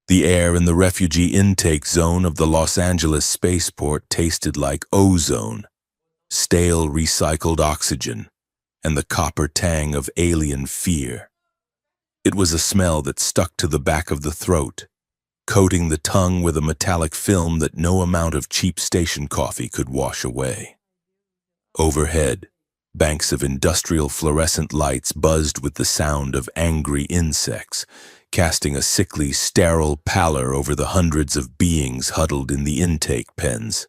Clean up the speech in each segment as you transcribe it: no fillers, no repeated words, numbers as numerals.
The air in the refugee intake zone of the Los Angeles spaceport tasted like ozone, stale recycled oxygen, and the copper tang of alien fear. It was a smell that stuck to the back of the throat, coating the tongue with a metallic film that no amount of cheap station coffee could wash away. Overhead, banks of industrial fluorescent lights buzzed with the sound of angry insects, casting a sickly, sterile pallor over the hundreds of beings huddled in the intake pens.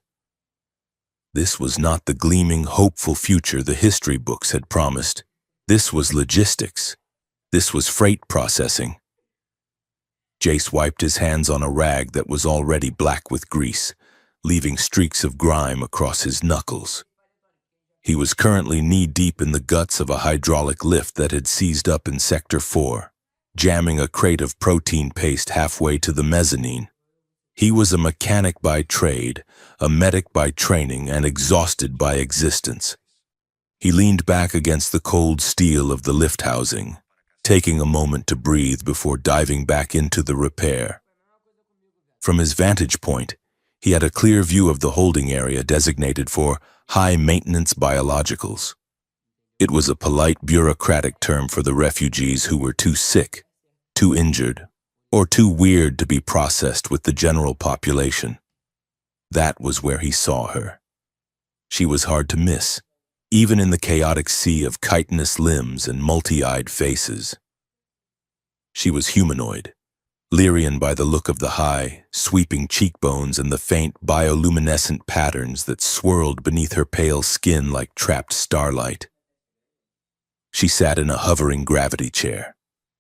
This was not the gleaming, hopeful future the history books had promised. This was logistics. This was freight processing. Jace wiped his hands on a rag that was already black with grease, leaving streaks of grime across his knuckles. He was currently knee-deep in the guts of a hydraulic lift that had seized up in Sector 4, jamming a crate of protein paste halfway to the mezzanine. He was a mechanic by trade, a medic by training, and exhausted by existence. He leaned back against the cold steel of the lift housing, taking a moment to breathe before diving back into the repair. From his vantage point, he had a clear view of the holding area designated for high-maintenance biologicals. It was a polite bureaucratic term for the refugees who were too sick, too injured, or too weird to be processed with the general population. That was where he saw her. She was hard to miss, even in the chaotic sea of chitinous limbs and multi-eyed faces. She was humanoid, Lyrian by the look of the high, sweeping cheekbones and the faint bioluminescent patterns that swirled beneath her pale skin like trapped starlight. She sat in a hovering gravity chair,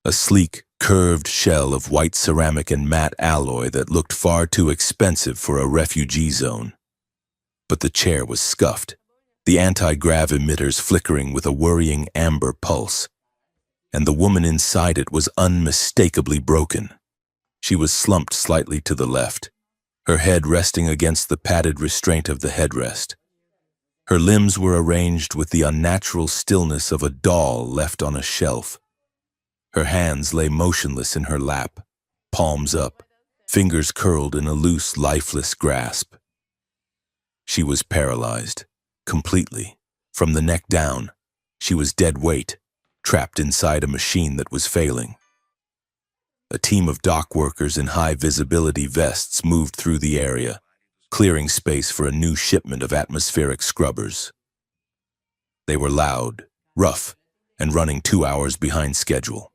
a sleek, curved shell of white ceramic and matte alloy that looked far too expensive for a refugee zone. But the chair was scuffed, the anti-grav emitters flickering with a worrying amber pulse, and the woman inside it was unmistakably broken. She was slumped slightly to the left, her head resting against the padded restraint of the headrest. Her limbs were arranged with the unnatural stillness of a doll left on a shelf. Her hands lay motionless in her lap, palms up, fingers curled in a loose, lifeless grasp. She was paralyzed, completely. From the neck down, she was dead weight, trapped inside a machine that was failing. A team of dock workers in high-visibility vests moved through the area, clearing space for a new shipment of atmospheric scrubbers. They were loud, rough, and running 2 hours behind schedule.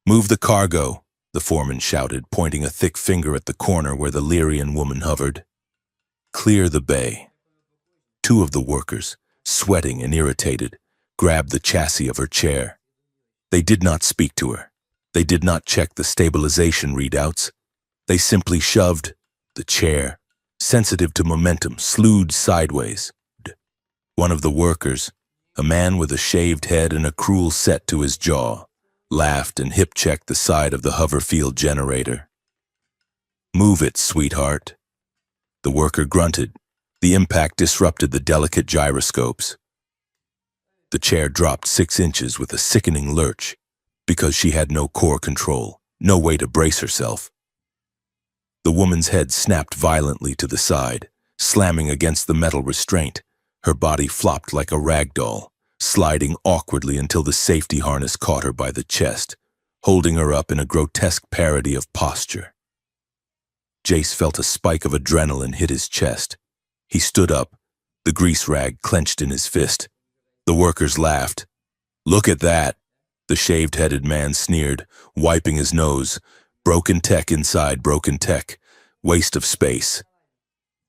"Move the cargo," the foreman shouted, pointing a thick finger at the corner where the Lyrian woman hovered. "Clear the bay." Two of the workers, sweating and irritated, grabbed the chassis of her chair. They did not speak to her. They did not check the stabilization readouts. They simply shoved the chair, sensitive to momentum, slewed sideways. One of the workers, a man with a shaved head and a cruel set to his jaw, laughed and hip-checked the side of the hoverfield generator. "Move it, sweetheart." The worker grunted. The impact disrupted the delicate gyroscopes. The chair dropped 6 inches with a sickening lurch, because she had no core control, no way to brace herself. The woman's head snapped violently to the side, slamming against the metal restraint. Her body flopped like a rag doll, sliding awkwardly until the safety harness caught her by the chest, holding her up in a grotesque parody of posture. Jace felt a spike of adrenaline hit his chest. He stood up, the grease rag clenched in his fist. The workers laughed. "Look at that," the shaved-headed man sneered, wiping his nose. "Broken tech inside broken tech. Waste of space."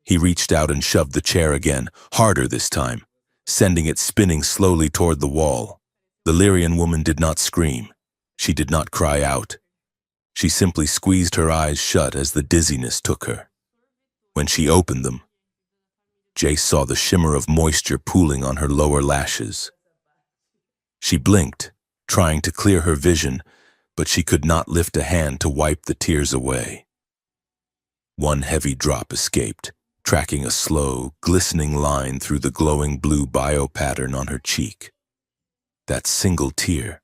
He reached out and shoved the chair again, harder this time, sending it spinning slowly toward the wall. The Lyrian woman did not scream. She did not cry out. She simply squeezed her eyes shut as the dizziness took her. When she opened them, Jace saw the shimmer of moisture pooling on her lower lashes. She blinked, trying to clear her vision, but she could not lift a hand to wipe the tears away. One heavy drop escaped, tracking a slow, glistening line through the glowing blue bio-pattern on her cheek. That single tear,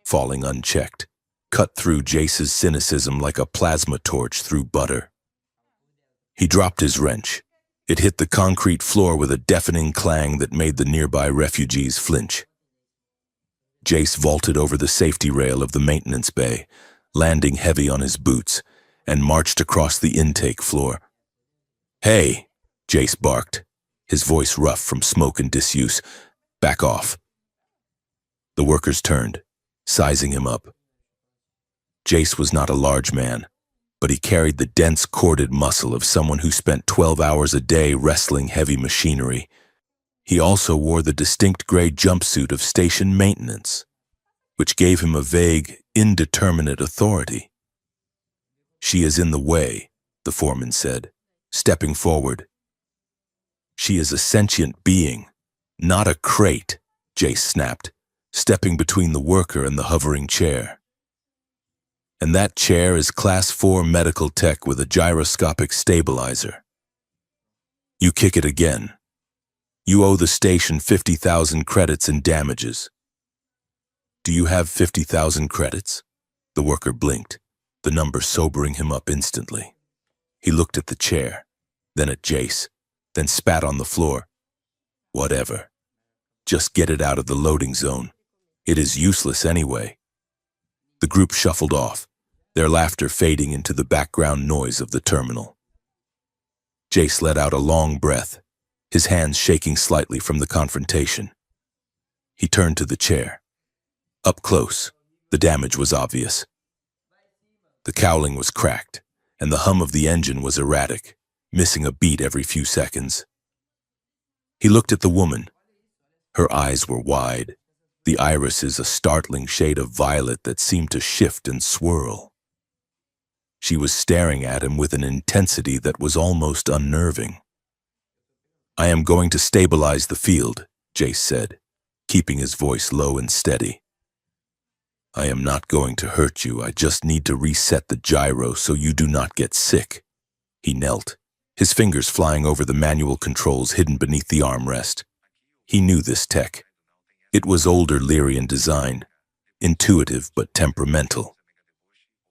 falling unchecked, cut through Jace's cynicism like a plasma torch through butter. He dropped his wrench. It hit the concrete floor with a deafening clang that made the nearby refugees flinch. Jace vaulted over the safety rail of the maintenance bay, landing heavy on his boots, and marched across the intake floor. "Hey," Jace barked, his voice rough from smoke and disuse. "Back off." The workers turned, sizing him up. Jace was not a large man, but he carried the dense, corded muscle of someone who spent 12 hours a day wrestling heavy machinery. He also wore the distinct gray jumpsuit of station maintenance, which gave him a vague, indeterminate authority. "She is in the way," the foreman said, stepping forward. "She is a sentient being, not a crate," Jace snapped, stepping between the worker and the hovering chair. "And that chair is Class 4 medical tech with a gyroscopic stabilizer. You kick it again. You owe the station 50,000 credits in damages." "Do you have 50,000 credits?" The worker blinked, the number sobering him up instantly. He looked at the chair, then at Jace, then spat on the floor. "Whatever. Just get it out of the loading zone. It is useless anyway." The group shuffled off, their laughter fading into the background noise of the terminal. Jace let out a long breath, his hands shaking slightly from the confrontation. He turned to the chair. Up close, the damage was obvious. The cowling was cracked, and the hum of the engine was erratic, missing a beat every few seconds. He looked at the woman. Her eyes were wide, the irises a startling shade of violet that seemed to shift and swirl. She was staring at him with an intensity that was almost unnerving. "I am going to stabilize the field," Jace said, keeping his voice low and steady. "I am not going to hurt you, I just need to reset the gyro so you do not get sick." He knelt, his fingers flying over the manual controls hidden beneath the armrest. He knew this tech. It was older Lyrian design, intuitive but temperamental.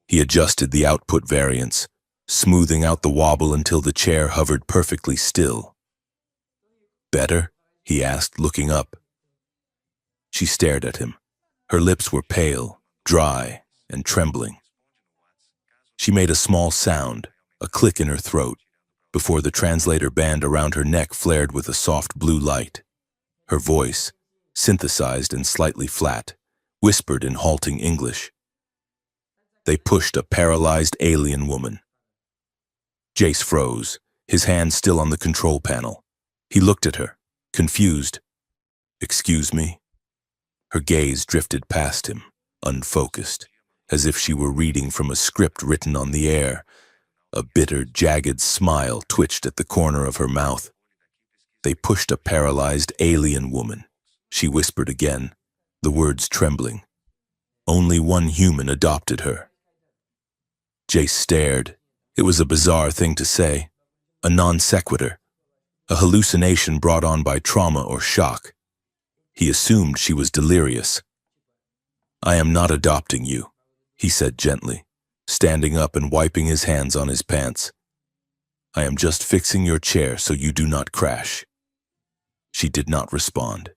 He adjusted the output variance, smoothing out the wobble until the chair hovered perfectly still. "Better?" he asked, looking up. She stared at him. Her lips were pale, dry, and trembling. She made a small sound, a click in her throat, before the translator band around her neck flared with a soft blue light. Her voice, synthesized and slightly flat, whispered in halting English. "They pushed a paralyzed alien woman." Jace froze, his hand still on the control panel. He looked at her, confused. "Excuse me?" Her gaze drifted past him, unfocused, as if she were reading from a script written on the air. A bitter, jagged smile twitched at the corner of her mouth. "They pushed a paralyzed alien woman," she whispered again, the words trembling. "Only one human adopted her." Jace stared. It was a bizarre thing to say, a non sequitur, a hallucination brought on by trauma or shock. He assumed she was delirious. "I am not adopting you," he said gently, standing up and wiping his hands on his pants. "I am just fixing your chair so you do not crash." She did not respond.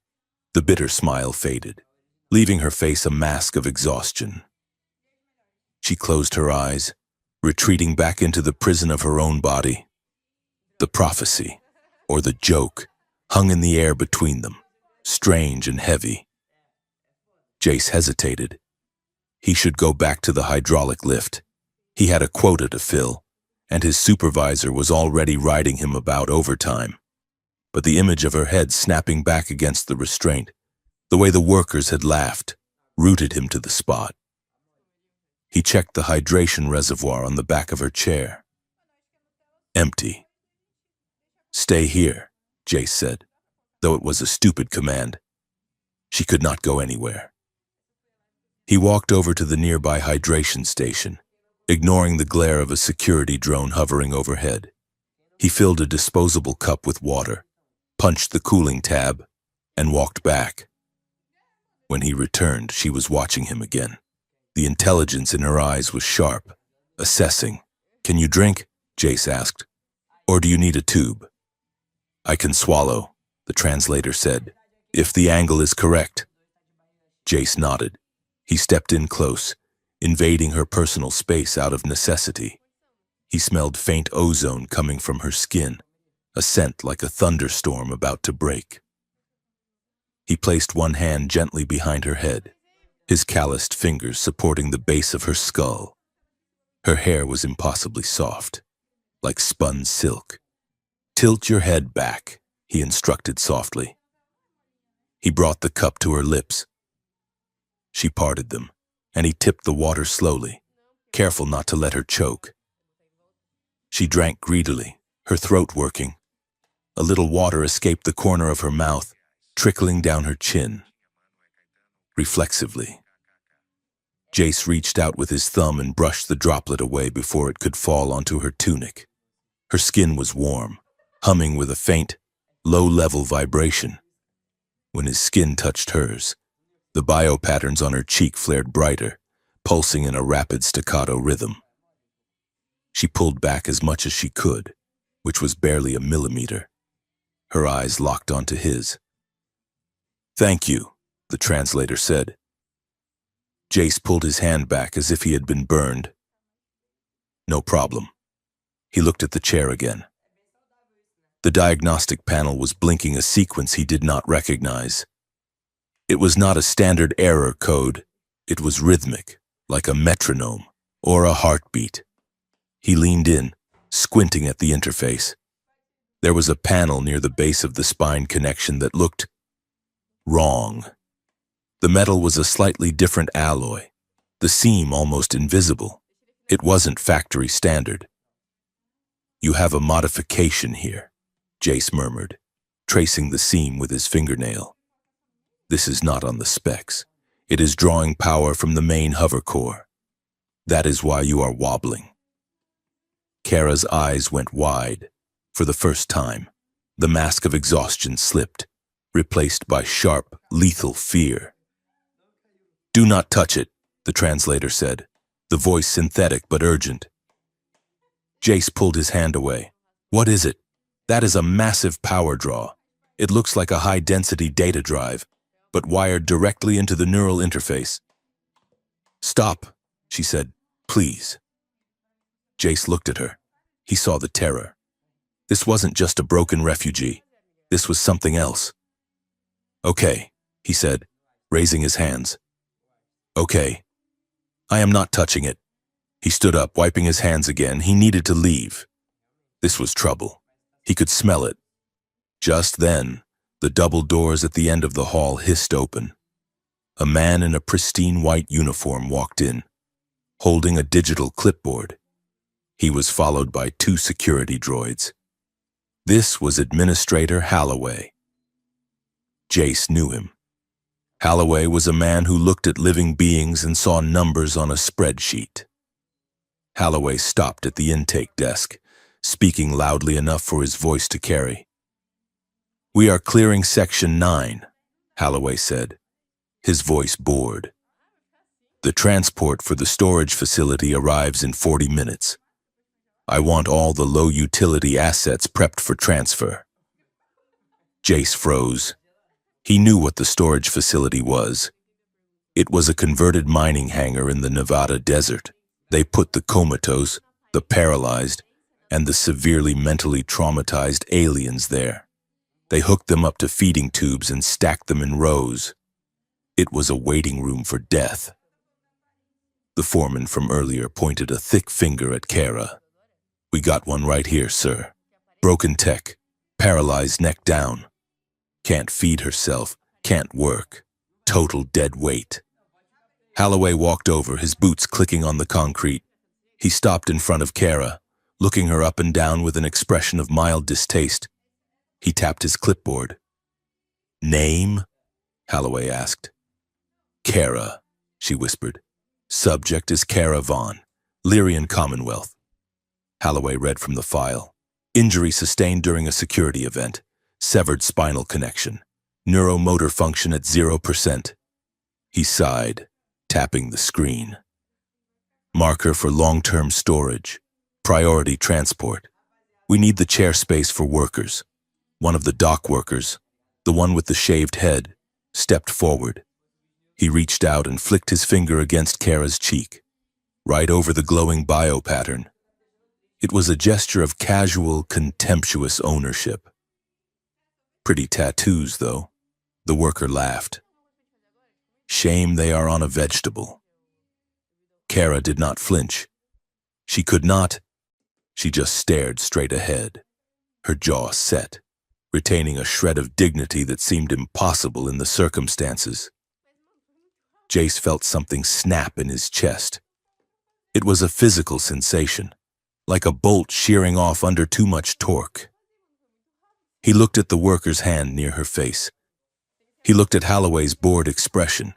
The bitter smile faded, leaving her face a mask of exhaustion. She closed her eyes, retreating back into the prison of her own body. The prophecy, or the joke, hung in the air between them, strange and heavy. Jace hesitated. He should go back to the hydraulic lift. He had a quota to fill, and his supervisor was already riding him about overtime. But the image of her head snapping back against the restraint, the way the workers had laughed, rooted him to the spot. He checked the hydration reservoir on the back of her chair. Empty. "Stay here," Jace said, though it was a stupid command. She could not go anywhere. He walked over to the nearby hydration station, ignoring the glare of a security drone hovering overhead. He filled a disposable cup with water, punched the cooling tab, and walked back. When he returned, she was watching him again. The intelligence in her eyes was sharp, assessing. "Can you drink?" Jace asked. "Or do you need a tube?" "I can swallow," the translator said, "if the angle is correct." Jace nodded. He stepped in close, invading her personal space out of necessity. He smelled faint ozone coming from her skin, a scent like a thunderstorm about to break. He placed one hand gently behind her head, his calloused fingers supporting the base of her skull. Her hair was impossibly soft, like spun silk. "Tilt your head back," he instructed softly. He brought the cup to her lips. She parted them, and he tipped the water slowly, careful not to let her choke. She drank greedily, her throat working. A little water escaped the corner of her mouth, trickling down her chin. Reflexively, Jace reached out with his thumb and brushed the droplet away before it could fall onto her tunic. Her skin was warm, humming with a faint, low-level vibration. When his skin touched hers, the biopatterns on her cheek flared brighter, pulsing in a rapid staccato rhythm. She pulled back as much as she could, which was barely a millimeter. Her eyes locked onto his. "Thank you," the translator said. Jace pulled his hand back as if he had been burned. "No problem." He looked at the chair again. The diagnostic panel was blinking a sequence he did not recognize. It was not a standard error code. It was rhythmic, like a metronome or a heartbeat. He leaned in, squinting at the interface. There was a panel near the base of the spine connection that looked wrong. The metal was a slightly different alloy, the seam almost invisible. It wasn't factory standard. "You have a modification here," Jace murmured, tracing the seam with his fingernail. "This is not on the specs. It is drawing power from the main hover core. That is why you are wobbling." Kara's eyes went wide. For the first time, the mask of exhaustion slipped, replaced by sharp, lethal fear. "Do not touch it," the translator said, the voice synthetic but urgent. Jace pulled his hand away. "What is it?" "That is a massive power draw. It looks like a high-density data drive, but wired directly into the neural interface." "Stop," she said. "Please." Jace looked at her. He saw the terror. This wasn't just a broken refugee. This was something else. "Okay," he said, raising his hands. "Okay. I am not touching it." He stood up, wiping his hands again. He needed to leave. This was trouble. He could smell it. Just then, the double doors at the end of the hall hissed open. A man in a pristine white uniform walked in, holding a digital clipboard. He was followed by 2 security droids. This was Administrator Halloway. Jace knew him. Halloway was a man who looked at living beings and saw numbers on a spreadsheet. Halloway stopped at the intake desk, speaking loudly enough for his voice to carry. "We are clearing Section 9, Halloway said, his voice bored. "The transport for the storage facility arrives in 40 minutes. I want all the low-utility assets prepped for transfer." Jace froze. He knew what the storage facility was. It was a converted mining hangar in the Nevada desert. They put the comatose, the paralyzed, and the severely mentally traumatized aliens there. They hooked them up to feeding tubes and stacked them in rows. It was a waiting room for death. The foreman from earlier pointed a thick finger at Kara. "We got one right here, sir. Broken tech, paralyzed neck down. Can't feed herself, can't work. Total dead weight." Halloway walked over, his boots clicking on the concrete. He stopped in front of Kara, looking her up and down with an expression of mild distaste. He tapped his clipboard. "Name?" Halloway asked. "Kara," she whispered. "Subject is Kara Vaughn, Lyrian Commonwealth." Halloway read from the file. "Injury sustained during a security event. Severed spinal connection. Neuromotor function at 0%. He sighed. tapping the screen. Marker for long-term storage. Priority transport. We need the chair space for workers. One of the dock workers, the one with the shaved head, stepped forward. He reached out and flicked his finger against Kara's cheek, right over the glowing bio pattern. It was a gesture of casual, contemptuous ownership. Pretty tattoos, though. The worker laughed. Shame they are on a vegetable. Kara did not flinch. She could not. She just stared straight ahead, her jaw set, retaining a shred of dignity that seemed impossible in the circumstances. Jace felt something snap in his chest. It was a physical sensation, like a bolt shearing off under too much torque. He looked at the worker's hand near her face. He looked at Holloway's bored expression.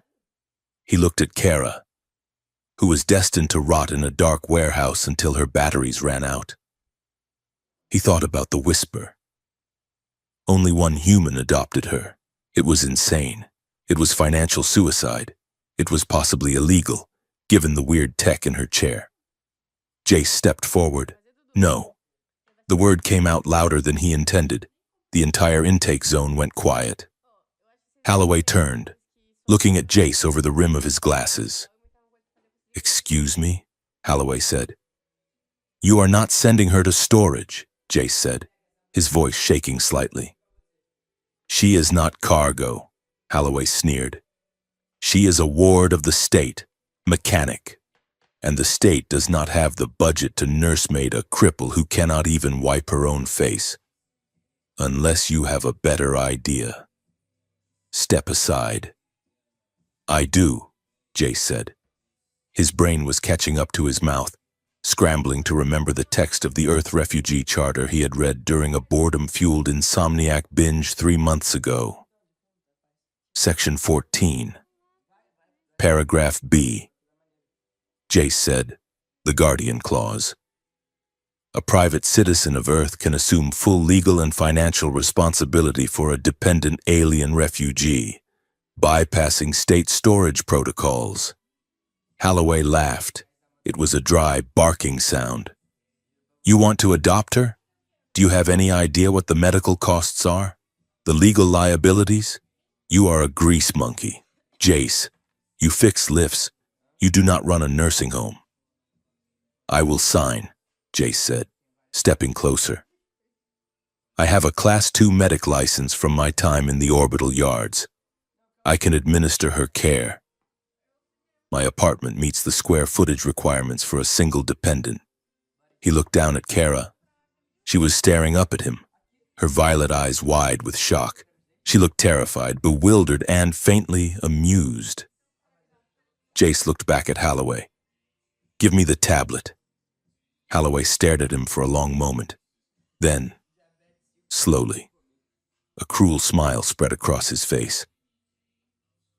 He looked at Kara, who was destined to rot in a dark warehouse until her batteries ran out. He thought about the whisper. Only one human adopted her. It was insane. It was financial suicide. It was possibly illegal, given the weird tech in her chair. Jace stepped forward. No. The word came out louder than he intended. The entire intake zone went quiet. Holloway turned, looking at Jace over the rim of his glasses. "Excuse me?" Holloway said. "You are not sending her to storage," Jace said, his voice shaking slightly. "She is not cargo," Holloway sneered. "She is a ward of the state, mechanic, and the state does not have the budget to nursemaid a cripple who cannot even wipe her own face. Unless you have a better idea. Step aside." "I do," Jace said. His brain was catching up to his mouth, scrambling to remember the text of the Earth Refugee Charter he had read during a boredom-fueled insomniac binge 3 months ago. Section 14. Paragraph B. Jace said, the Guardian Clause. A private citizen of Earth can assume full legal and financial responsibility for a dependent alien refugee, bypassing state storage protocols. Holloway laughed. It was a dry, barking sound. "You want to adopt her? Do you have any idea what the medical costs are? The legal liabilities? You are a grease monkey. Jace, you fix lifts. You do not run a nursing home." "I will sign," Jace said, stepping closer. "I have a Class 2 medic license from my time in the orbital yards. I can administer her care. My apartment meets the square footage requirements for a single dependent." He looked down at Kara. She was staring up at him, her violet eyes wide with shock. She looked terrified, bewildered, and faintly amused. Jace looked back at Holloway. "Give me the tablet." Holloway stared at him for a long moment. Then, slowly, a cruel smile spread across his face.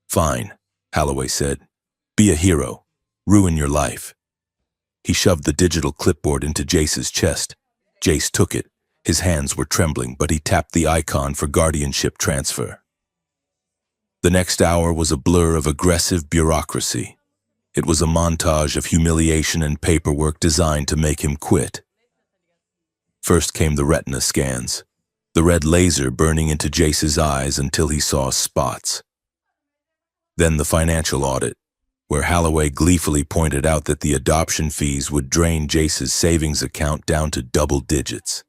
"Fine," Holloway said. "Be a hero. Ruin your life." He shoved the digital clipboard into Jace's chest. Jace took it. His hands were trembling, but he tapped the icon for guardianship transfer. The next hour was a blur of aggressive bureaucracy. It was a montage of humiliation and paperwork designed to make him quit. First came the retina scans, the red laser burning into Jace's eyes until he saw spots. Then the financial audit, where Holloway gleefully pointed out that the adoption fees would drain Jace's savings account down to double digits.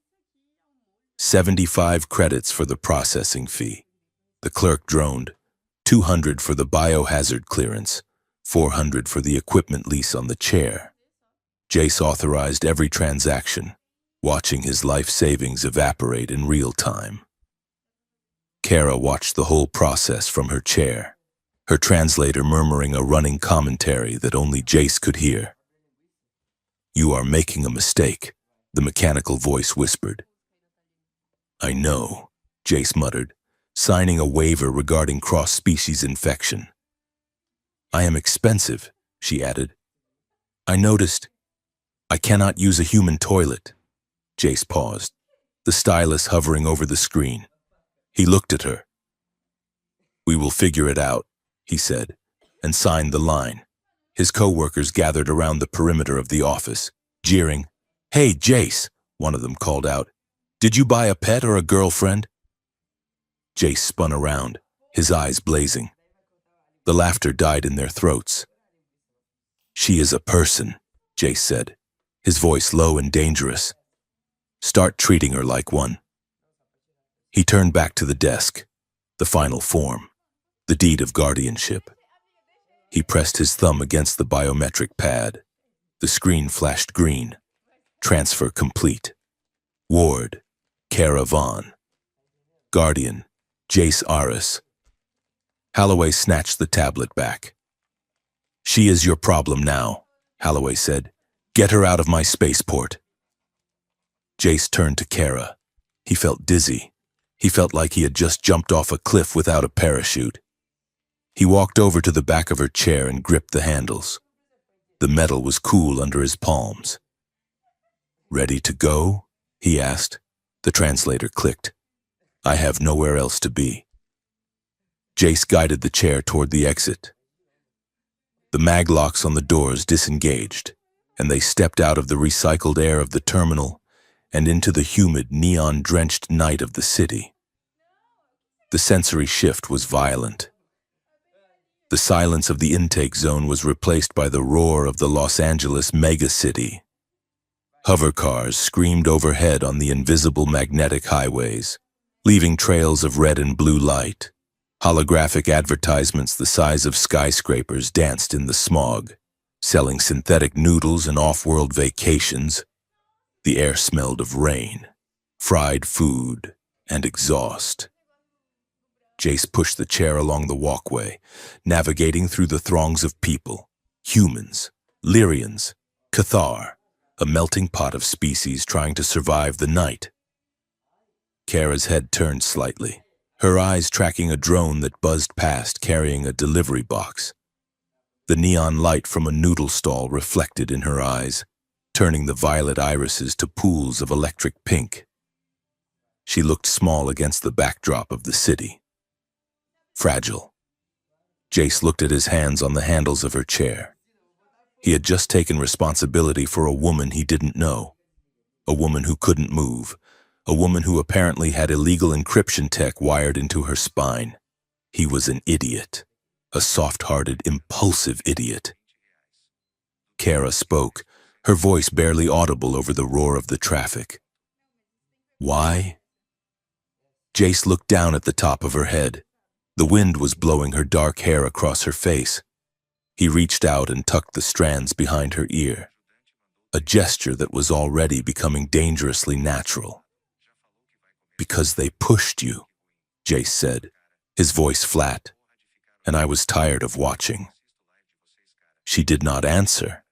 75 credits for the processing fee. The clerk droned. 200 for the biohazard clearance. 400 for the equipment lease on the chair. Jace authorized every transaction, watching his life savings evaporate in real time. Kara watched the whole process from her chair, her translator murmuring a running commentary that only Jace could hear. "You are making a mistake," the mechanical voice whispered. "I know," Jace muttered, signing a waiver regarding cross-species infection. "I am expensive," she added. "I noticed. I cannot use a human toilet." Jace paused, the stylus hovering over the screen. He looked at her. "We will figure it out," he said, and signed the line. His co-workers gathered around the perimeter of the office, jeering. "Hey, Jace," one of them called out. "Did you buy a pet or a girlfriend?" Jace spun around, his eyes blazing. The laughter died in their throats. "She is a person," Jace said, his voice low and dangerous. "Start treating her like one." He turned back to the desk, the final form, the deed of guardianship. He pressed his thumb against the biometric pad. The screen flashed green. Transfer complete. Ward, Kara Vaughn. Guardian, Jace Aris. Holloway snatched the tablet back. "She is your problem now," Holloway said. "Get her out of my spaceport." Jace turned to Kara. He felt dizzy. He felt like he had just jumped off a cliff without a parachute. He walked over to the back of her chair and gripped the handles. The metal was cool under his palms. "Ready to go?" he asked. The translator clicked. "I have nowhere else to be." Jace guided the chair toward the exit. The mag locks on the doors disengaged, and they stepped out of the recycled air of the terminal and into the humid, neon-drenched night of the city. The sensory shift was violent. The silence of the intake zone was replaced by the roar of the Los Angeles megacity. Hovercars screamed overhead on the invisible magnetic highways, leaving trails of red and blue light. Holographic advertisements the size of skyscrapers danced in the smog, selling synthetic noodles and off-world vacations. The air smelled of rain, fried food, and exhaust. Jace pushed the chair along the walkway, navigating through the throngs of people, humans, Lyrians, Cathar, a melting pot of species trying to survive the night. Kara's head turned slightly, her eyes tracking a drone that buzzed past carrying a delivery box. The neon light from a noodle stall reflected in her eyes, turning the violet irises to pools of electric pink. She looked small against the backdrop of the city. Fragile. Jace looked at his hands on the handles of her chair. He had just taken responsibility for a woman he didn't know, a woman who couldn't move, a woman who apparently had illegal encryption tech wired into her spine. He was an idiot, a soft-hearted, impulsive idiot. Kara spoke, her voice barely audible over the roar of the traffic. "Why?" Jace looked down at the top of her head. The wind was blowing her dark hair across her face. He reached out and tucked the strands behind her ear, a gesture that was already becoming dangerously natural. "Because they pushed you," Jace said, his voice flat, "and I was tired of watching." She did not answer.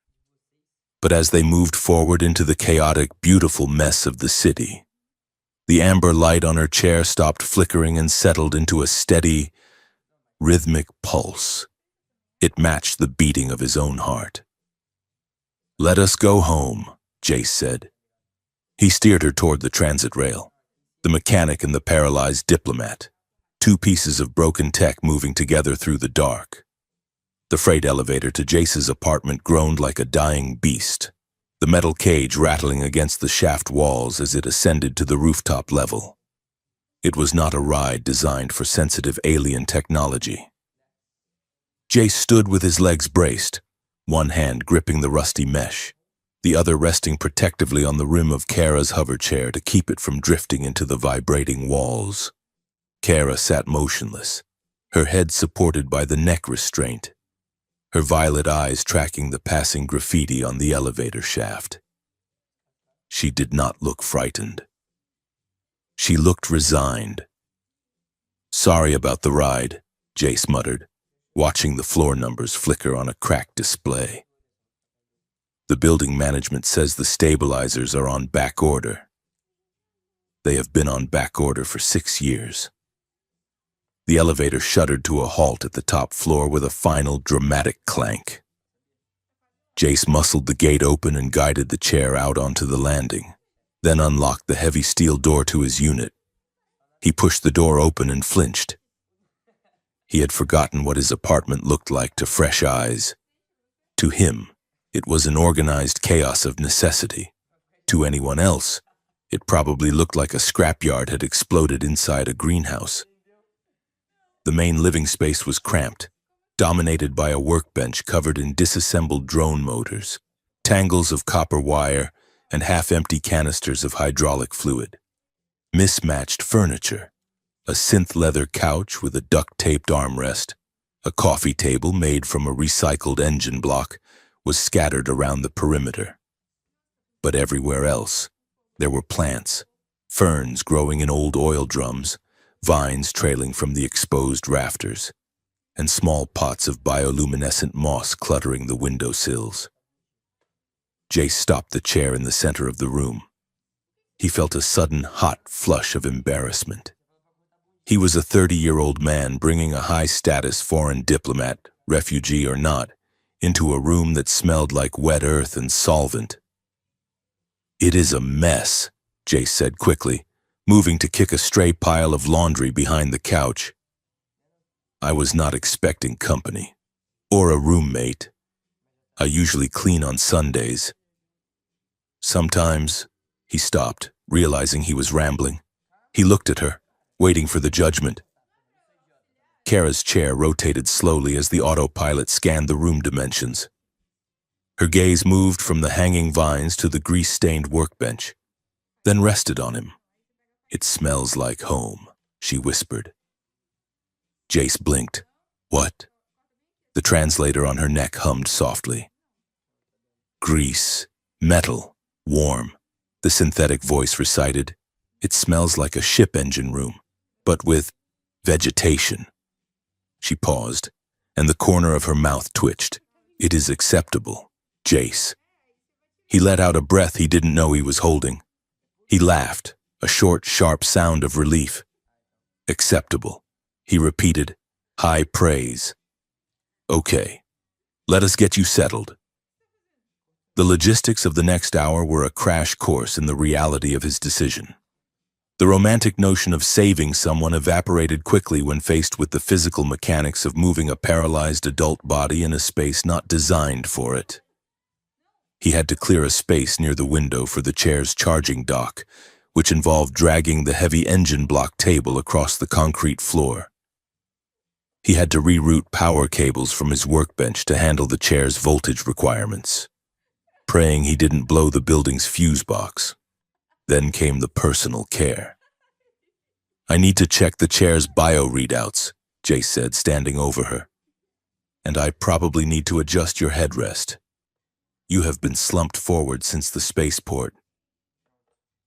But as they moved forward into the chaotic, beautiful mess of the city, the amber light on her chair stopped flickering and settled into a steady, rhythmic pulse. It matched the beating of his own heart. "Let us go home," Jace said. He steered her toward the transit rail, the mechanic and the paralyzed diplomat, two pieces of broken tech moving together through the dark. The freight elevator to Jace's apartment groaned like a dying beast, the metal cage rattling against the shaft walls as it ascended to the rooftop level. It was not a ride designed for sensitive alien technology. Jace stood with his legs braced, one hand gripping the rusty mesh, the other resting protectively on the rim of Kara's hover chair to keep it from drifting into the vibrating walls. Kara sat motionless, her head supported by the neck restraint, her violet eyes tracking the passing graffiti on the elevator shaft. She did not look frightened. She looked resigned. "Sorry about the ride," Jace muttered, watching the floor numbers flicker on a cracked display. "The building management says the stabilizers are on back order." They have been on back order for 6 years. The elevator shuddered to a halt at the top floor with a final dramatic clank. Jace muscled the gate open and guided the chair out onto the landing, then unlocked the heavy steel door to his unit. He pushed the door open and flinched. He had forgotten what his apartment looked like to fresh eyes. To him, it was an organized chaos of necessity. To anyone else, it probably looked like a scrapyard had exploded inside a greenhouse. The main living space was cramped, dominated by a workbench covered in disassembled drone motors, tangles of copper wire, and half-empty canisters of hydraulic fluid. Mismatched furniture, a synth leather couch with a duct-taped armrest, a coffee table made from a recycled engine block, was scattered around the perimeter. But everywhere else, there were plants, ferns growing in old oil drums, vines trailing from the exposed rafters, and small pots of bioluminescent moss cluttering the windowsills. Jace stopped the chair in the center of the room. He felt a sudden hot flush of embarrassment. He was a 30-year-old man bringing a high-status foreign diplomat, refugee or not, into a room that smelled like wet earth and solvent. "It is a mess," Jace said quickly, moving to kick a stray pile of laundry behind the couch. "I was not expecting company. Or a roommate. I usually clean on Sundays." "Sometimes," he stopped, realizing he was rambling. He looked at her, waiting for the judgment. Kara's chair rotated slowly as the autopilot scanned the room dimensions. Her gaze moved from the hanging vines to the grease-stained workbench, then rested on him. "It smells like home," she whispered. Jace blinked. "What?" The translator on her neck hummed softly. "Grease, metal, warm," the synthetic voice recited. "It smells like a ship engine room, but with vegetation." She paused, and the corner of her mouth twitched. "It is acceptable, Jace." He let out a breath he didn't know he was holding. He laughed, a short, sharp sound of relief. "Acceptable," he repeated, high praise. "Okay, let us get you settled." The logistics of the next hour were a crash course in the reality of his decision. The romantic notion of saving someone evaporated quickly when faced with the physical mechanics of moving a paralyzed adult body in a space not designed for it. He had to clear a space near the window for the chair's charging dock, which involved dragging the heavy engine block table across the concrete floor. He had to reroute power cables from his workbench to handle the chair's voltage requirements, praying he didn't blow the building's fuse box. Then came the personal care. "I need to check the chair's bio readouts," Jace said, standing over her. "And I probably need to adjust your headrest. You have been slumped forward since the spaceport."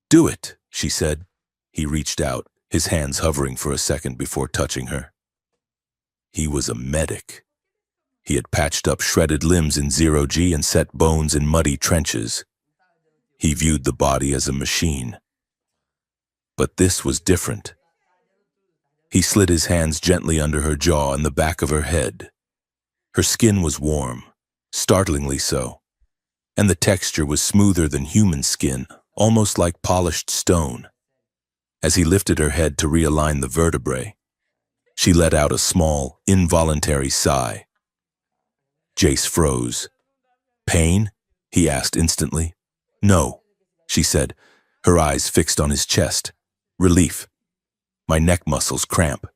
"Do it," she said. He reached out, his hands hovering for a second before touching her. He was a medic. He had patched up shredded limbs in zero-G and set bones in muddy trenches. He viewed the body as a machine. But this was different. He slid his hands gently under her jaw and the back of her head. Her skin was warm, startlingly so, and the texture was smoother than human skin, almost like polished stone. As he lifted her head to realign the vertebrae, she let out a small, involuntary sigh. Jace froze. "Pain?" he asked instantly. "No," she said, her eyes fixed on his chest. "Relief. My neck muscles cramp.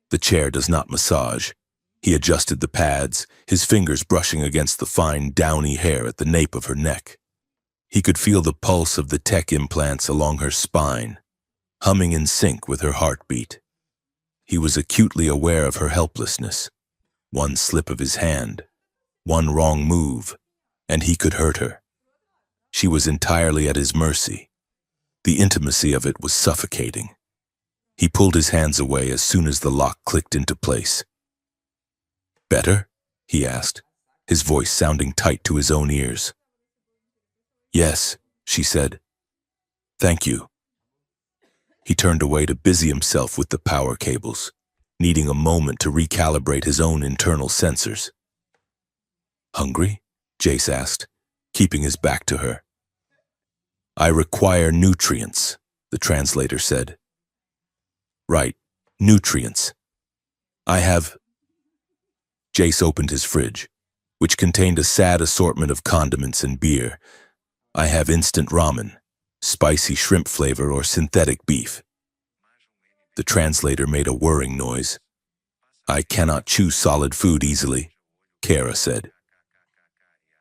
The chair does not massage." He adjusted the pads, his fingers brushing against the fine, downy hair at the nape of her neck. He could feel the pulse of the tech implants along her spine, humming in sync with her heartbeat. He was acutely aware of her helplessness. One slip of his hand, one wrong move, and he could hurt her. She was entirely at his mercy. The intimacy of it was suffocating. He pulled his hands away as soon as the lock clicked into place. "Better?" he asked, his voice sounding tight to his own ears. "Yes," she said. "Thank you." He turned away to busy himself with the power cables, needing a moment to recalibrate his own internal sensors. "Hungry?" Jace asked, keeping his back to her. "I require nutrients," the translator said. "Right, nutrients. I have..." Jace opened his fridge. which contained a sad assortment of condiments and beer. I have instant ramen, spicy shrimp flavor, or synthetic beef. The translator made a whirring noise. I cannot chew solid food easily, Kara said.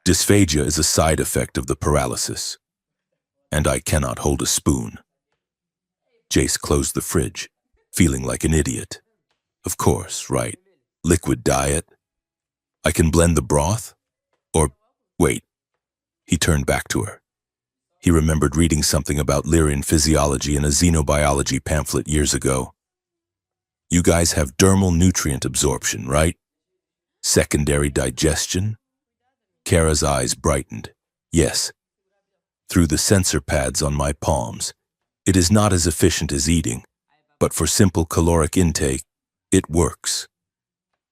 Dysphagia is a side effect of the paralysis, and I cannot hold a spoon. Jace closed the fridge, feeling like an idiot. Of course, right. Liquid diet. I can blend the broth? Or, wait. He turned back to her. He remembered reading something about Lyrian physiology in a xenobiology pamphlet years ago. You guys have dermal nutrient absorption, right? Secondary digestion? Kara's eyes brightened. Yes. Through the sensor pads on my palms. It is not as efficient as eating, but for simple caloric intake, it works.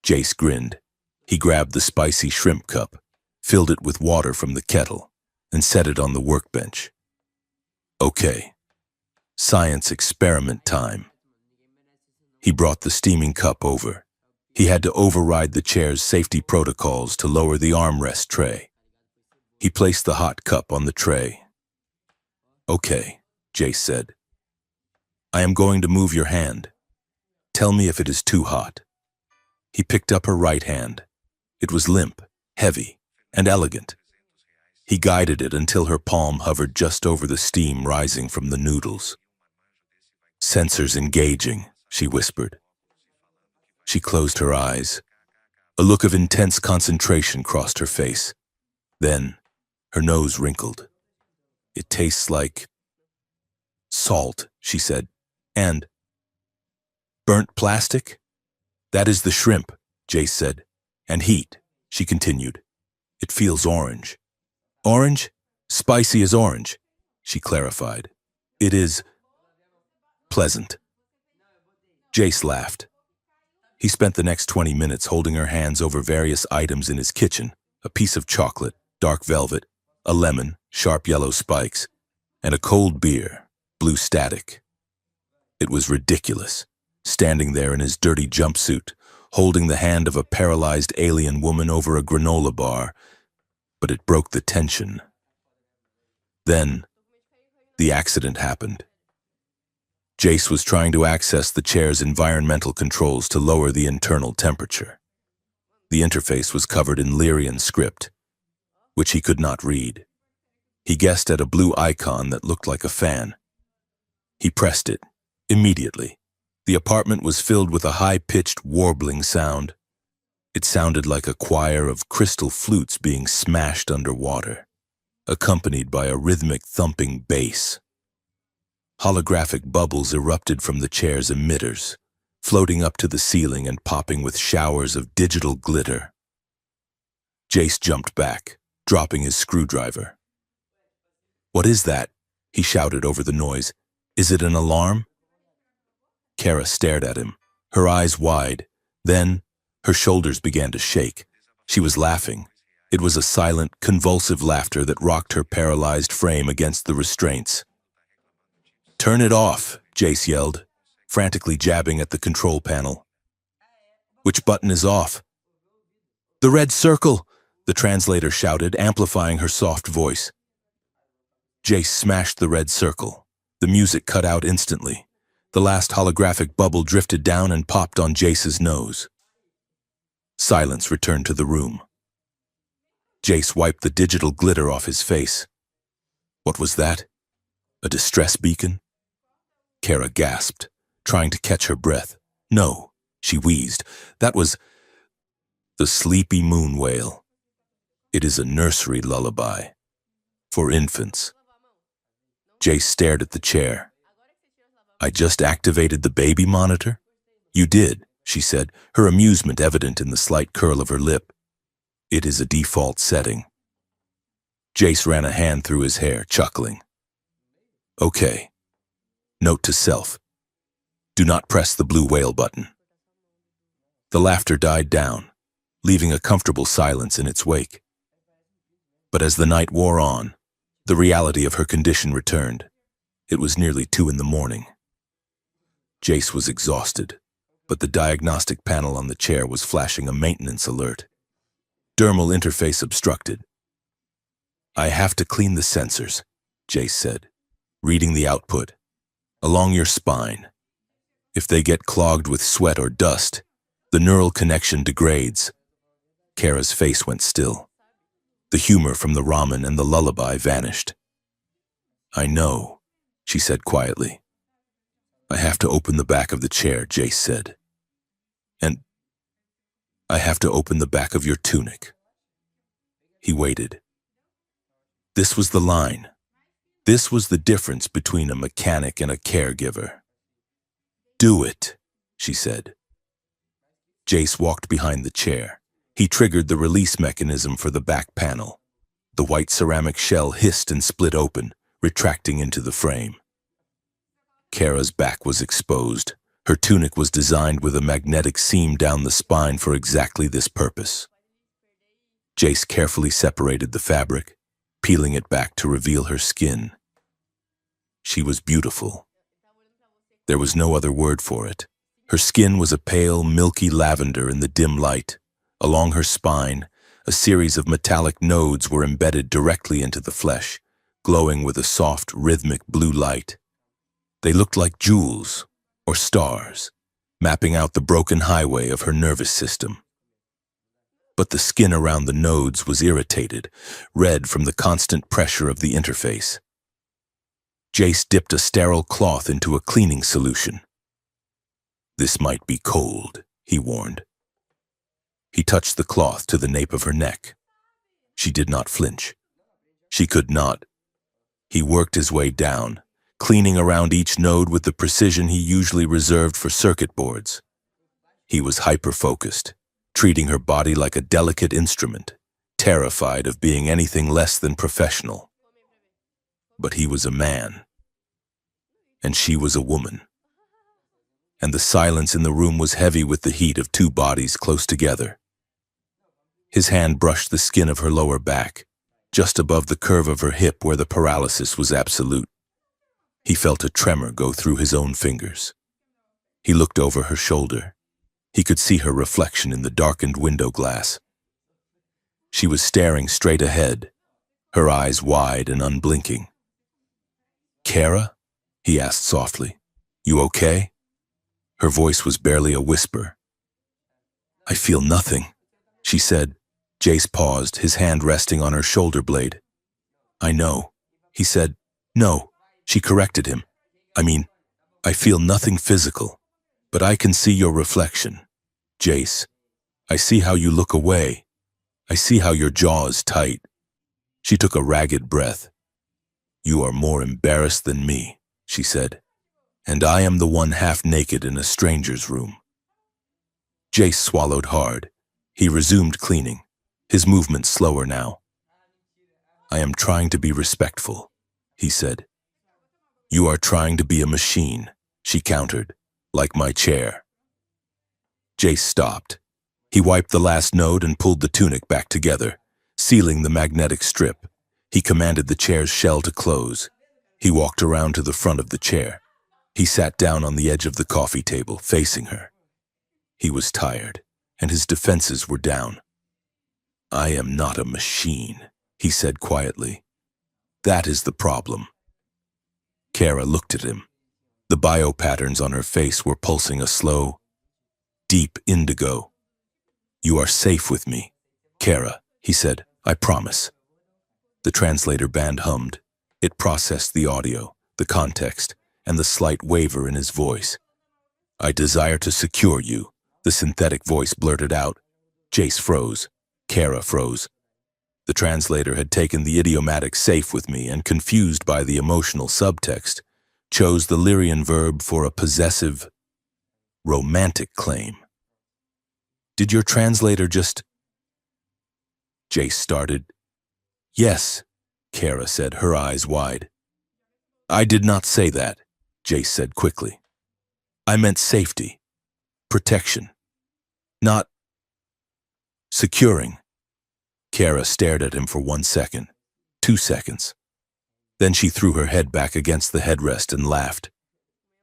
Jace grinned. He grabbed the spicy shrimp cup, filled it with water from the kettle, and set it on the workbench. Okay. Science experiment time. He brought the steaming cup over. He had to override the chair's safety protocols to lower the armrest tray. He placed the hot cup on the tray. Okay, Jace said. I am going to move your hand. Tell me if it is too hot. He picked up her right hand. It was limp, heavy, and elegant. He guided it until her palm hovered just over the steam rising from the noodles. Sensors engaging, she whispered. She closed her eyes. A look of intense concentration crossed her face. Then, her nose wrinkled. It tastes like salt, she said, and burnt plastic? That is the shrimp, Jace said. And heat, she continued. It feels orange. Orange? Spicy as orange, she clarified. It is pleasant. Jace laughed. He spent the next 20 minutes holding her hands over various items in his kitchen, a piece of chocolate, dark velvet, a lemon, sharp yellow spikes, and a cold beer, blue static. It was ridiculous, standing there in his dirty jumpsuit, holding the hand of a paralyzed alien woman over a granola bar, but it broke the tension. Then, the accident happened. Jace was trying to access the chair's environmental controls to lower the internal temperature. The interface was covered in Lyrian script, which he could not read. He guessed at a blue icon that looked like a fan. He pressed it. Immediately, the apartment was filled with a high-pitched, warbling sound. It sounded like a choir of crystal flutes being smashed underwater, accompanied by a rhythmic thumping bass. Holographic bubbles erupted from the chair's emitters, floating up to the ceiling and popping with showers of digital glitter. Jace jumped back, dropping his screwdriver. "What is that?" he shouted over the noise. "Is it an alarm?" Kara stared at him, her eyes wide. Then, her shoulders began to shake. She was laughing. It was a silent, convulsive laughter that rocked her paralyzed frame against the restraints. "Turn it off," Jace yelled, frantically jabbing at the control panel. "Which button is off?" "The red circle," the translator shouted, amplifying her soft voice. Jace smashed the red circle. The music cut out instantly. The last holographic bubble drifted down and popped on Jace's nose. Silence returned to the room. Jace wiped the digital glitter off his face. What was that? A distress beacon? Kara gasped, trying to catch her breath. "No," she wheezed. "That was the sleepy moon wail. It is a nursery lullaby. For infants." Jace stared at the chair. "I just activated the baby monitor?" "You did," she said, her amusement evident in the slight curl of her lip. "It is a default setting." Jace ran a hand through his hair, chuckling. "Okay. Note to self. Do not press the blue whale button." The laughter died down, leaving a comfortable silence in its wake. But as the night wore on, the reality of her condition returned. It was nearly 2 a.m. Jace was exhausted, but the diagnostic panel on the chair was flashing a maintenance alert. Dermal interface obstructed. I have to clean the sensors, Jace said, reading the output. Along your spine. If they get clogged with sweat or dust, the neural connection degrades. Kara's face went still. The humor from the ramen and the lullaby vanished. I know, she said quietly. I have to open the back of the chair, Jace said. And I have to open the back of your tunic. He waited. This was the line. This was the difference between a mechanic and a caregiver. Do it, she said. Jace walked behind the chair. He triggered the release mechanism for the back panel. The white ceramic shell hissed and split open, retracting into the frame. Kara's back was exposed. Her tunic was designed with a magnetic seam down the spine for exactly this purpose. Jace carefully separated the fabric, peeling it back to reveal her skin. She was beautiful. There was no other word for it. Her skin was a pale, milky lavender in the dim light. Along her spine, a series of metallic nodes were embedded directly into the flesh, glowing with a soft, rhythmic blue light. They looked like jewels or stars, mapping out the broken highway of her nervous system. But the skin around the nodes was irritated, red from the constant pressure of the interface. Jace dipped a sterile cloth into a cleaning solution. This might be cold, he warned. He touched the cloth to the nape of her neck. She did not flinch. She could not. He worked his way down, cleaning around each node with the precision he usually reserved for circuit boards. He was hyper-focused, treating her body like a delicate instrument, terrified of being anything less than professional. But he was a man, and she was a woman. And the silence in the room was heavy with the heat of two bodies close together. His hand brushed the skin of her lower back, just above the curve of her hip where the paralysis was absolute. He felt a tremor go through his own fingers. He looked over her shoulder. He could see her reflection in the darkened window glass. She was staring straight ahead, her eyes wide and unblinking. "Kara?" he asked softly. "You okay?" Her voice was barely a whisper. "I feel nothing," she said. Jace paused, his hand resting on her shoulder blade. "I know," he said. "No," she corrected him. I feel nothing physical, but I can see your reflection. Jace, I see how you look away. I see how your jaw is tight." She took a ragged breath. "You are more embarrassed than me," she said. "And I am the one half naked in a stranger's room." Jace swallowed hard. He resumed cleaning, his movements slower now. "I am trying to be respectful," he said. "You are trying to be a machine," she countered, "like my chair." Jace stopped. He wiped the last node and pulled the tunic back together, sealing the magnetic strip. He commanded the chair's shell to close. He walked around to the front of the chair. He sat down on the edge of the coffee table, facing her. He was tired, and his defenses were down. "I am not a machine," he said quietly. "That is the problem." Kara looked at him. The biopatterns on her face were pulsing a slow, deep indigo. "You are safe with me, Kara," he said. "I promise." The translator band hummed. It processed the audio, the context, and the slight waver in his voice. "I desire to secure you," the synthetic voice blurted out. Jace froze. Kara froze. The translator had taken the idiomatic "safe with me" and, confused by the emotional subtext, chose the Lyrian verb for a possessive, romantic claim. "Did your translator just—" Jace started. "Yes," Kara said, her eyes wide. "I did not say that," Jace said quickly. "I meant safety, protection, not securing." Kara stared at him for 1 second, 2 seconds. Then she threw her head back against the headrest and laughed.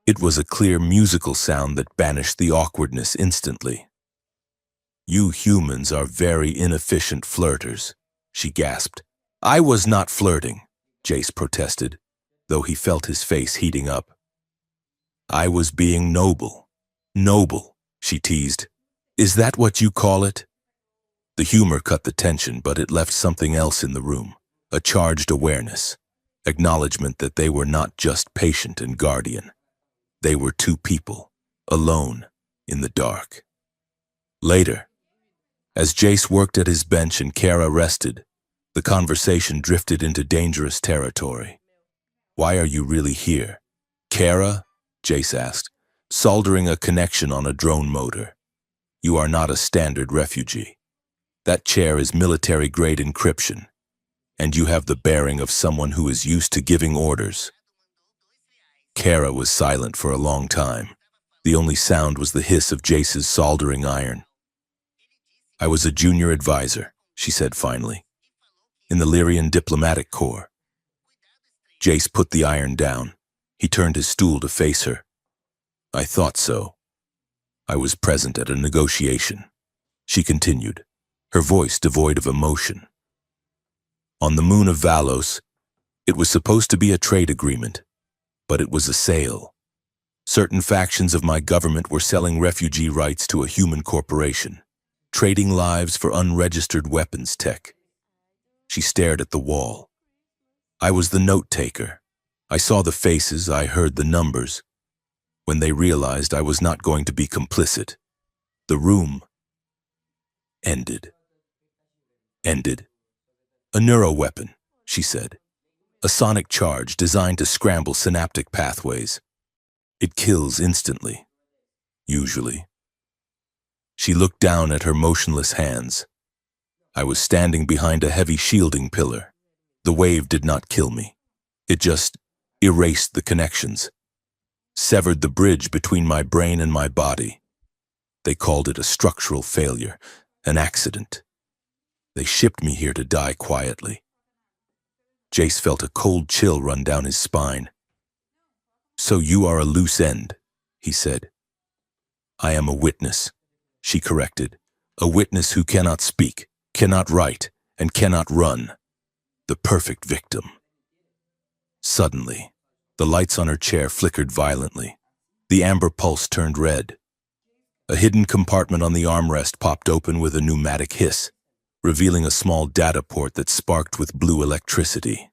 It was a clear musical sound that banished the awkwardness instantly. You humans are very inefficient flirters, she gasped. I was not flirting, Jace protested, though he felt his face heating up. I was being noble. Noble, she teased. Is that what you call it? The humor cut the tension, but it left something else in the room, a charged awareness, acknowledgement that they were not just patient and guardian. They were two people, alone, in the dark. Later, as Jace worked at his bench and Kara rested, the conversation drifted into dangerous territory. Why are you really here? Kara? Jace asked, soldering a connection on a drone motor. You are not a standard refugee. That chair is military-grade encryption, and you have the bearing of someone who is used to giving orders. Kara was silent for a long time. The only sound was the hiss of Jace's soldering iron. I was a junior advisor, she said finally, in the Lyrian Diplomatic Corps. Jace put the iron down. He turned his stool to face her. I thought so. I was present at a negotiation, she continued, her voice devoid of emotion. On the moon of Valos, it was supposed to be a trade agreement, but it was a sale. Certain factions of my government were selling refugee rights to a human corporation, trading lives for unregistered weapons tech. She stared at the wall. I was the note-taker. I saw the faces, I heard the numbers. When they realized I was not going to be complicit, the room ended. Ended. A neuroweapon, she said. A sonic charge designed to scramble synaptic pathways. It kills instantly, usually. She looked down at her motionless hands. I was standing behind a heavy shielding pillar. The wave did not kill me. It just erased the connections, severed the bridge between my brain and my body. They called it a structural failure, an accident. They shipped me here to die quietly. Jace felt a cold chill run down his spine. So you are a loose end, he said. I am a witness, she corrected. A witness who cannot speak, cannot write, and cannot run. The perfect victim. Suddenly, the lights on her chair flickered violently. The amber pulse turned red. A hidden compartment on the armrest popped open with a pneumatic hiss, revealing a small data port that sparked with blue electricity.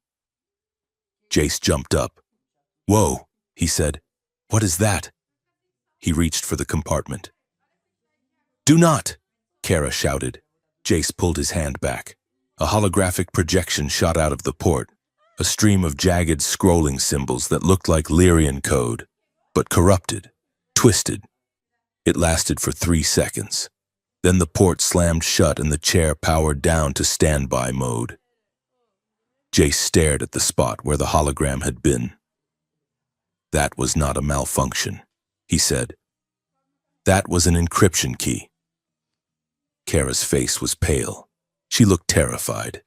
Jace jumped up. Whoa, he said. What is that? He reached for the compartment. Do not, Kara shouted. Jace pulled his hand back. A holographic projection shot out of the port, a stream of jagged scrolling symbols that looked like Lyrian code, but corrupted, twisted. It lasted for 3 seconds. Then the port slammed shut and the chair powered down to standby mode. Jace stared at the spot where the hologram had been. That was not a malfunction, he said. That was an encryption key. Kara's face was pale. She looked terrified.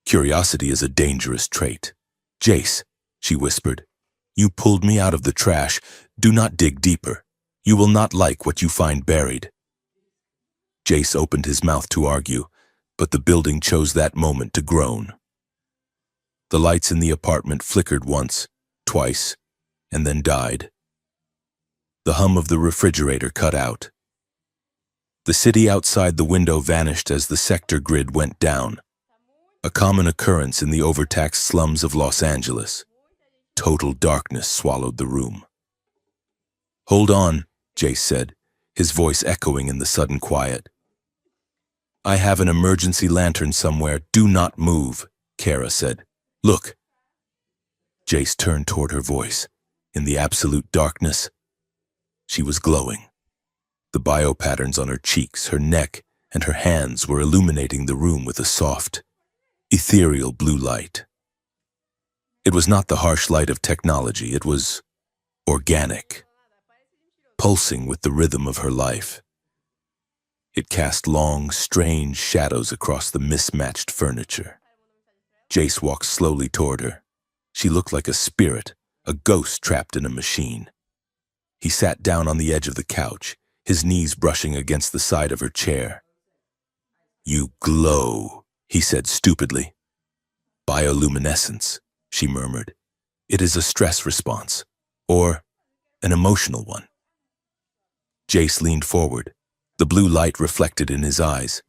Curiosity is a dangerous trait. Jace, she whispered, you pulled me out of the trash. Do not dig deeper. You will not like what you find buried. Jace opened his mouth to argue, but the building chose that moment to groan. The lights in the apartment flickered once, twice, and then died. The hum of the refrigerator cut out. The city outside the window vanished as the sector grid went down, a common occurrence in the overtaxed slums of Los Angeles. Total darkness swallowed the room. Hold on, Jace said, his voice echoing in the sudden quiet. I have an emergency lantern somewhere. Do not move, Kara said. Look. Jace turned toward her voice. In the absolute darkness, she was glowing. The biopatterns on her cheeks, her neck, and her hands were illuminating the room with a soft, ethereal blue light. It was not the harsh light of technology. It was organic, pulsing with the rhythm of her life. It cast long, strange shadows across the mismatched furniture. Jace walked slowly toward her. She looked like a spirit, a ghost trapped in a machine. He sat down on the edge of the couch, his knees brushing against the side of her chair. You glow, he said stupidly. Bioluminescence, she murmured. It is a stress response, or an emotional one. Jace leaned forward, the blue light reflected in his eyes.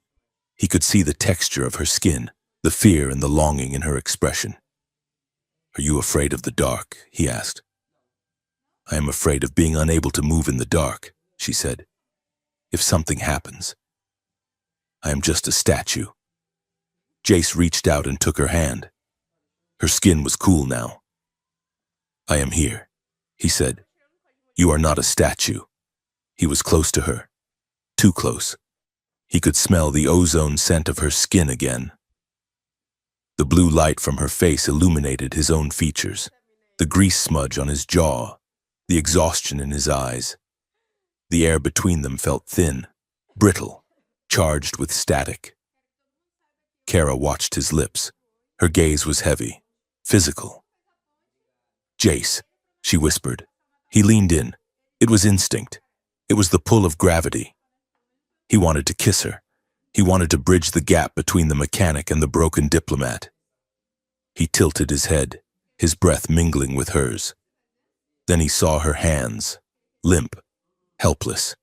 He could see the texture of her skin, the fear and the longing in her expression. Are you afraid of the dark? He asked. I am afraid of being unable to move in the dark, she said. If something happens, I am just a statue. Jace reached out and took her hand. Her skin was cool now. I am here, he said. You are not a statue. He was close to her, too close. He could smell the ozone scent of her skin again. The blue light from her face illuminated his own features, the grease smudge on his jaw, the exhaustion in his eyes. The air between them felt thin, brittle, charged with static. Kara watched his lips. Her gaze was heavy, physical. Jace, she whispered. He leaned in. It was instinct. It was the pull of gravity. He wanted to kiss her. He wanted to bridge the gap between the mechanic and the broken diplomat. He tilted his head, his breath mingling with hers. Then he saw her hands, limp, helpless,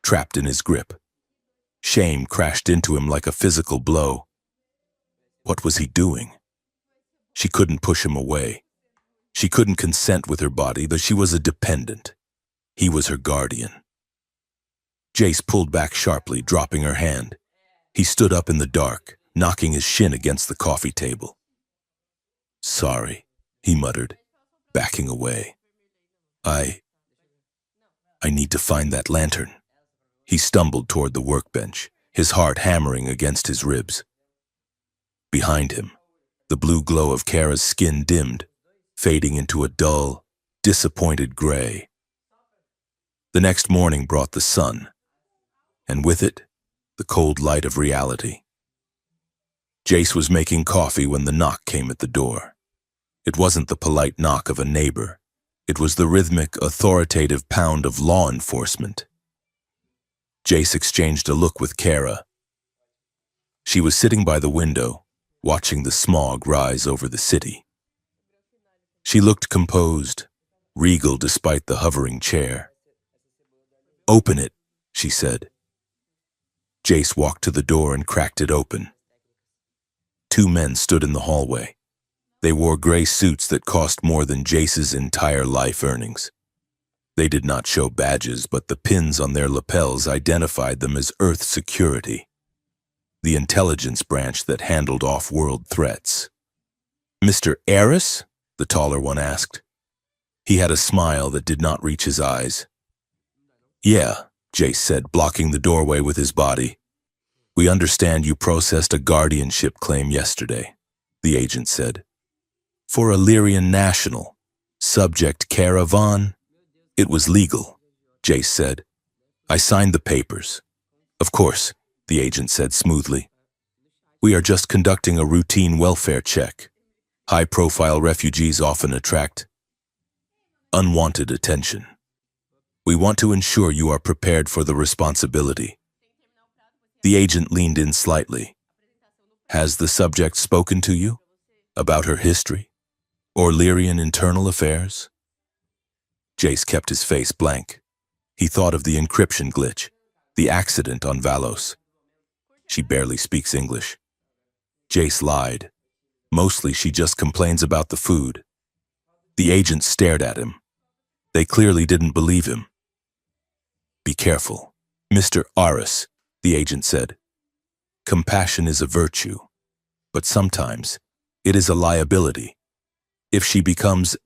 trapped in his grip. Shame crashed into him like a physical blow. What was he doing? She couldn't push him away. She couldn't consent with her body, though she was a dependent. He was her guardian. Jace pulled back sharply, dropping her hand. He stood up in the dark, knocking his shin against the coffee table. Sorry, he muttered, backing away. I need to find that lantern. He stumbled toward the workbench, his heart hammering against his ribs. Behind him, the blue glow of Kara's skin dimmed, fading into a dull, disappointed gray. The next morning brought the sun, and with it, the cold light of reality. Jace was making coffee when the knock came at the door. It wasn't the polite knock of a neighbor. It was the rhythmic, authoritative pound of law enforcement. Jace exchanged a look with Kara. She was sitting by the window, watching the smog rise over the city. She looked composed, regal despite the hovering chair. Open it, she said. Jace walked to the door and cracked it open. Two men stood in the hallway. They wore gray suits that cost more than Jace's entire life earnings. They did not show badges, but the pins on their lapels identified them as Earth Security, the intelligence branch that handled off-world threats. Mr. Eris? The taller one asked. He had a smile that did not reach his eyes. Yeah, Jace said, blocking the doorway with his body. We understand you processed a guardianship claim yesterday, the agent said. For a Lyrian national, subject Caravan. It was legal, Jace said. I signed the papers. Of course, the agent said smoothly. We are just conducting a routine welfare check. High-profile refugees often attract unwanted attention. We want to ensure you are prepared for the responsibility. The agent leaned in slightly. Has the subject spoken to you? About her history? Or Lyrian internal affairs? Jace kept his face blank. He thought of the encryption glitch, the accident on Valos. She barely speaks English. Jace lied. Mostly she just complains about the food. The agent stared at him. They clearly didn't believe him. Be careful, Mr. Aris, the agent said. Compassion is a virtue, but sometimes it is a liability. If she becomes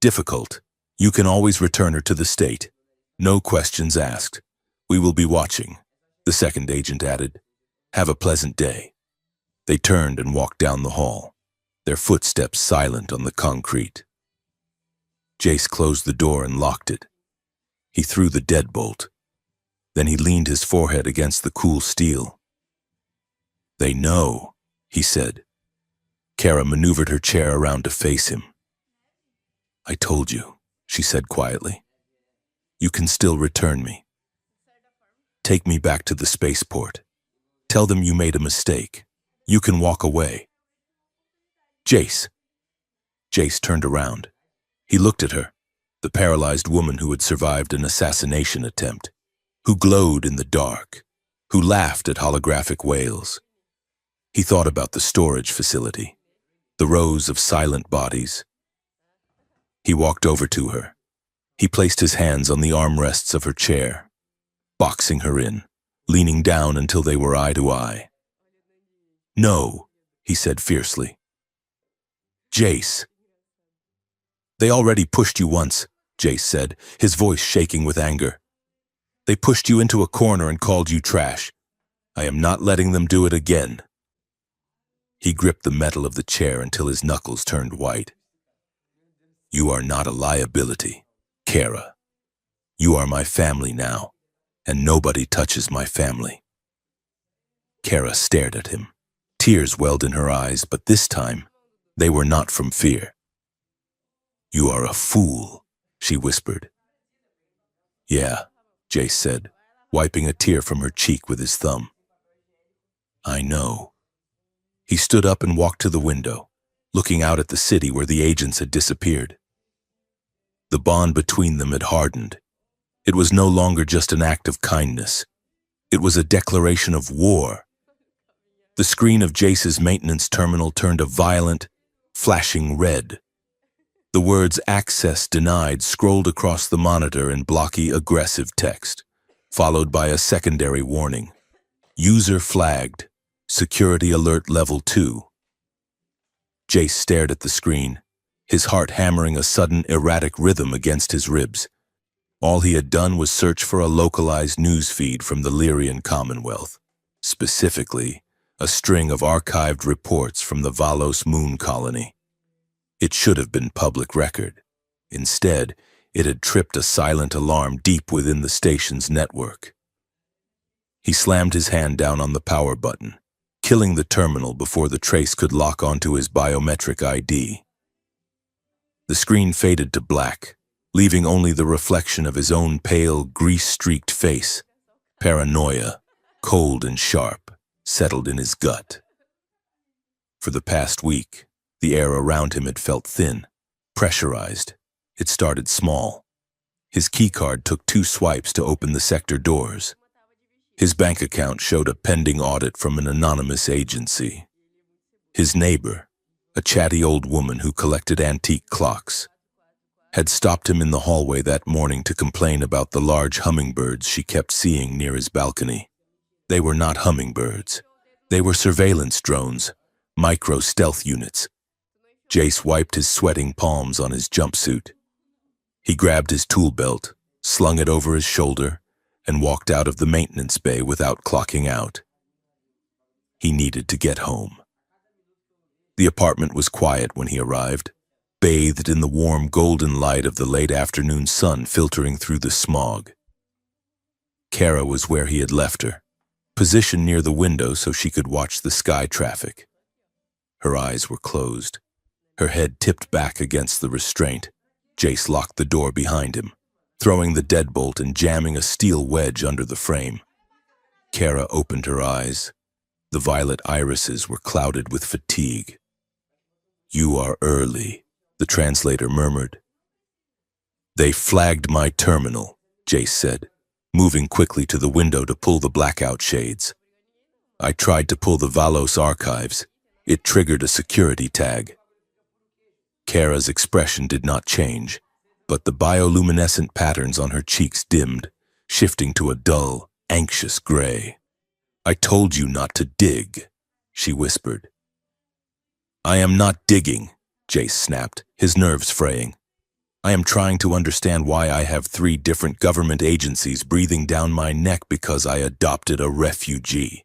difficult, you can always return her to the state. No questions asked. We will be watching, the second agent added. Have a pleasant day. They turned and walked down the hall, their footsteps silent on the concrete. Jace closed the door and locked it. He threw the deadbolt. Then he leaned his forehead against the cool steel. They know, he said. Kara maneuvered her chair around to face him. I told you, she said quietly. You can still return me. Take me back to the spaceport. Tell them you made a mistake. You can walk away. Jace. Jace turned around. He looked at her, the paralyzed woman who had survived an assassination attempt, who glowed in the dark, who laughed at holographic wails. He thought about the storage facility, the rows of silent bodies. He walked over to her. He placed his hands on the armrests of her chair, boxing her in, leaning down until they were eye to eye. No, he said fiercely. Jace. They already pushed you once, Jace said, his voice shaking with anger. They pushed you into a corner and called you trash. I am not letting them do it again. He gripped the metal of the chair until his knuckles turned white. You are not a liability, Kara. You are my family now, and nobody touches my family. Kara stared at him. Tears welled in her eyes, but this time, they were not from fear. You are a fool, she whispered. Yeah, Jace said, wiping a tear from her cheek with his thumb. I know. He stood up and walked to the window, looking out at the city where the agents had disappeared. The bond between them had hardened. It was no longer just an act of kindness. It was a declaration of war. The screen of Jace's maintenance terminal turned a violent, flashing red. The words "Access Denied" scrolled across the monitor in blocky, aggressive text, followed by a secondary warning. User flagged. Security alert level 2. Jace stared at the screen, his heart hammering a sudden, erratic rhythm against his ribs. All he had done was search for a localized news feed from the Lyrian Commonwealth, specifically, a string of archived reports from the Valos moon colony. It should have been public record. Instead, it had tripped a silent alarm deep within the station's network. He slammed his hand down on the power button, killing the terminal before the trace could lock onto his biometric ID. The screen faded to black, leaving only the reflection of his own pale, grease-streaked face. Paranoia, cold and sharp, settled in his gut. For the past week, the air around him had felt thin, pressurized. It started small. His keycard took 2 swipes to open the sector doors. His bank account showed a pending audit from an anonymous agency. His neighbor, a chatty old woman who collected antique clocks, had stopped him in the hallway that morning to complain about the large hummingbirds she kept seeing near his balcony. They were not hummingbirds. They were surveillance drones, micro-stealth units. Jace wiped his sweating palms on his jumpsuit. He grabbed his tool belt, slung it over his shoulder, and walked out of the maintenance bay without clocking out. He needed to get home. The apartment was quiet when he arrived, bathed in the warm golden light of the late afternoon sun filtering through the smog. Kara was where he had left her, positioned near the window so she could watch the sky traffic. Her eyes were closed, her head tipped back against the restraint. Jace locked the door behind him, throwing the deadbolt and jamming a steel wedge under the frame. Kara opened her eyes. The violet irises were clouded with fatigue. You are early, the translator murmured. They flagged my terminal, Jace said, moving quickly to the window to pull the blackout shades. I tried to pull the Valos archives. It triggered a security tag. Kara's expression did not change, but the bioluminescent patterns on her cheeks dimmed, shifting to a dull, anxious gray. I told you not to dig, she whispered. I am not digging, Jace snapped, his nerves fraying. I am trying to understand why I have 3 different government agencies breathing down my neck because I adopted a refugee.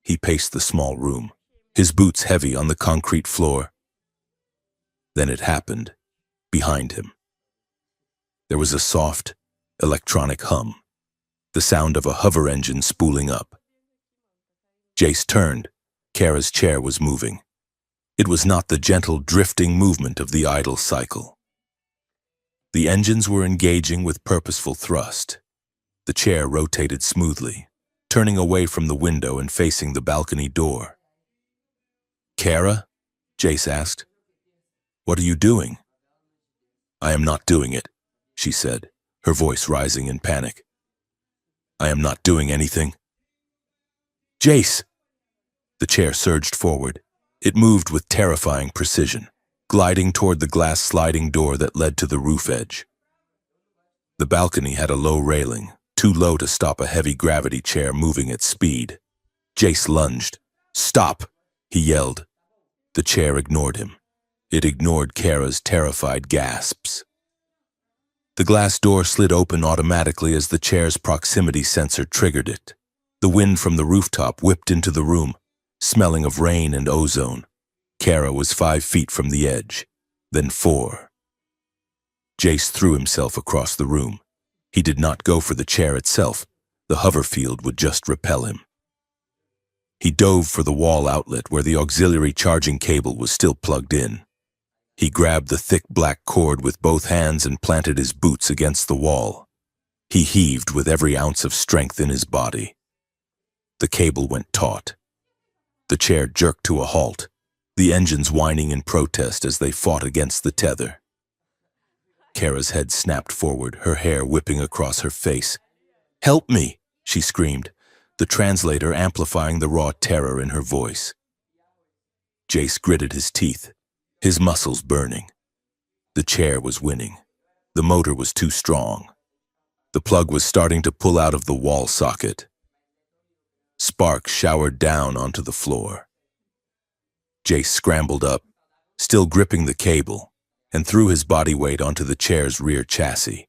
He paced the small room, his boots heavy on the concrete floor. Then it happened, behind him. There was a soft, electronic hum, the sound of a hover engine spooling up. Jace turned. Kara's chair was moving. It was not the gentle, drifting movement of the idle cycle. The engines were engaging with purposeful thrust. The chair rotated smoothly, turning away from the window and facing the balcony door. "Kara?" Jace asked. "What are you doing?" "I am not doing it," she said, her voice rising in panic. "I am not doing anything." "Jace!" The chair surged forward. It moved with terrifying precision, gliding toward the glass sliding door that led to the roof edge. The balcony had a low railing, too low to stop a heavy gravity chair moving at speed. Jace lunged. "Stop!" he yelled. The chair ignored him. It ignored Kara's terrified gasps. The glass door slid open automatically as the chair's proximity sensor triggered it. The wind from the rooftop whipped into the room, smelling of rain and ozone. Kara was 5 feet from the edge, then 4. Jace threw himself across the room. He did not go for the chair itself. The hover field would just repel him. He dove for the wall outlet where the auxiliary charging cable was still plugged in. He grabbed the thick black cord with both hands and planted his boots against the wall. He heaved with every ounce of strength in his body. The cable went taut. The chair jerked to a halt, the engines whining in protest as they fought against the tether. Kara's head snapped forward, her hair whipping across her face. "Help me!" she screamed, the translator amplifying the raw terror in her voice. Jace gritted his teeth, his muscles burning. The chair was winning. The motor was too strong. The plug was starting to pull out of the wall socket. Sparks showered down onto the floor. Jace scrambled up, still gripping the cable, and threw his body weight onto the chair's rear chassis.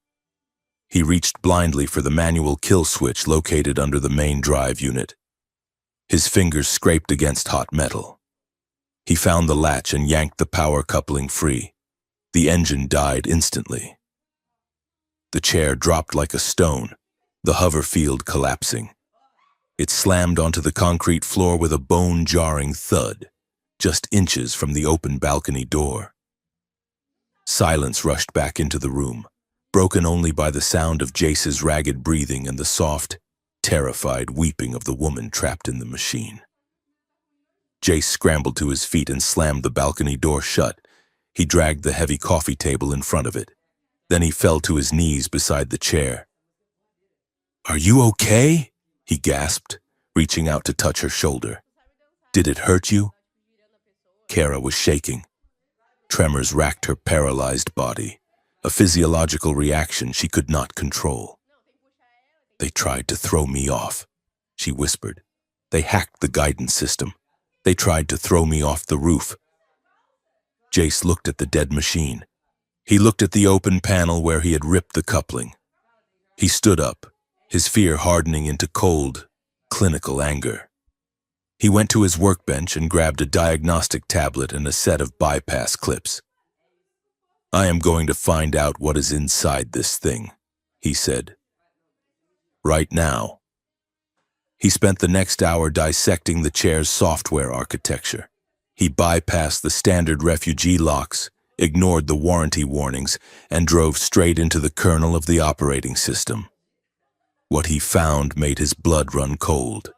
He reached blindly for the manual kill switch located under the main drive unit. His fingers scraped against hot metal. He found the latch and yanked the power coupling free. The engine died instantly. The chair dropped like a stone, the hover field collapsing. It slammed onto the concrete floor with a bone-jarring thud, just inches from the open balcony door. Silence rushed back into the room, broken only by the sound of Jace's ragged breathing and the soft, terrified weeping of the woman trapped in the machine. Jace scrambled to his feet and slammed the balcony door shut. He dragged the heavy coffee table in front of it. Then he fell to his knees beside the chair. "Are you okay?" he gasped, reaching out to touch her shoulder. "Did it hurt you?" Kara was shaking. Tremors racked her paralyzed body, a physiological reaction she could not control. "They tried to throw me off," she whispered. "They hacked the guidance system. They tried to throw me off the roof." Jace looked at the dead machine. He looked at the open panel where he had ripped the coupling. He stood up, his fear hardening into cold, clinical anger. He went to his workbench and grabbed a diagnostic tablet and a set of bypass clips. "I am going to find out what is inside this thing," he said. "Right now." He spent the next hour dissecting the chair's software architecture. He bypassed the standard refugee locks, ignored the warranty warnings, and drove straight into the kernel of the operating system. What he found made his blood run cold.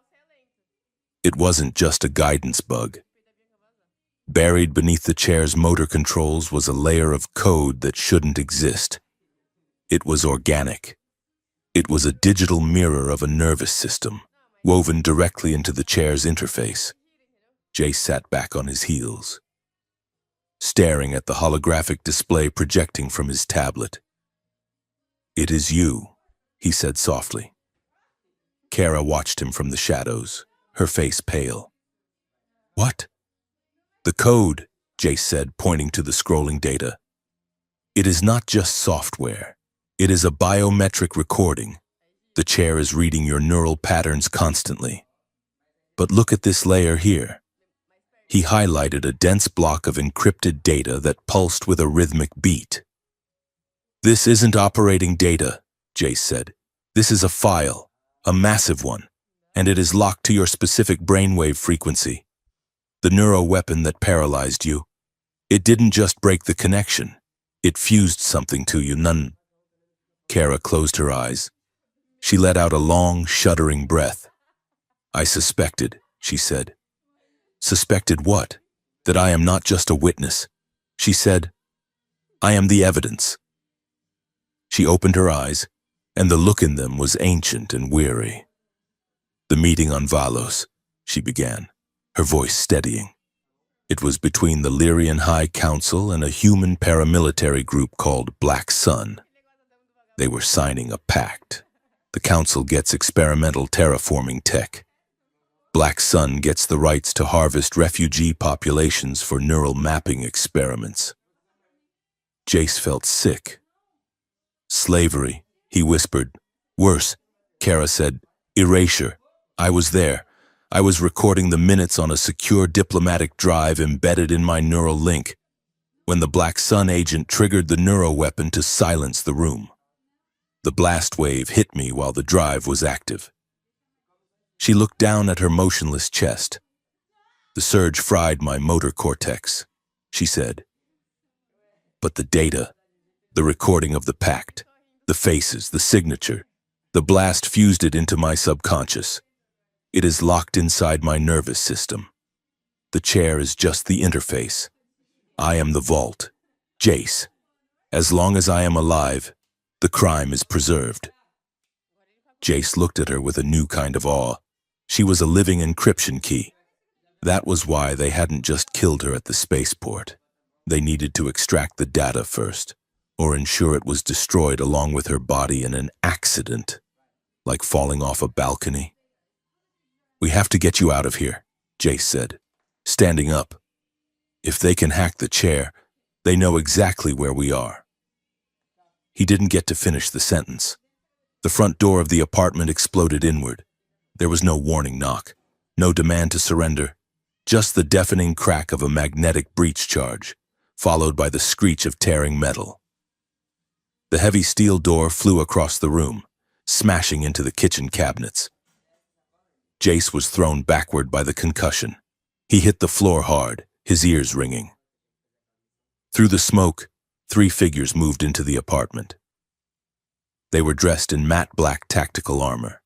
It wasn't just a guidance bug. Buried beneath the chair's motor controls was a layer of code that shouldn't exist. It was organic. It was a digital mirror of a nervous system, woven directly into the chair's interface. Jace sat back on his heels, staring at the holographic display projecting from his tablet. "It is you," he said softly. Kara watched him from the shadows, her face pale. "What?" "The code," Jace said, pointing to the scrolling data. "It is not just software. It is a biometric recording. The chair is reading your neural patterns constantly. But look at this layer here." He highlighted a dense block of encrypted data that pulsed with a rhythmic beat. "This isn't operating data," Jace said. "This is a file, a massive one, and it is locked to your specific brainwave frequency. The neuro weapon that paralyzed you. It didn't just break the connection. It fused something to you, none." Kara closed her eyes. She let out a long, shuddering breath. "I suspected," she said. "Suspected what? That I am not just a witness." She said, "I am the evidence." She opened her eyes, and the look in them was ancient and weary. "The meeting on Valos," she began, her voice steadying. "It was between the Lyrian High Council and a human paramilitary group called Black Sun. They were signing a pact. The Council gets experimental terraforming tech. Black Sun gets the rights to harvest refugee populations for neural mapping experiments." Jace felt sick. "Slavery," he whispered. "Worse," Kara said. "Erasure. I was there. I was recording the minutes on a secure diplomatic drive embedded in my neural link when the Black Sun agent triggered the neuro weapon to silence the room. The blast wave hit me while the drive was active." She looked down at her motionless chest. "The surge fried my motor cortex," she said. "But the data, the recording of the pact, the faces, the signature, the blast fused it into my subconscious. It is locked inside my nervous system. The chair is just the interface. I am the vault. Jace. As long as I am alive, the crime is preserved." Jace looked at her with a new kind of awe. She was a living encryption key. That was why they hadn't just killed her at the spaceport. They needed to extract the data first, or ensure it was destroyed along with her body in an accident, like falling off a balcony. "We have to get you out of here," Jace said, standing up. "If they can hack the chair, they know exactly where we are." He didn't get to finish the sentence. The front door of the apartment exploded inward. There was no warning knock, no demand to surrender, just the deafening crack of a magnetic breach charge, followed by the screech of tearing metal. The heavy steel door flew across the room, smashing into the kitchen cabinets. Jace was thrown backward by the concussion. He hit the floor hard, his ears ringing. Through the smoke, 3 figures moved into the apartment. They were dressed in matte black tactical armor,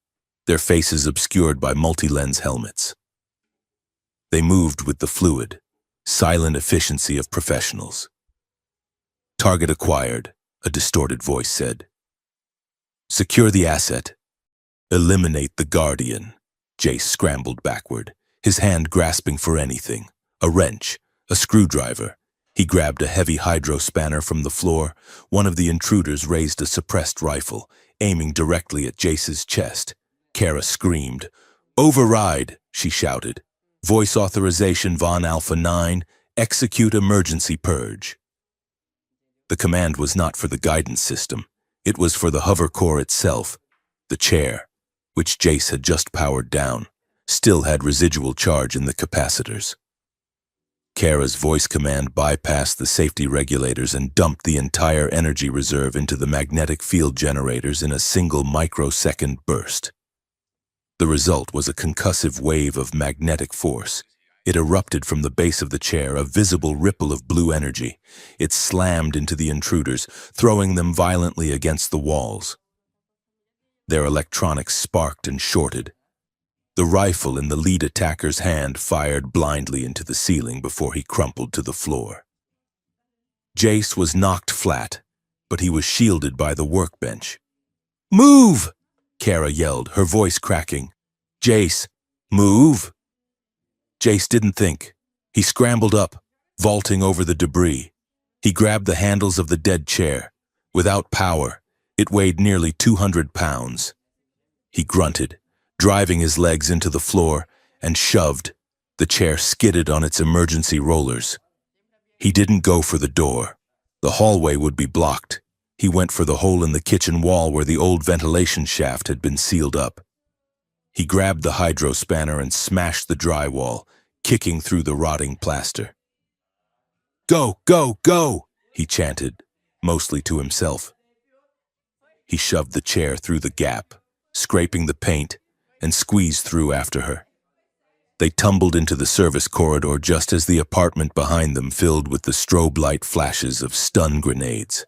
their faces obscured by multi-lens helmets. They moved with the fluid, silent efficiency of professionals. "Target acquired," a distorted voice said. "Secure the asset. Eliminate the Guardian." Jace scrambled backward, his hand grasping for anything. A wrench, a screwdriver. He grabbed a heavy hydro spanner from the floor. One of the intruders raised a suppressed rifle, aiming directly at Jace's chest. Kara screamed. "Override," she shouted. "Voice authorization Von Alpha 9, execute emergency purge." The command was not for the guidance system. It was for the hover core itself. The chair, which Jace had just powered down, still had residual charge in the capacitors. Kara's voice command bypassed the safety regulators and dumped the entire energy reserve into the magnetic field generators in a single microsecond burst. The result was a concussive wave of magnetic force. It erupted from the base of the chair, a visible ripple of blue energy. It slammed into the intruders, throwing them violently against the walls. Their electronics sparked and shorted. The rifle in the lead attacker's hand fired blindly into the ceiling before he crumpled to the floor. Jace was knocked flat, but he was shielded by the workbench. "Move!" Kara yelled, her voice cracking. "Jace, move!" Jace didn't think. He scrambled up, vaulting over the debris. He grabbed the handles of the dead chair. Without power, it weighed nearly 200 pounds. He grunted, driving his legs into the floor, and shoved. The chair skidded on its emergency rollers. He didn't go for the door. The hallway would be blocked. He went for the hole in the kitchen wall where the old ventilation shaft had been sealed up. He grabbed the hydro spanner and smashed the drywall, kicking through the rotting plaster. "Go, go, go!" he chanted, mostly to himself. He shoved the chair through the gap, scraping the paint, and squeezed through after her. They tumbled into the service corridor just as the apartment behind them filled with the strobe light flashes of stun grenades.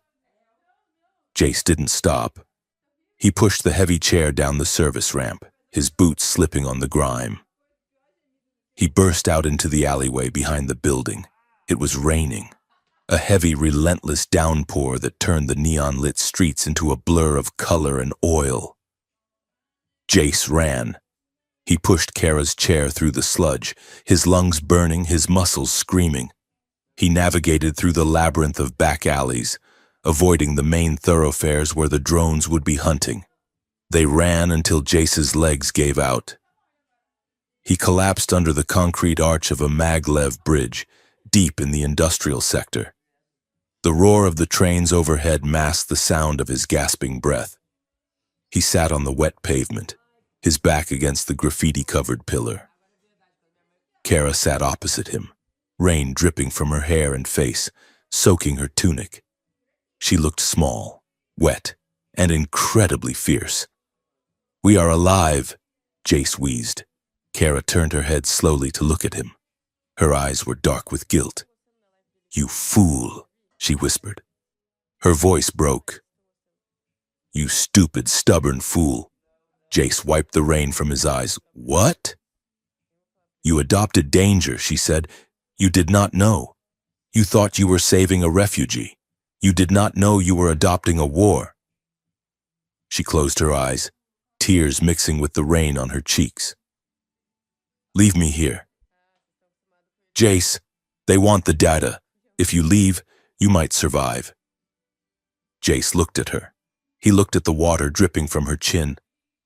Jace didn't stop. He pushed the heavy chair down the service ramp. his boots slipping on the grime. He burst out into the alleyway behind the building. It was raining, a heavy, relentless downpour that turned the neon-lit streets into a blur of color and oil. Jace ran. He pushed Kara's chair through the sludge, his lungs burning, his muscles screaming. He navigated through the labyrinth of back alleys, avoiding the main thoroughfares where the drones would be hunting. They ran until Jace's legs gave out. He collapsed under the concrete arch of a maglev bridge, deep in the industrial sector. The roar of the trains overhead masked the sound of his gasping breath. He sat on the wet pavement, his back against the graffiti-covered pillar. Kara sat opposite him, rain dripping from her hair and face, soaking her tunic. She looked small, wet, and incredibly fierce. "We are alive," Jace wheezed. Kara turned her head slowly to look at him. Her eyes were dark with guilt. "You fool," she whispered. Her voice broke. "You stupid, stubborn fool." Jace wiped the rain from his eyes. "What?" "You adopted danger," she said. "You did not know. You thought you were saving a refugee. You did not know you were adopting a war." She closed her eyes, tears mixing with the rain on her cheeks. "Leave me here." "Jace, they want the data. If you leave, you might survive." Jace looked at her. He looked at the water dripping from her chin.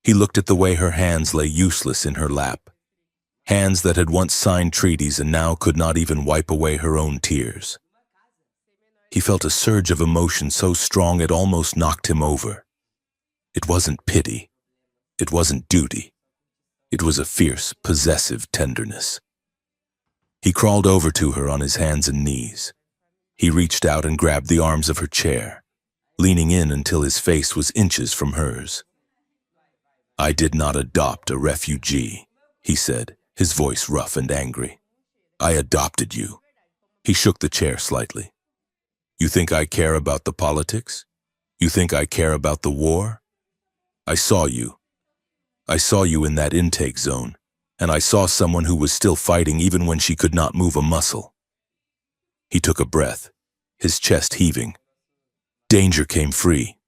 He looked at the way her hands lay useless in her lap. Hands that had once signed treaties and now could not even wipe away her own tears. He felt a surge of emotion so strong it almost knocked him over. It wasn't pity. It wasn't duty. It was a fierce, possessive tenderness. He crawled over to her on his hands and knees. He reached out and grabbed the arms of her chair, leaning in until his face was inches from hers. "I did not adopt a refugee," he said, his voice rough and angry. "I adopted you." He shook the chair slightly. "You think I care about the politics? You think I care about the war? I saw you. I saw you in that intake zone, and I saw someone who was still fighting even when she could not move a muscle." He took a breath, his chest heaving. Danger came free.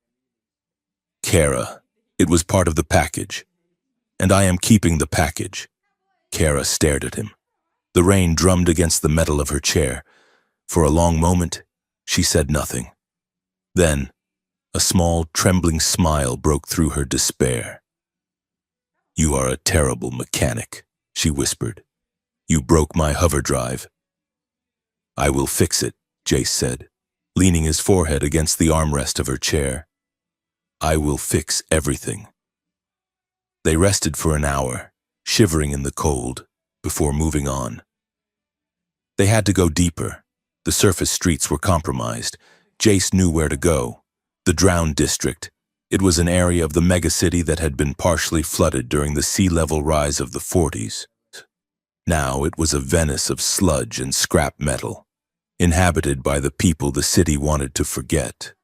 "Kara, it was part of the package, and I am keeping the package." Kara stared at him. The rain drummed against the metal of her chair. For a long moment, she said nothing. Then, a small, trembling smile broke through her despair. "You are a terrible mechanic," she whispered. "You broke my hover drive." "I will fix it," Jace said, leaning his forehead against the armrest of her chair. "I will fix everything." They rested for an hour, shivering in the cold, before moving on. They had to go deeper. The surface streets were compromised. Jace knew where to go. The Drowned District. It was an area of the megacity that had been partially flooded during the sea level rise of the 40s. Now it was a Venice of sludge and scrap metal, inhabited by the people the city wanted to forget.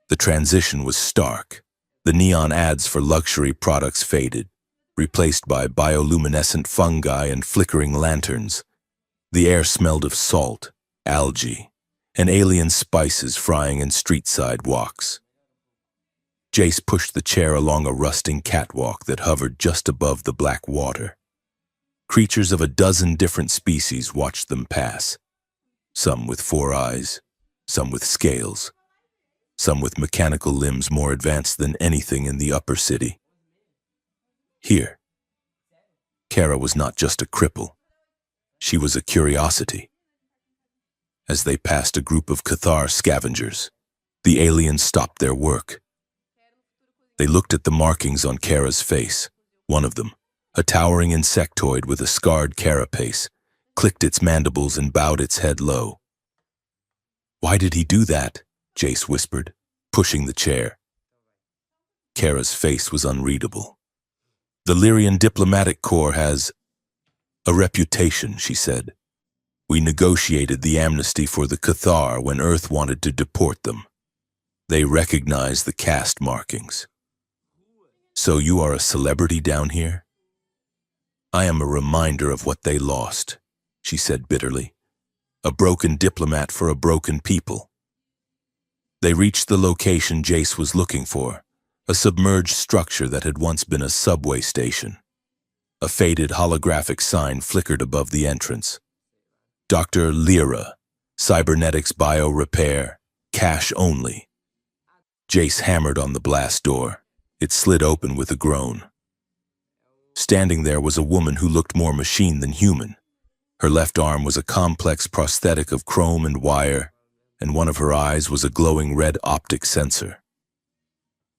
The transition was stark. The neon ads for luxury products faded, replaced by bioluminescent fungi and flickering lanterns. The air smelled of salt, algae, and alien spices frying in street-side walks. Jace pushed the chair along a rusting catwalk that hovered just above the black water. Creatures of a dozen different species watched them pass, some with 4 eyes, some with scales, some with mechanical limbs more advanced than anything in the upper city. Here, Kara was not just a cripple. She was a curiosity. As they passed a group of Cathar scavengers, the aliens stopped their work. They looked at the markings on Kara's face. One of them, a towering insectoid with a scarred carapace, clicked its mandibles and bowed its head low. "Why did he do that?" Jace whispered, pushing the chair. Kara's face was unreadable. "The Lyrian Diplomatic Corps has a reputation," she said. "We negotiated the amnesty for the Cathar when Earth wanted to deport them. They recognized the caste markings." So you are a celebrity down here? I am a reminder of what they lost, she said bitterly. A broken diplomat for a broken people. They reached the location Jace was looking for, a submerged structure that had once been a subway station. A faded holographic sign flickered above the entrance. Dr. Lyra, Cybernetics Bio Repair, cash only. Jace hammered on the blast door. It slid open with a groan. Standing there was a woman who looked more machine than human. Her left arm was a complex prosthetic of chrome and wire, and one of her eyes was a glowing red optic sensor.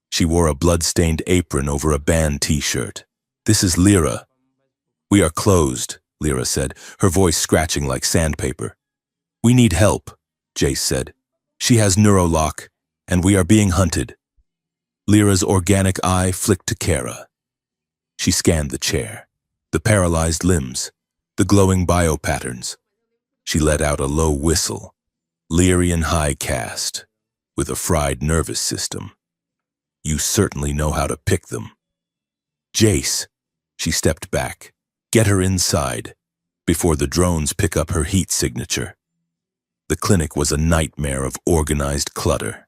She wore a blood-stained apron over a band t-shirt. "This is Lyra." "We are closed," Lyra said, her voice scratching like sandpaper. "We need help," Jace said. "She has neurolock, and we are being hunted." Lyra's organic eye flicked to Kara. She scanned the chair, the paralyzed limbs, the glowing biopatterns. She let out a low whistle, Lyrian high caste, with a fried nervous system. "You certainly know how to pick them." "Jace," she stepped back. "Get her inside, before the drones pick up her heat signature." The clinic was a nightmare of organized clutter.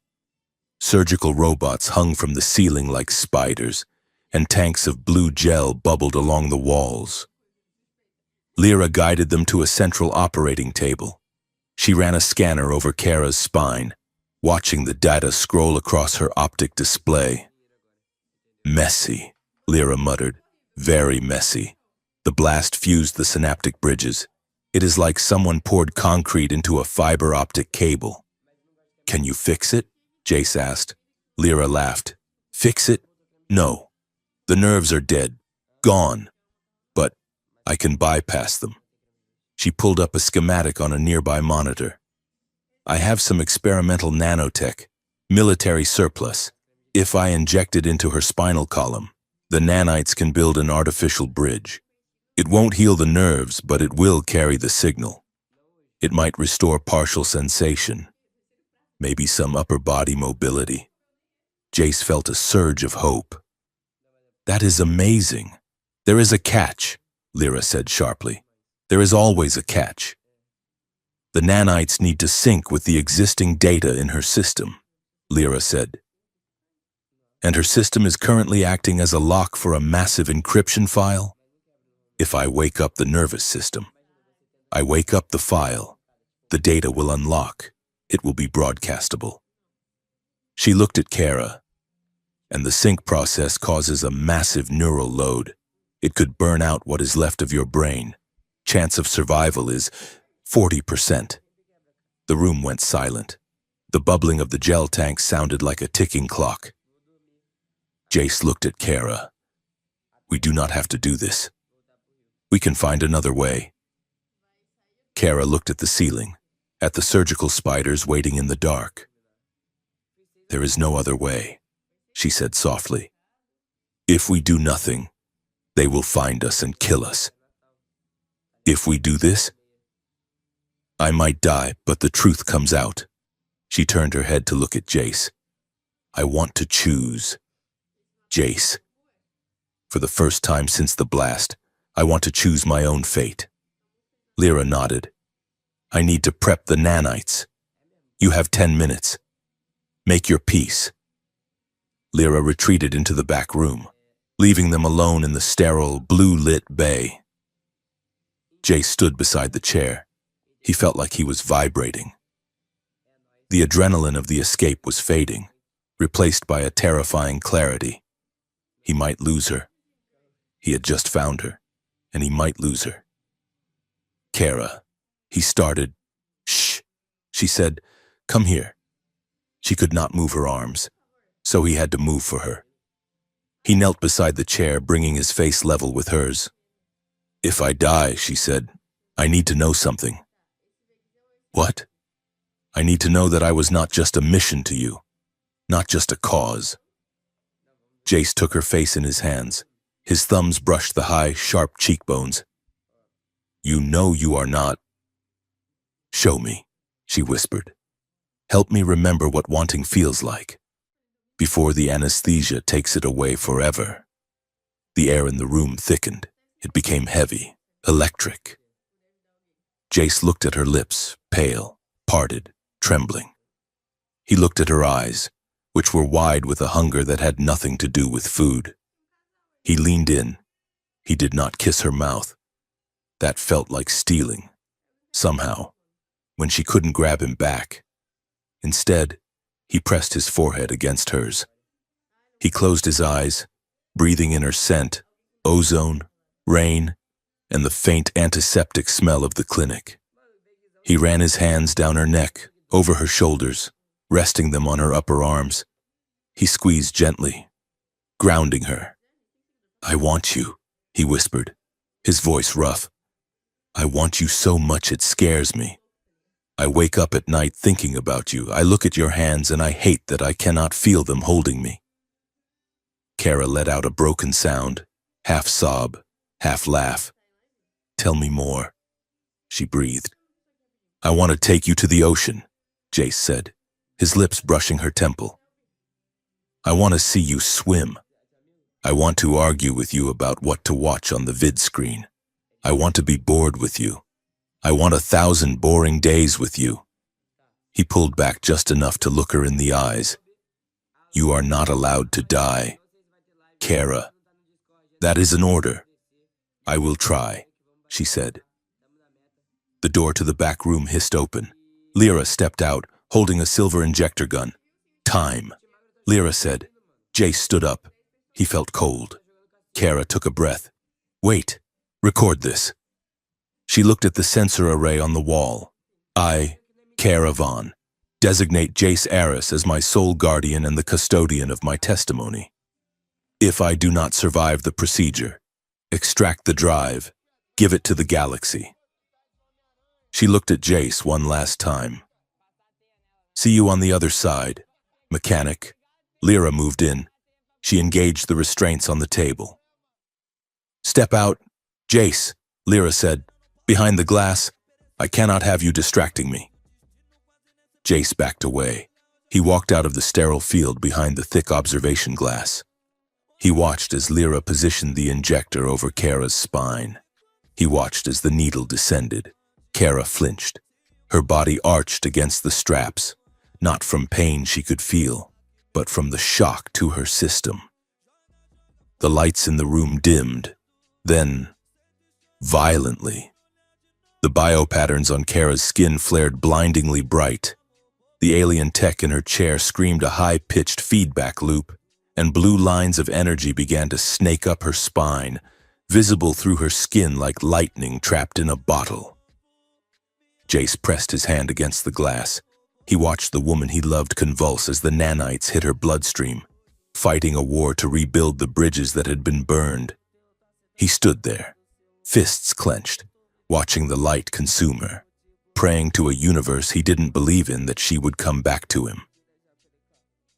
Surgical robots hung from the ceiling like spiders, and tanks of blue gel bubbled along the walls. Lyra guided them to a central operating table. She ran a scanner over Kara's spine, watching the data scroll across her optic display. "Messy," Lyra muttered. "Very messy." The blast fused the synaptic bridges. It is like someone poured concrete into a fiber optic cable. "Can you fix it?" Jace asked. Lyra laughed. "Fix it? No. The nerves are dead. Gone. But I can bypass them." She pulled up a schematic on a nearby monitor. "I have some experimental nanotech, military surplus. If I inject it into her spinal column, the nanites can build an artificial bridge. It won't heal the nerves, but it will carry the signal. It might restore partial sensation, maybe some upper body mobility." Jace felt a surge of hope. "That is amazing." "There is a catch," Lyra said sharply. "There is always a catch. The nanites need to sync with the existing data in her system," Lyra said. "And her system is currently acting as a lock for a massive encryption file? If I wake up the nervous system, I wake up the file, the data will unlock. It will be broadcastable." She looked at Kara. "And the sync process causes a massive neural load. It could burn out what is left of your brain. Chance of survival is 40%. The room went silent. The bubbling of the gel tank sounded like a ticking clock. Jace looked at Kara. "We do not have to do this. We can find another way." Kara looked at the ceiling, at the surgical spiders waiting in the dark. "There is no other way," she said softly. "If we do nothing, they will find us and kill us. If we do this, I might die, but the truth comes out." She turned her head to look at Jace. "I want to choose. Jace. For the first time since the blast, I want to choose my own fate." Lyra nodded. "I need to prep the nanites. You have 10 minutes. Make your peace." Lyra retreated into the back room, leaving them alone in the sterile, blue-lit bay. Jace stood beside the chair. He felt like he was vibrating. The adrenaline of the escape was fading, replaced by a terrifying clarity. He might lose her. He had just found her, and he might lose her. "Kara," he started. "Shh," she said. "Come here." She could not move her arms, so he had to move for her. He knelt beside the chair, bringing his face level with hers. "If I die," she said, "I need to know something." "What?" "I need to know that I was not just a mission to you, not just a cause." Jace took her face in his hands. His thumbs brushed the high, sharp cheekbones. "You know you are not." "Show me," she whispered. "Help me remember what wanting feels like." before the anesthesia takes it away forever. The air in the room thickened. It became heavy, electric. Jace looked at her lips, pale, parted, trembling. He looked at her eyes, which were wide with a hunger that had nothing to do with food. He leaned in. He did not kiss her mouth. That felt like stealing, somehow, when she couldn't grab him back. Instead, he pressed his forehead against hers. He closed his eyes, breathing in her scent, ozone, rain, and the faint antiseptic smell of the clinic. He ran his hands down her neck, over her shoulders, resting them on her upper arms. He squeezed gently, grounding her. "I want you," he whispered, his voice rough. "I want you so much it scares me. I wake up at night thinking about you. I look at your hands and I hate that I cannot feel them holding me." Kara let out a broken sound, half sob, half laugh. "Tell me more," she breathed. "I want to take you to the ocean," Jace said, his lips brushing her temple. "I want to see you swim. I want to argue with you about what to watch on the vid screen. I want to be bored with you. I want 1,000 boring days with you." He pulled back just enough to look her in the eyes. "You are not allowed to die, Kara. That is an order." "I will try," she said. The door to the back room hissed open. Lyra stepped out, holding a silver injector gun. "Time," Lyra said. Jace stood up. He felt cold. Kara took a breath. "Wait, record this." She looked at the sensor array on the wall. "I, Kara Vaughn, designate Jace Aris as my sole guardian and the custodian of my testimony. If I do not survive the procedure, extract the drive, give it to the galaxy." She looked at Jace one last time. "See you on the other side, mechanic." Lyra moved in. She engaged the restraints on the table. "Step out, Jace," Lyra said. "Behind the glass, I cannot have you distracting me." Jace backed away. He walked out of the sterile field behind the thick observation glass. He watched as Lyra positioned the injector over Kara's spine. He watched as the needle descended. Kara flinched. Her body arched against the straps, not from pain she could feel, but from the shock to her system. The lights in the room dimmed, then, violently. The biopatterns on Kara's skin flared blindingly bright. The alien tech in her chair screamed a high-pitched feedback loop, and blue lines of energy began to snake up her spine, visible through her skin like lightning trapped in a bottle. Jace pressed his hand against the glass. He watched the woman he loved convulse as the nanites hit her bloodstream, fighting a war to rebuild the bridges that had been burned. He stood there, fists clenched, watching the light consume her, praying to a universe he didn't believe in that she would come back to him.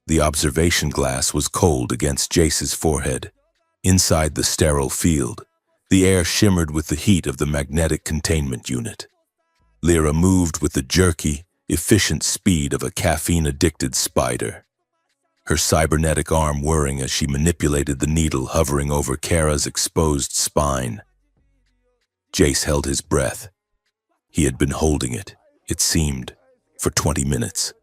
The observation glass was cold against Jace's forehead. Inside the sterile field, the air shimmered with the heat of the magnetic containment unit. Lyra moved with the jerky, efficient speed of a caffeine-addicted spider, her cybernetic arm whirring as she manipulated the needle hovering over Kara's exposed spine. Jace held his breath. He had been holding it, it seemed, for 20 minutes.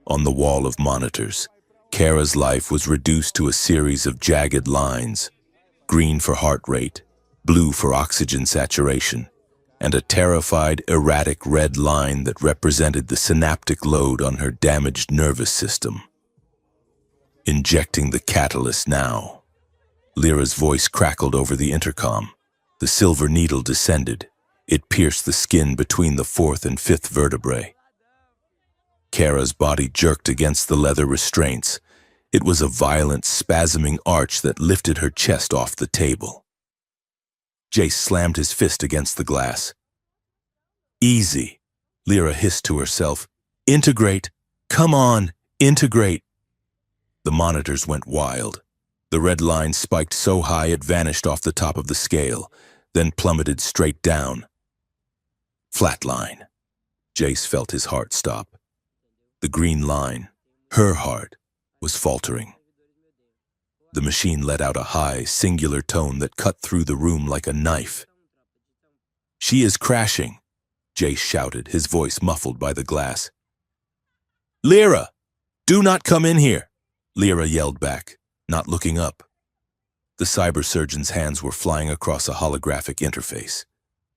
On the wall of monitors, Kara's life was reduced to a series of jagged lines, green for heart rate, blue for oxygen saturation, and a terrified, erratic red line that represented the synaptic load on her damaged nervous system. "Injecting the catalyst now." Lyra's voice crackled over the intercom. The silver needle descended. It pierced the skin between the 4th and 5th vertebrae. Kara's body jerked against the leather restraints. It was a violent, spasming arch that lifted her chest off the table. Jace slammed his fist against the glass. "Easy," Lyra hissed to herself. "Integrate! Come on, integrate!" The monitors went wild. The red line spiked so high it vanished off the top of the scale, then plummeted straight down. Flatline. Jace felt his heart stop. The green line, her heart, was faltering. The machine let out a high, singular tone that cut through the room like a knife. "She is crashing," Jace shouted, his voice muffled by the glass. "Lyra! Do not come in here!" Lyra yelled back, not looking up. The cybersurgeon's hands were flying across a holographic interface.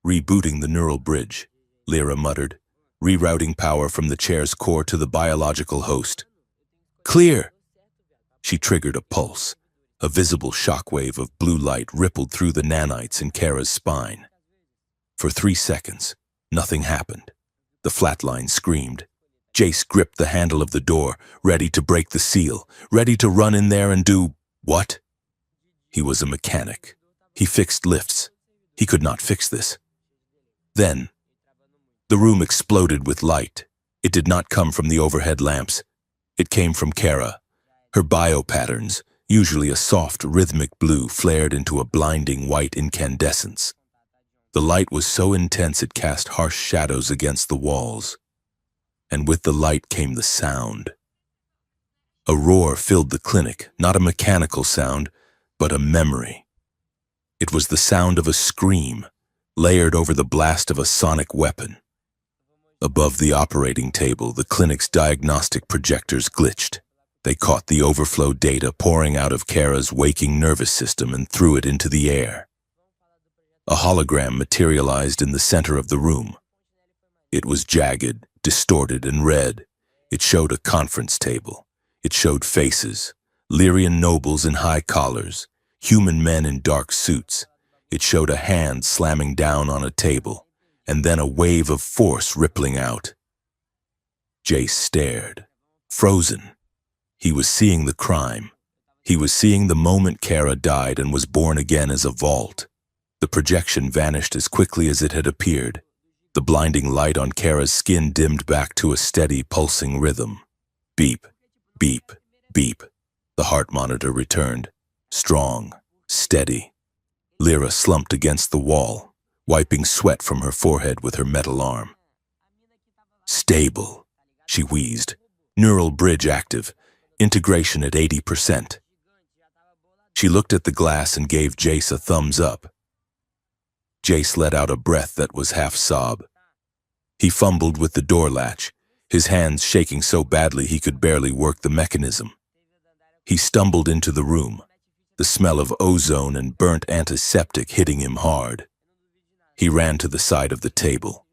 "Rebooting the neural bridge," Lyra muttered, rerouting power from the chair's core to the biological host. "Clear!" She triggered a pulse. A visible shockwave of blue light rippled through the nanites in Kara's spine. For 3 seconds, nothing happened. The flatline screamed. Jace gripped the handle of the door, ready to break the seal, ready to run in there and do what? He was a mechanic. He fixed lifts. He could not fix this. Then, the room exploded with light. It did not come from the overhead lamps. It came from Kara. Her biopatterns, usually a soft, rhythmic blue, flared into a blinding white incandescence. The light was so intense it cast harsh shadows against the walls. And with the light came the sound. A roar filled the clinic, not a mechanical sound, but a memory. It was the sound of a scream, layered over the blast of a sonic weapon. Above the operating table, the clinic's diagnostic projectors glitched. They caught the overflow data pouring out of Kara's waking nervous system and threw it into the air. A hologram materialized in the center of the room. It was jagged, distorted, and red. It showed a conference table. It showed faces, Lyrian nobles in high collars, human men in dark suits. It showed a hand slamming down on a table, and then a wave of force rippling out. Jace stared, frozen. He was seeing the crime. He was seeing the moment Kara died and was born again as a vault. The projection vanished as quickly as it had appeared. The blinding light on Kara's skin dimmed back to a steady, pulsing rhythm. Beep, beep, beep. The heart monitor returned. Strong, steady. Lyra slumped against the wall, wiping sweat from her forehead with her metal arm. "Stable," she wheezed. "Neural bridge active. Integration at 80%. She looked at the glass and gave Jace a thumbs up. Jace let out a breath that was half sob. He fumbled with the door latch, his hands shaking so badly he could barely work the mechanism. He stumbled into the room, the smell of ozone and burnt antiseptic hitting him hard. He ran to the side of the table.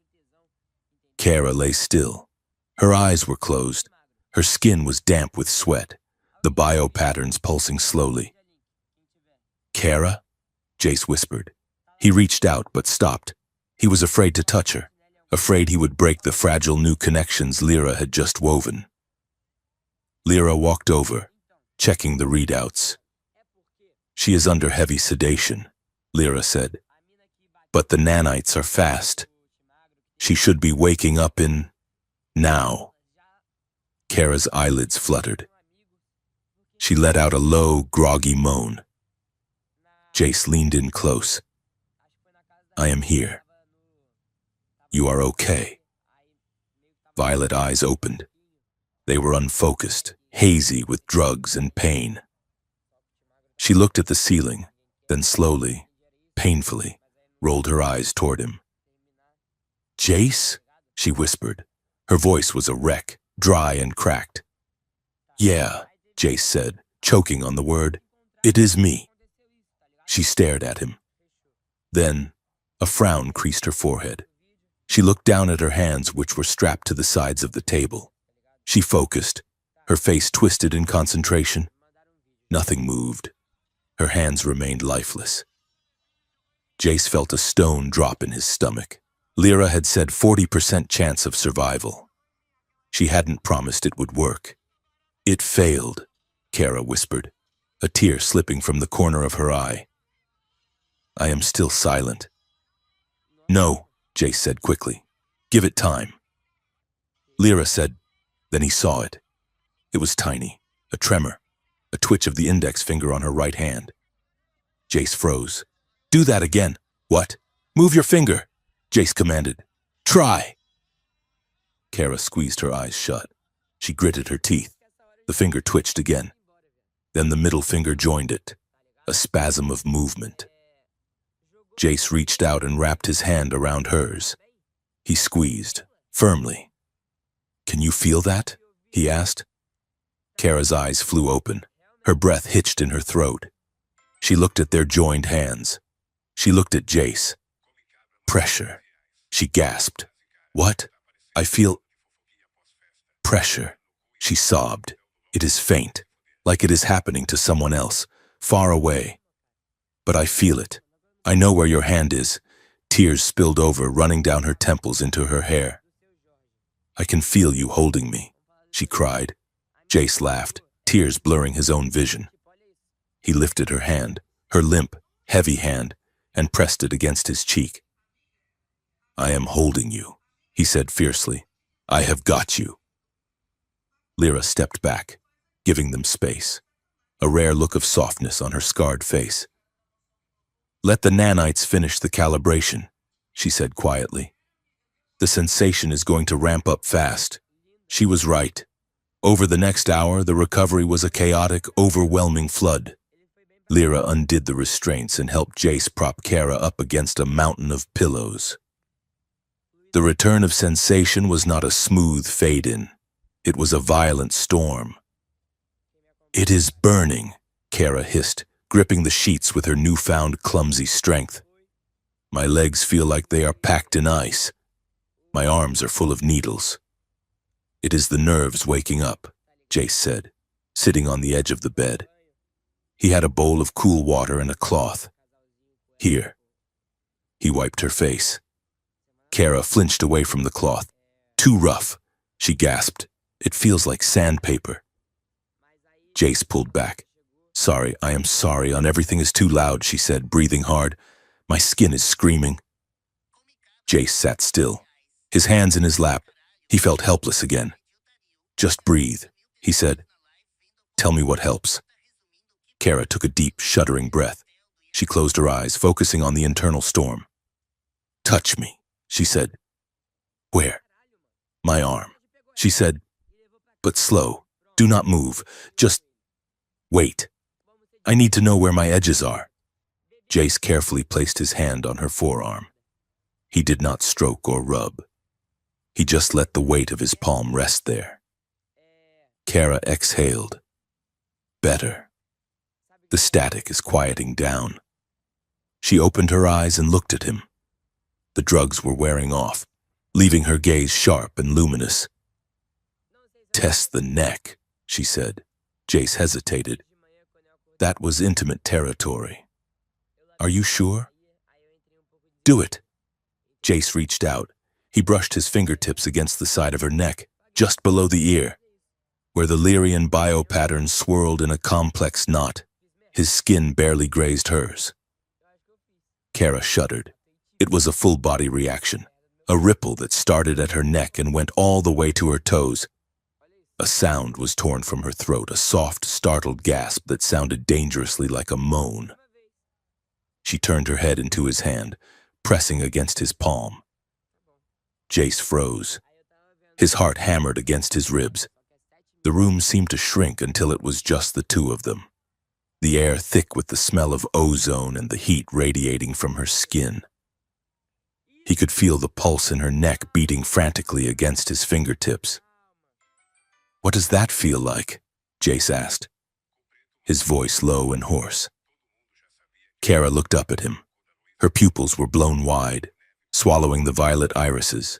Kara lay still. Her eyes were closed. Her skin was damp with sweat, the biopatterns pulsing slowly. "Kara?" Jace whispered. He reached out but stopped. He was afraid to touch her, afraid he would break the fragile new connections Lyra had just woven. Lyra walked over, checking the readouts. "She is under heavy sedation," Lyra said. "But the nanites are fast. She should be waking up in now." Kara's eyelids fluttered. She let out a low, groggy moan. Jace leaned in close. "I am here. You are okay." Violet eyes opened. They were unfocused, hazy with drugs and pain. She looked at the ceiling, then slowly, painfully, rolled her eyes toward him. "Jace?" she whispered. Her voice was a wreck, dry and cracked. "Yeah," Jace said, choking on the word. "It is me." She stared at him. Then, a frown creased her forehead. She looked down at her hands, which were strapped to the sides of the table. She focused, her face twisted in concentration. Nothing moved. Her hands remained lifeless. Jace felt a stone drop in his stomach. Lyra had said 40% chance of survival. She hadn't promised it would work. "It failed," Kara whispered, a tear slipping from the corner of her eye. "I am still silent." "No," Jace said quickly. "Give it time." Lyra said, then he saw it. It was tiny, a tremor, a twitch of the index finger on her right hand. Jace froze. "Do that again." "What?" "Move your finger," Jace commanded. "Try." Kara squeezed her eyes shut. She gritted her teeth. The finger twitched again. Then the middle finger joined it, a spasm of movement. Jace reached out and wrapped his hand around hers. He squeezed, firmly. "Can you feel that?" he asked. Kara's eyes flew open. Her breath hitched in her throat. She looked at their joined hands. She looked at Jace. "Pressure," she gasped. "What? I feel pressure," she sobbed. "It is faint, like it is happening to someone else, far away. But I feel it. I know where your hand is." Tears spilled over, running down her temples into her hair. "I can feel you holding me," she cried. Jace laughed, tears blurring his own vision. He lifted her hand, her limp, heavy hand, and pressed it against his cheek. "I am holding you," he said fiercely. "I have got you." Lyra stepped back, giving them space, a rare look of softness on her scarred face. "Let the nanites finish the calibration," she said quietly. "The sensation is going to ramp up fast." She was right. Over the next hour, the recovery was a chaotic, overwhelming flood. Lyra undid the restraints and helped Jace prop Kara up against a mountain of pillows. The return of sensation was not a smooth fade-in. It was a violent storm. "It is burning," Kara hissed, gripping the sheets with her newfound clumsy strength. "My legs feel like they are packed in ice. My arms are full of needles." "It is the nerves waking up," Jace said, sitting on the edge of the bed. He had a bowl of cool water and a cloth. "Here." He wiped her face. Kara flinched away from the cloth. "Too rough," she gasped. "It feels like sandpaper." Jace pulled back. "Sorry, I am sorry, everything is too loud," she said, breathing hard. "My skin is screaming." Jace sat still, his hands in his lap. He felt helpless again. "Just breathe," he said. "Tell me what helps." Kara took a deep, shuddering breath. She closed her eyes, focusing on the internal storm. "Touch me," she said. "Where?" "My arm," she said. "But slow. Do not move. Just wait. I need to know where my edges are." Jace carefully placed his hand on her forearm. He did not stroke or rub. He just let the weight of his palm rest there. Kara exhaled. Better. The static is quieting down. She opened her eyes and looked at him. The drugs were wearing off, leaving her gaze sharp and luminous. "Test the neck," she said. Jace hesitated. That was intimate territory. "Are you sure?" "Do it." Jace reached out. He brushed his fingertips against the side of her neck, just below the ear, where the Lyrian bio-pattern swirled in a complex knot. His skin barely grazed hers. Kara shuddered. It was a full-body reaction, a ripple that started at her neck and went all the way to her toes. A sound was torn from her throat, a soft, startled gasp that sounded dangerously like a moan. She turned her head into his hand, pressing against his palm. Jace froze. His heart hammered against his ribs. The room seemed to shrink until it was just the two of them, the air thick with the smell of ozone and the heat radiating from her skin. He could feel the pulse in her neck beating frantically against his fingertips. "What does that feel like?" Jace asked, his voice low and hoarse. Kara looked up at him. Her pupils were blown wide, swallowing the violet irises.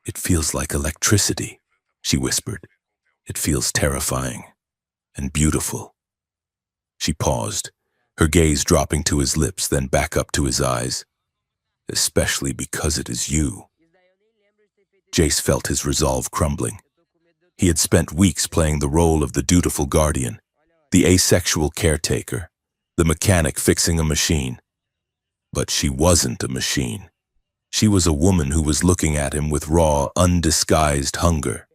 "It feels like electricity," she whispered. "It feels terrifying and beautiful." She paused, her gaze dropping to his lips, then back up to his eyes. "Especially because it is you." Jace felt his resolve crumbling. He had spent weeks playing the role of the dutiful guardian, the asexual caretaker, the mechanic fixing a machine. But she wasn't a machine. She was a woman who was looking at him with raw, undisguised hunger.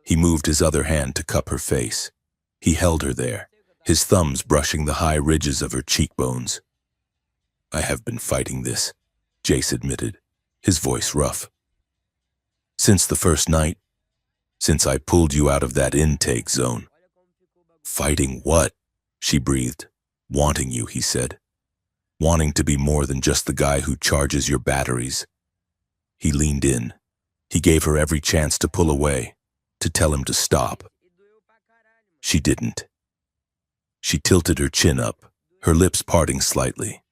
He moved his other hand to cup her face. He held her there, his thumbs brushing the high ridges of her cheekbones. "I have been fighting this," Jace admitted, his voice rough. "Since the first night." since I pulled you out of that intake zone. Fighting what? She breathed. Wanting you, he said. Wanting to be more than just the guy who charges your batteries. He leaned in. He gave her every chance to pull away, to tell him to stop. She didn't. She tilted her chin up, her lips parting slightly.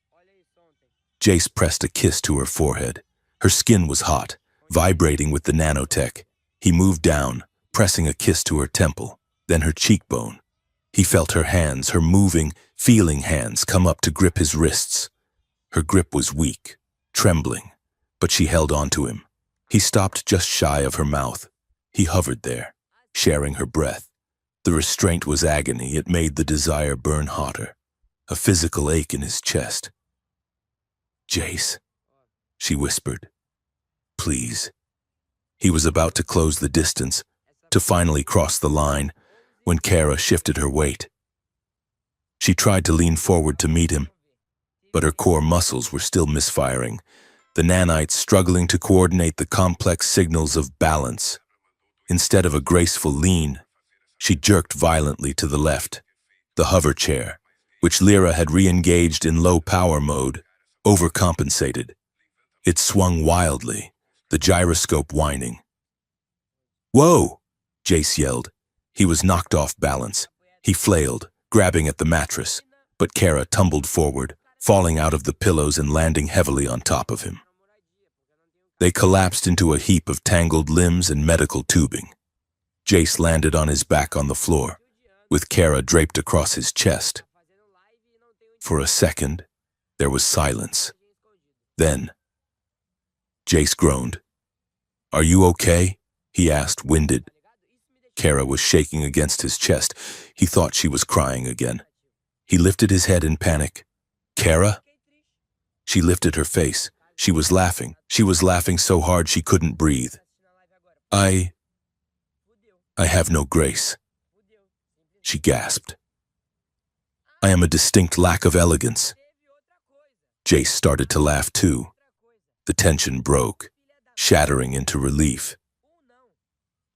Jace pressed a kiss to her forehead. Her skin was hot, vibrating with the nanotech. He moved down, pressing a kiss to her temple, then her cheekbone. He felt her hands, her moving, feeling hands, come up to grip his wrists. Her grip was weak, trembling, but she held on to him. He stopped just shy of her mouth. He hovered there, sharing her breath. The restraint was agony. It made the desire burn hotter, a physical ache in his chest. Jace, she whispered. Please. He was about to close the distance, to finally cross the line, when Kara shifted her weight. She tried to lean forward to meet him, but her core muscles were still misfiring, the nanites struggling to coordinate the complex signals of balance. Instead of a graceful lean, she jerked violently to the left. The hover chair, which Lyra had re-engaged in low-power mode, overcompensated. It swung wildly, the gyroscope whining. Whoa! Jace yelled. He was knocked off balance. He flailed, grabbing at the mattress, but Kara tumbled forward, falling out of the pillows and landing heavily on top of him. They collapsed into a heap of tangled limbs and medical tubing. Jace landed on his back on the floor, with Kara draped across his chest. For a second, there was silence. Then, Jace groaned. Are you okay? He asked, winded. Kara was shaking against his chest. He thought she was crying again. He lifted his head in panic. Kara? She lifted her face. She was laughing. She was laughing so hard she couldn't breathe. I have no grace. She gasped. I am a distinct lack of elegance. Jace started to laugh too. The tension broke, shattering into relief.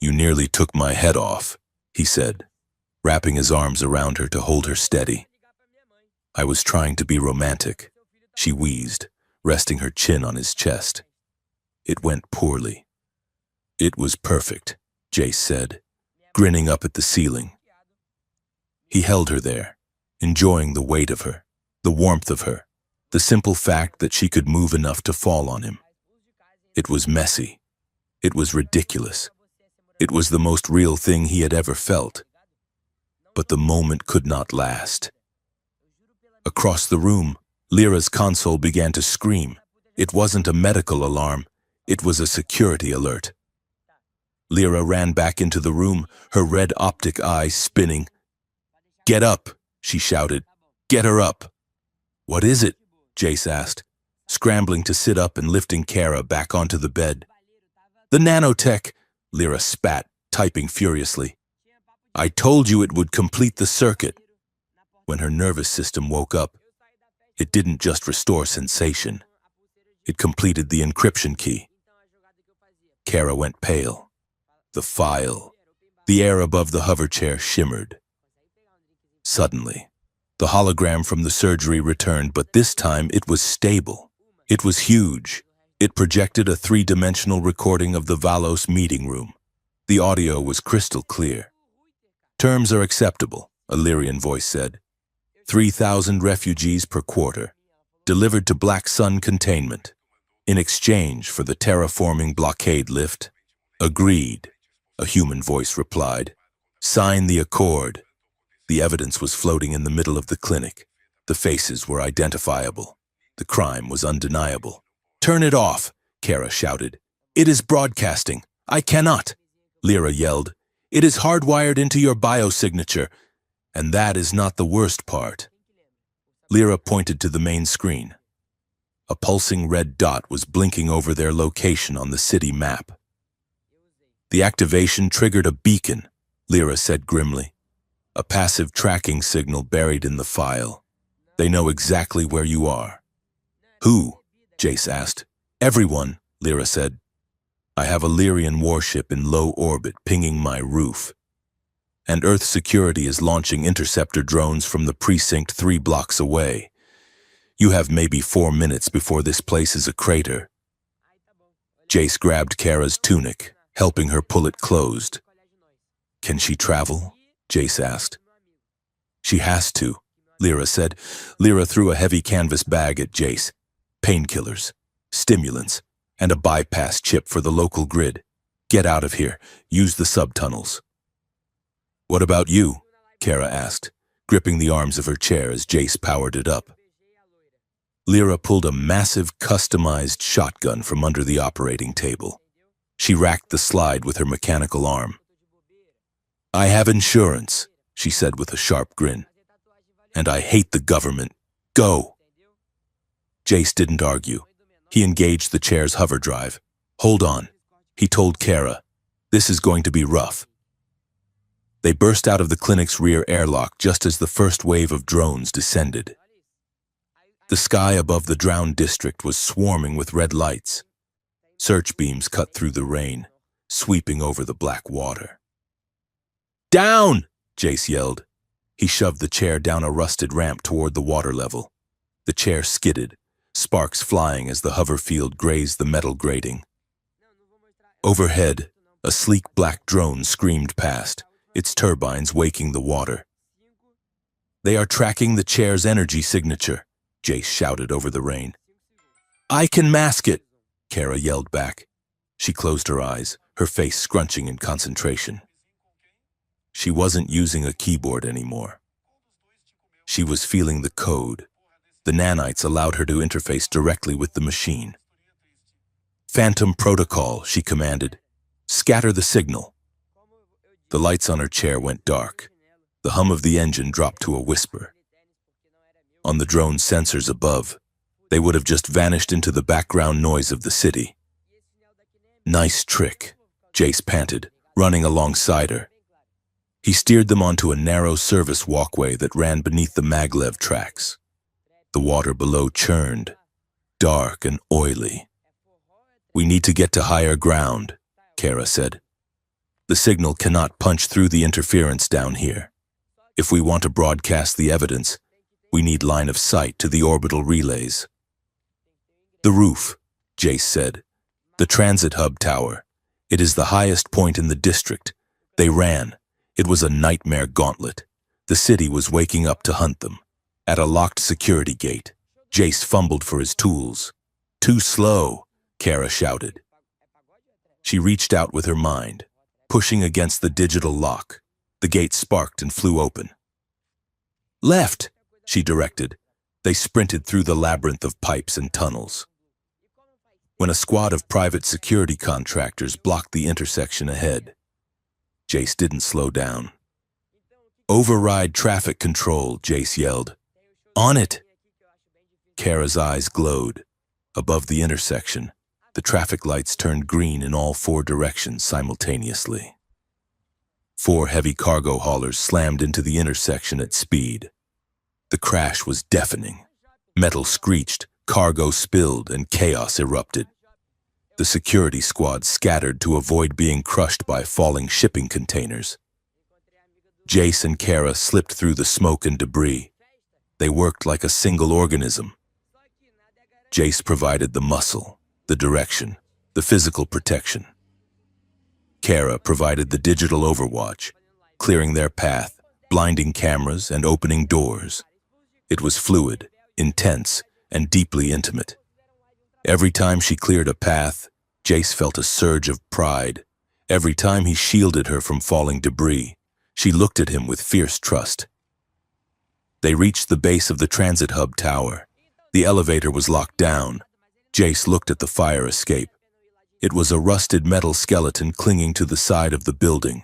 You nearly took my head off, he said, wrapping his arms around her to hold her steady. I was trying to be romantic, she wheezed, resting her chin on his chest. It went poorly. It was perfect, Jace said, grinning up at the ceiling. He held her there, enjoying the weight of her, the warmth of her, the simple fact that she could move enough to fall on him. It was messy. It was ridiculous. It was the most real thing he had ever felt. But the moment could not last. Across the room, Lyra's console began to scream. It wasn't a medical alarm. It was a security alert. Lyra ran back into the room, her red optic eyes spinning. Get up, she shouted. Get her up. What is it? Jace asked, scrambling to sit up and lifting Kara back onto the bed. The nanotech, Lyra spat, typing furiously. I told you it would complete the circuit. When her nervous system woke up, it didn't just restore sensation. It completed the encryption key. Kara went pale. The file. The air above the hover chair shimmered. Suddenly, the hologram from the surgery returned, but this time it was stable. It was huge. It projected a three-dimensional recording of the Valos meeting room. The audio was crystal clear. Terms are acceptable, a Lyrian voice said. 3,000 refugees per quarter, delivered to Black Sun containment, in exchange for the terraforming blockade lift. Agreed, a human voice replied. Sign the accord. The evidence was floating in the middle of the clinic. The faces were identifiable. The crime was undeniable. Turn it off, Kara shouted. It is broadcasting. I cannot. Lyra yelled. It is hardwired into your biosignature, and that is not the worst part. Lyra pointed to the main screen. A pulsing red dot was blinking over their location on the city map. The activation triggered a beacon, Lyra said grimly. A passive tracking signal buried in the file. They know exactly where you are. Who? Jace asked. Everyone, Lyra said. I have a Lyrian warship in low orbit pinging my roof. And Earth security is launching interceptor drones from the precinct 3 blocks away. You have maybe 4 minutes before this place is a crater. Jace grabbed Kara's tunic, helping her pull it closed. Can she travel? Jace asked. She has to, Lyra said. Lyra threw a heavy canvas bag at Jace. Painkillers, stimulants, and a bypass chip for the local grid. Get out of here. Use the subtunnels. What about you? Kara asked, gripping the arms of her chair as Jace powered it up. Lyra pulled a massive, customized shotgun from under the operating table. She racked the slide with her mechanical arm. I have insurance, she said with a sharp grin. And I hate the government. Go! Jace didn't argue. He engaged the chair's hover drive. Hold on, he told Kara. This is going to be rough. They burst out of the clinic's rear airlock just as the first wave of drones descended. The sky above the drowned district was swarming with red lights. Search beams cut through the rain, sweeping over the black water. Down! Jace yelled. He shoved the chair down a rusted ramp toward the water level. The chair skidded, sparks flying as the hover field grazed the metal grating. Overhead, a sleek black drone screamed past, its turbines waking the water. They are tracking the chair's energy signature, Jace shouted over the rain. I can mask it, Kara yelled back. She closed her eyes, her face scrunching in concentration. She wasn't using a keyboard anymore. She was feeling the code. The nanites allowed her to interface directly with the machine. Phantom protocol, she commanded. Scatter the signal. The lights on her chair went dark. The hum of the engine dropped to a whisper. On the drone's sensors above, they would have just vanished into the background noise of the city. Nice trick, Jace panted, running alongside her. He steered them onto a narrow service walkway that ran beneath the maglev tracks. The water below churned, dark and oily. We need to get to higher ground, Kara said. The signal cannot punch through the interference down here. If we want to broadcast the evidence, we need line of sight to the orbital relays. The roof, Jace said. The transit hub tower. It is the highest point in the district. They ran. It was a nightmare gauntlet. The city was waking up to hunt them. At a locked security gate, Jace fumbled for his tools. Too slow, Kara shouted. She reached out with her mind, pushing against the digital lock. The gate sparked and flew open. Left, she directed. They sprinted through the labyrinth of pipes and tunnels. When a squad of private security contractors blocked the intersection ahead, Jace didn't slow down. Override traffic control, Jace yelled. On it! Kara's eyes glowed. Above the intersection, the traffic lights turned green in all 4 directions simultaneously. 4 heavy cargo haulers slammed into the intersection at speed. The crash was deafening. Metal screeched, cargo spilled, and chaos erupted. The security squad scattered to avoid being crushed by falling shipping containers. Jace and Kara slipped through the smoke and debris. They worked like a single organism. Jace provided the muscle, the direction, the physical protection. Kara provided the digital overwatch, clearing their path, blinding cameras, and opening doors. It was fluid, intense, and deeply intimate. Every time she cleared a path, Jace felt a surge of pride. Every time he shielded her from falling debris, she looked at him with fierce trust. They reached the base of the transit hub tower. The elevator was locked down. Jace looked at the fire escape. It was a rusted metal skeleton clinging to the side of the building.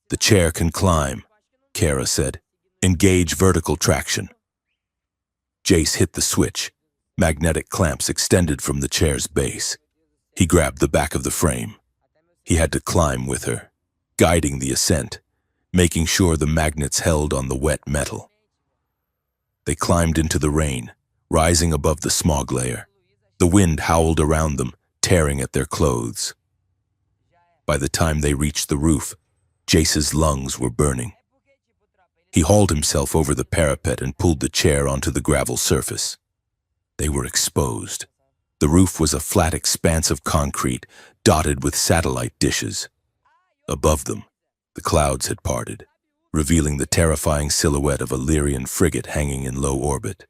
The chair can climb, Kara said. Engage vertical traction. Jace hit the switch. Magnetic clamps extended from the chair's base. He grabbed the back of the frame. He had to climb with her, guiding the ascent, making sure the magnets held on the wet metal. They climbed into the rain, rising above the smog layer. The wind howled around them, tearing at their clothes. By the time they reached the roof, Jace's lungs were burning. He hauled himself over the parapet and pulled the chair onto the gravel surface. They were exposed. The roof was a flat expanse of concrete, dotted with satellite dishes. Above them, the clouds had parted, revealing the terrifying silhouette of a Lyrian frigate hanging in low orbit.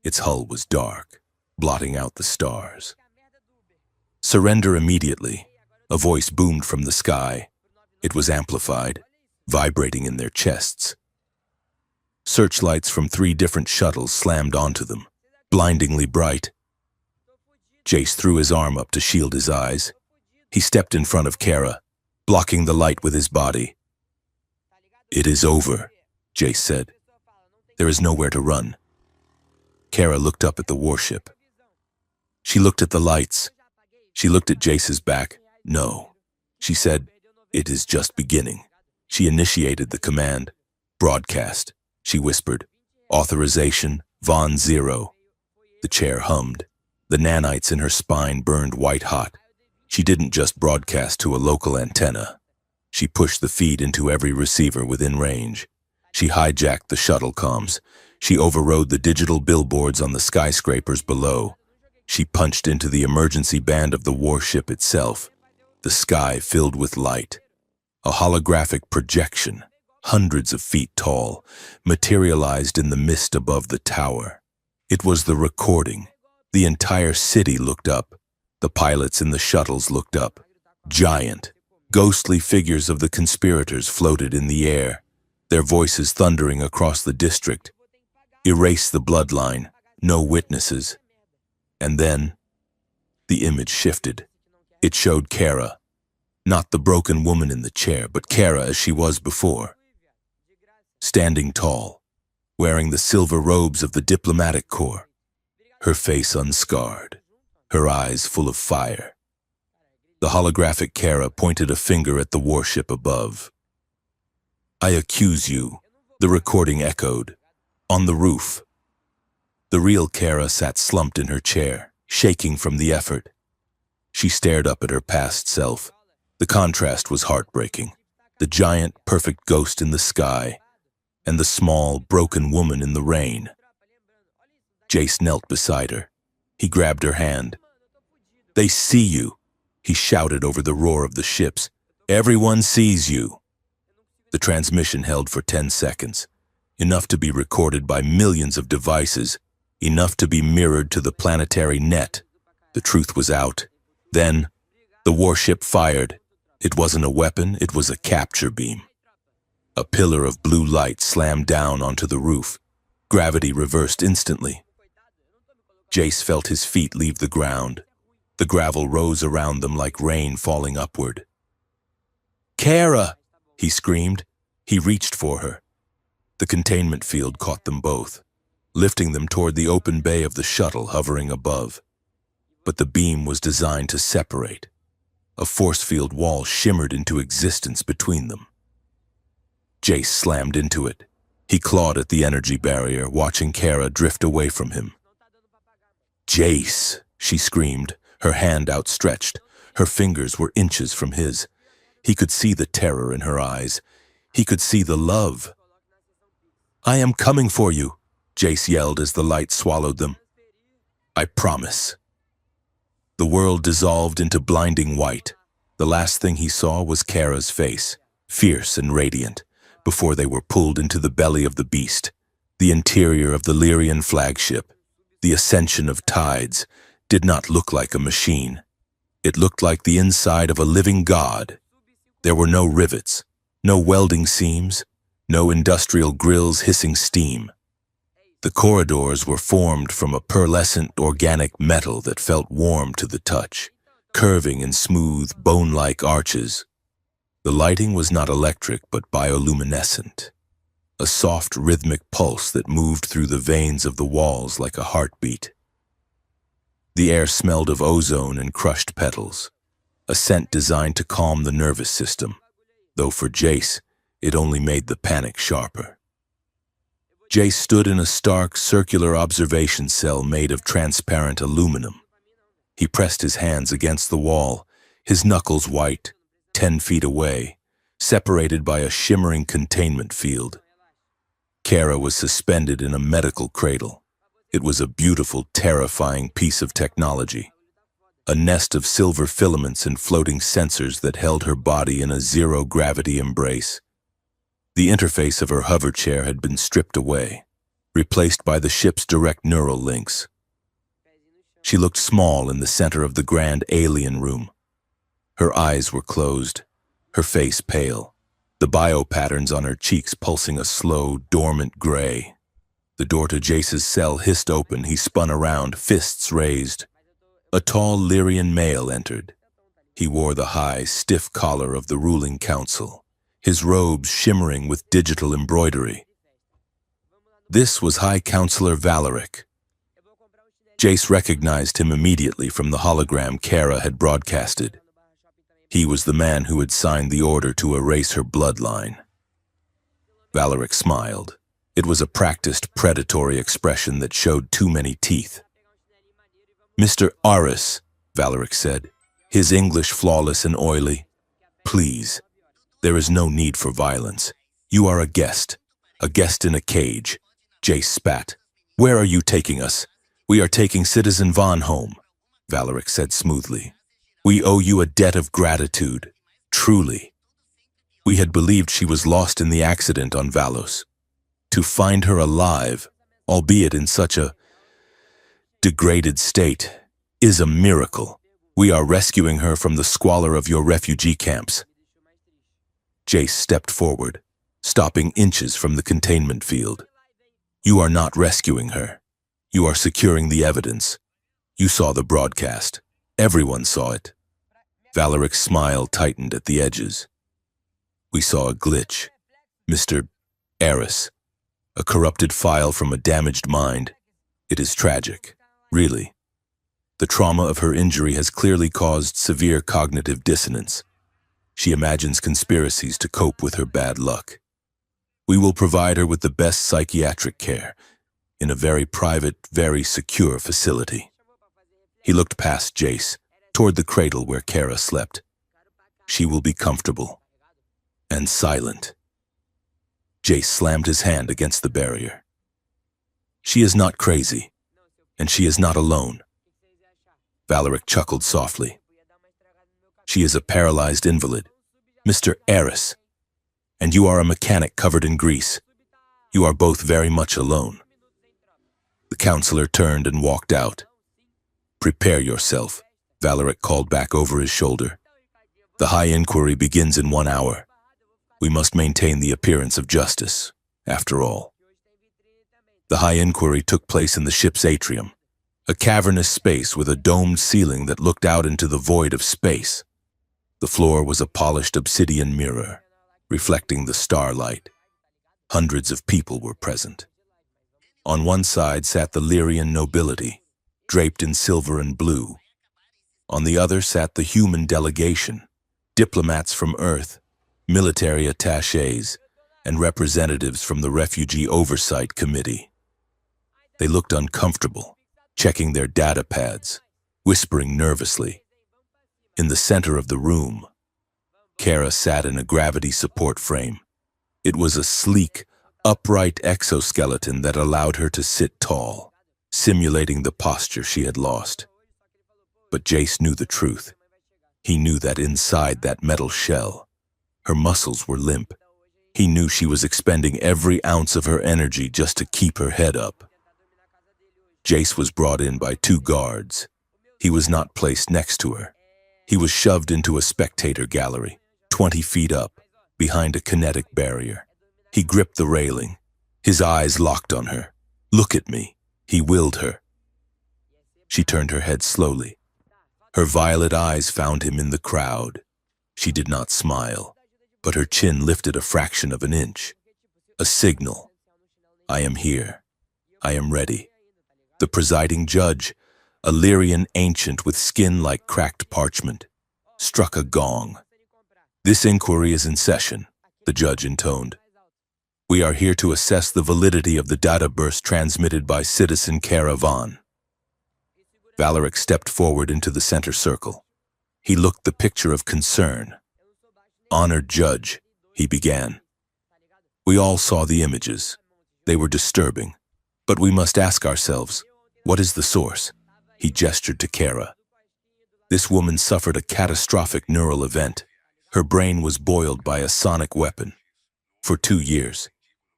Its hull was dark, blotting out the stars. "Surrender immediately," a voice boomed from the sky. It was amplified, vibrating in their chests. Searchlights from 3 different shuttles slammed onto them, blindingly bright. Jace threw his arm up to shield his eyes. He stepped in front of Kara, blocking the light with his body. "It is over," Jace said. "There is nowhere to run." Kara looked up at the warship. She looked at the lights. She looked at Jace's back. "No," she said. "It is just beginning." She initiated the command. "Broadcast," she whispered. "Authorization, Von 0. The chair hummed. The nanites in her spine burned white hot. She didn't just broadcast to a local antenna. She pushed the feed into every receiver within range. She hijacked the shuttle comms. She overrode the digital billboards on the skyscrapers below. She punched into the emergency band of the warship itself. The sky filled with light. A holographic projection, hundreds of feet tall, materialized in the mist above the tower. It was the recording. The entire city looked up. The pilots in the shuttles looked up. Giant, ghostly figures of the conspirators floated in the air, their voices thundering across the district. "Erase the bloodline, no witnesses." And then, the image shifted. It showed Kara, not the broken woman in the chair, but Kara as she was before. Standing tall, wearing the silver robes of the diplomatic corps, her face unscarred, her eyes full of fire. The holographic Kara pointed a finger at the warship above. "I accuse you," the recording echoed. "On the roof." The real Kara sat slumped in her chair, shaking from the effort. She stared up at her past self. The contrast was heartbreaking. The giant, perfect ghost in the sky, and the small, broken woman in the rain. Jace knelt beside her. He grabbed her hand. "They see you," he shouted over the roar of the ships. "Everyone sees you." The transmission held for 10 seconds, enough to be recorded by millions of devices, enough to be mirrored to the planetary net. The truth was out. Then, the warship fired. It wasn't a weapon, it was a capture beam. A pillar of blue light slammed down onto the roof. Gravity reversed instantly. Jace felt his feet leave the ground. The gravel rose around them like rain falling upward. "Kara!" he screamed. He reached for her. The containment field caught them both, lifting them toward the open bay of the shuttle hovering above. But the beam was designed to separate. A force field wall shimmered into existence between them. Jace slammed into it. He clawed at the energy barrier, watching Kara drift away from him. "Jace!" she screamed, her hand outstretched. Her fingers were inches from his. He could see the terror in her eyes. He could see the love. "I am coming for you," Jace yelled as the light swallowed them. "I promise." The world dissolved into blinding white. The last thing he saw was Kara's face, fierce and radiant, before they were pulled into the belly of the beast, the interior of the Lyrian flagship. The ascension of tides did not look like a machine. It looked like the inside of a living god. There were no rivets, no welding seams, no industrial grills hissing steam. The corridors were formed from a pearlescent organic metal that felt warm to the touch, curving in smooth, bone-like arches. The lighting was not electric but bioluminescent, a soft rhythmic pulse that moved through the veins of the walls like a heartbeat. The air smelled of ozone and crushed petals, a scent designed to calm the nervous system, though for Jace, it only made the panic sharper. Jace stood in a stark, circular observation cell made of transparent aluminum. He pressed his hands against the wall, his knuckles white, 10 feet away, separated by a shimmering containment field. Kara was suspended in a medical cradle. It was a beautiful, terrifying piece of technology. A nest of silver filaments and floating sensors that held her body in a zero-gravity embrace. The interface of her hover chair had been stripped away, replaced by the ship's direct neural links. She looked small in the center of the grand alien room. Her eyes were closed, her face pale, the biopatterns on her cheeks pulsing a slow, dormant gray. The door to Jace's cell hissed open. He spun around, fists raised. A tall Lyrian male entered. He wore the high, stiff collar of the ruling council, his robes shimmering with digital embroidery. This was High Counselor Valeric. Jace recognized him immediately from the hologram Kara had broadcasted. He was the man who had signed the order to erase her bloodline. Valeric smiled. It was a practiced, predatory expression that showed too many teeth. "Mr. Aris," Valeric said, his English flawless and oily. "Please, there is no need for violence. You are a guest in a cage." Jace spat. "Where are you taking us?" "We are taking Citizen Vaughn home," Valeric said smoothly. "We owe you a debt of gratitude, truly." We had believed she was lost in the accident on Valos. To find her alive, albeit in such a degraded state, is a miracle. We are rescuing her from the squalor of your refugee camps. Jace stepped forward, stopping inches from the containment field. "You are not rescuing her. You are securing the evidence. You saw the broadcast. Everyone saw it." Valeric's smile tightened at the edges. "We saw a glitch. Mr. Aris. A corrupted file from a damaged mind. It is tragic, really. The trauma of her injury has clearly caused severe cognitive dissonance. She imagines conspiracies to cope with her bad luck. We will provide her with the best psychiatric care, in a very private, very secure facility." He looked past Jace, toward the cradle where Kara slept. "She will be comfortable. And silent." Jace slammed his hand against the barrier. "She is not crazy, and she is not alone." Valeric chuckled softly. "She is a paralyzed invalid, Mr. Aris, and you are a mechanic covered in grease. You are both very much alone." The counselor turned and walked out. "Prepare yourself," Valeric called back over his shoulder. "The high inquiry begins in 1 hour. We must maintain the appearance of justice, after all." The high inquiry took place in the ship's atrium, a cavernous space with a domed ceiling that looked out into the void of space. The floor was a polished obsidian mirror, reflecting the starlight. Hundreds of people were present. On one side sat the Lyrian nobility, draped in silver and blue. On the other sat the human delegation, diplomats from Earth, military attachés, and representatives from the Refugee Oversight Committee. They looked uncomfortable, checking their data pads, whispering nervously. In the center of the room, Kara sat in a gravity support frame. It was a sleek, upright exoskeleton that allowed her to sit tall, simulating the posture she had lost. But Jace knew the truth. He knew that inside that metal shell, her muscles were limp. He knew she was expending every ounce of her energy just to keep her head up. Jace was brought in by 2 guards. He was not placed next to her. He was shoved into a spectator gallery, 20 feet up, behind a kinetic barrier. He gripped the railing, his eyes locked on her. "Look at me," he willed her. She turned her head slowly. Her violet eyes found him in the crowd. She did not smile, but her chin lifted a fraction of an inch. A signal. "I am here. I am ready." The presiding judge, a Lyrian ancient with skin like cracked parchment, struck a gong. "This inquiry is in session," the judge intoned. "We are here to assess the validity of the data burst transmitted by Citizen Kara Vaughn." Valeric stepped forward into the center circle. He looked the picture of concern. "Honored Judge," he began. "We all saw the images. They were disturbing. But we must ask ourselves, what is the source?" He gestured to Kara. "This woman suffered a catastrophic neural event. Her brain was boiled by a sonic weapon. For 2 years,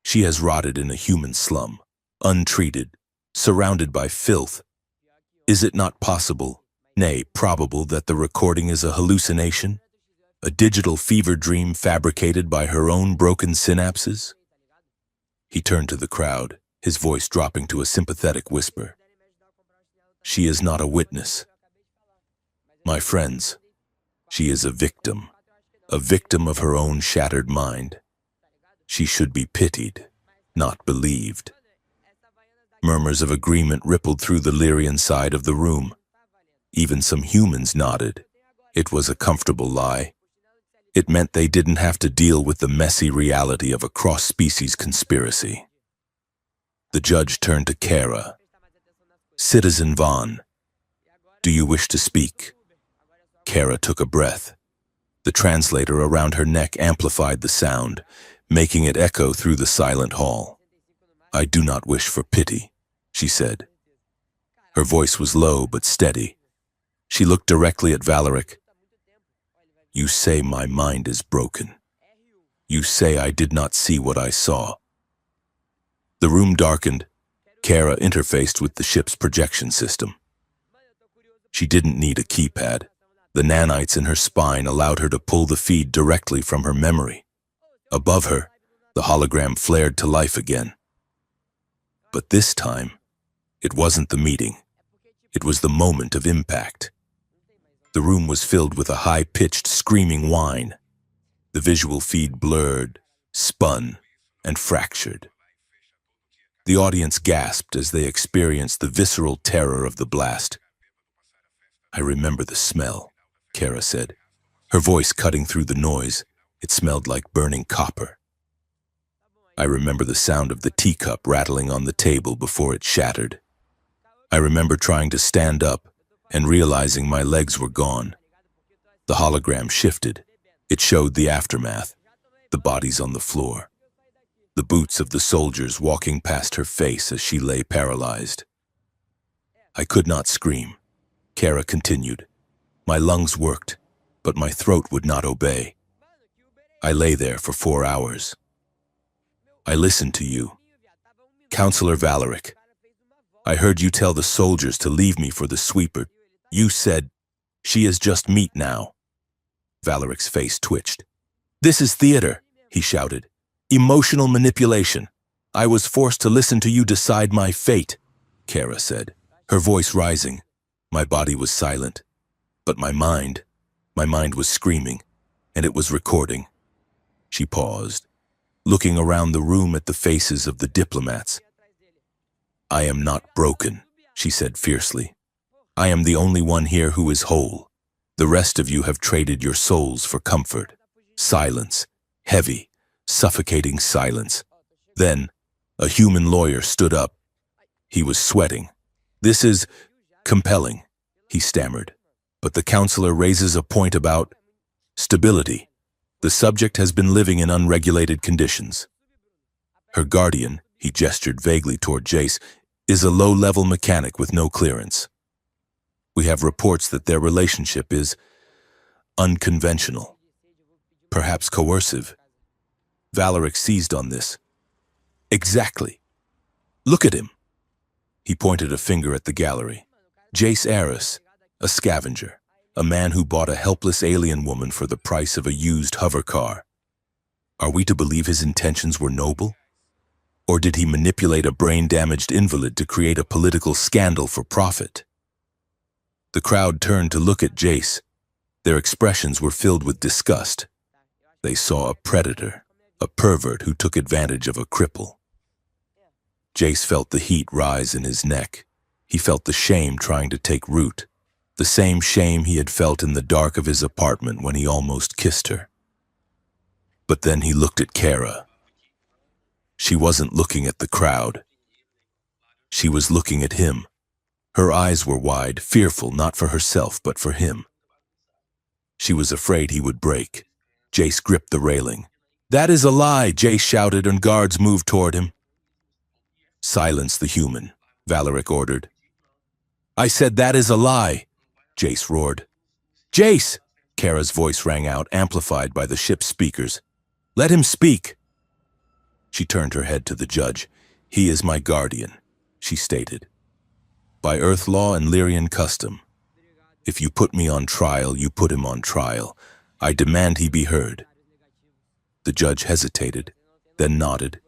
she has rotted in a human slum, untreated, surrounded by filth. Is it not possible, nay, probable, that the recording is a hallucination? A digital fever dream fabricated by her own broken synapses?" He turned to the crowd, his voice dropping to a sympathetic whisper. "She is not a witness. My friends, she is a victim of her own shattered mind. She should be pitied, not believed." Murmurs of agreement rippled through the Lyrian side of the room. Even some humans nodded. It was a comfortable lie. It meant they didn't have to deal with the messy reality of a cross-species conspiracy. The judge turned to Kara. "Citizen Vaughn, do you wish to speak?" Kara took a breath. The translator around her neck amplified the sound, making it echo through the silent hall. "I do not wish for pity," she said. Her voice was low but steady. She looked directly at Valeric. "You say my mind is broken. You say I did not see what I saw." The room darkened. Kara interfaced with the ship's projection system. She didn't need a keypad. The nanites in her spine allowed her to pull the feed directly from her memory. Above her, the hologram flared to life again. But this time, it wasn't the meeting. It was the moment of impact. The room was filled with a high-pitched, screaming whine. The visual feed blurred, spun, and fractured. The audience gasped as they experienced the visceral terror of the blast. "I remember the smell," Kara said, her voice cutting through the noise. It smelled like burning copper. "I remember the sound of the teacup rattling on the table before it shattered. I remember trying to stand up and realizing my legs were gone." The hologram shifted. It showed the aftermath, the bodies on the floor, the boots of the soldiers walking past her face as she lay paralyzed. "I could not scream," Kara continued. "My lungs worked, but my throat would not obey. I lay there for 4 hours. I listened to you. Counselor Valeric, I heard you tell the soldiers to leave me for the sweeper. You said, 'She is just meat now.'" Valeric's face twitched. "This is theater," he shouted. "Emotional manipulation. I was forced to listen to you decide my fate," Kara said, her voice rising. "My body was silent, but my mind was screaming, and it was recording." She paused, looking around the room at the faces of the diplomats. "I am not broken," she said fiercely. "I am the only one here who is whole. The rest of you have traded your souls for comfort. Silence, heavy, suffocating silence." Then, a human lawyer stood up. He was sweating. "This is compelling," he stammered. "But the counselor raises a point about stability. The subject has been living in unregulated conditions. Her guardian," he gestured vaguely toward Jace, "is a low-level mechanic with no clearance. We have reports that their relationship is unconventional, perhaps coercive." Valeric seized on this. "Exactly. Look at him." He pointed a finger at the gallery. "Jace Aris, a scavenger, a man who bought a helpless alien woman for the price of a used hover car. Are we to believe his intentions were noble? Or did he manipulate a brain-damaged invalid to create a political scandal for profit?" The crowd turned to look at Jace. Their expressions were filled with disgust. They saw a predator, a pervert who took advantage of a cripple. Jace felt the heat rise in his neck. He felt the shame trying to take root, the same shame he had felt in the dark of his apartment when he almost kissed her. But then he looked at Kara. She wasn't looking at the crowd. She was looking at him, Her eyes were wide, fearful not for herself but for him. She was afraid he would break. Jace gripped the railing. "That is a lie," Jace shouted, and guards moved toward him. "Silence the human," Valeric ordered. "I said that is a lie," Jace roared. "Jace!" Kara's voice rang out, amplified by the ship's speakers. "Let him speak." She turned her head to the judge. "He is my guardian," she stated. "By Earth law and Lyrian custom. If you put me on trial, you put him on trial. I demand he be heard." The judge hesitated, then nodded.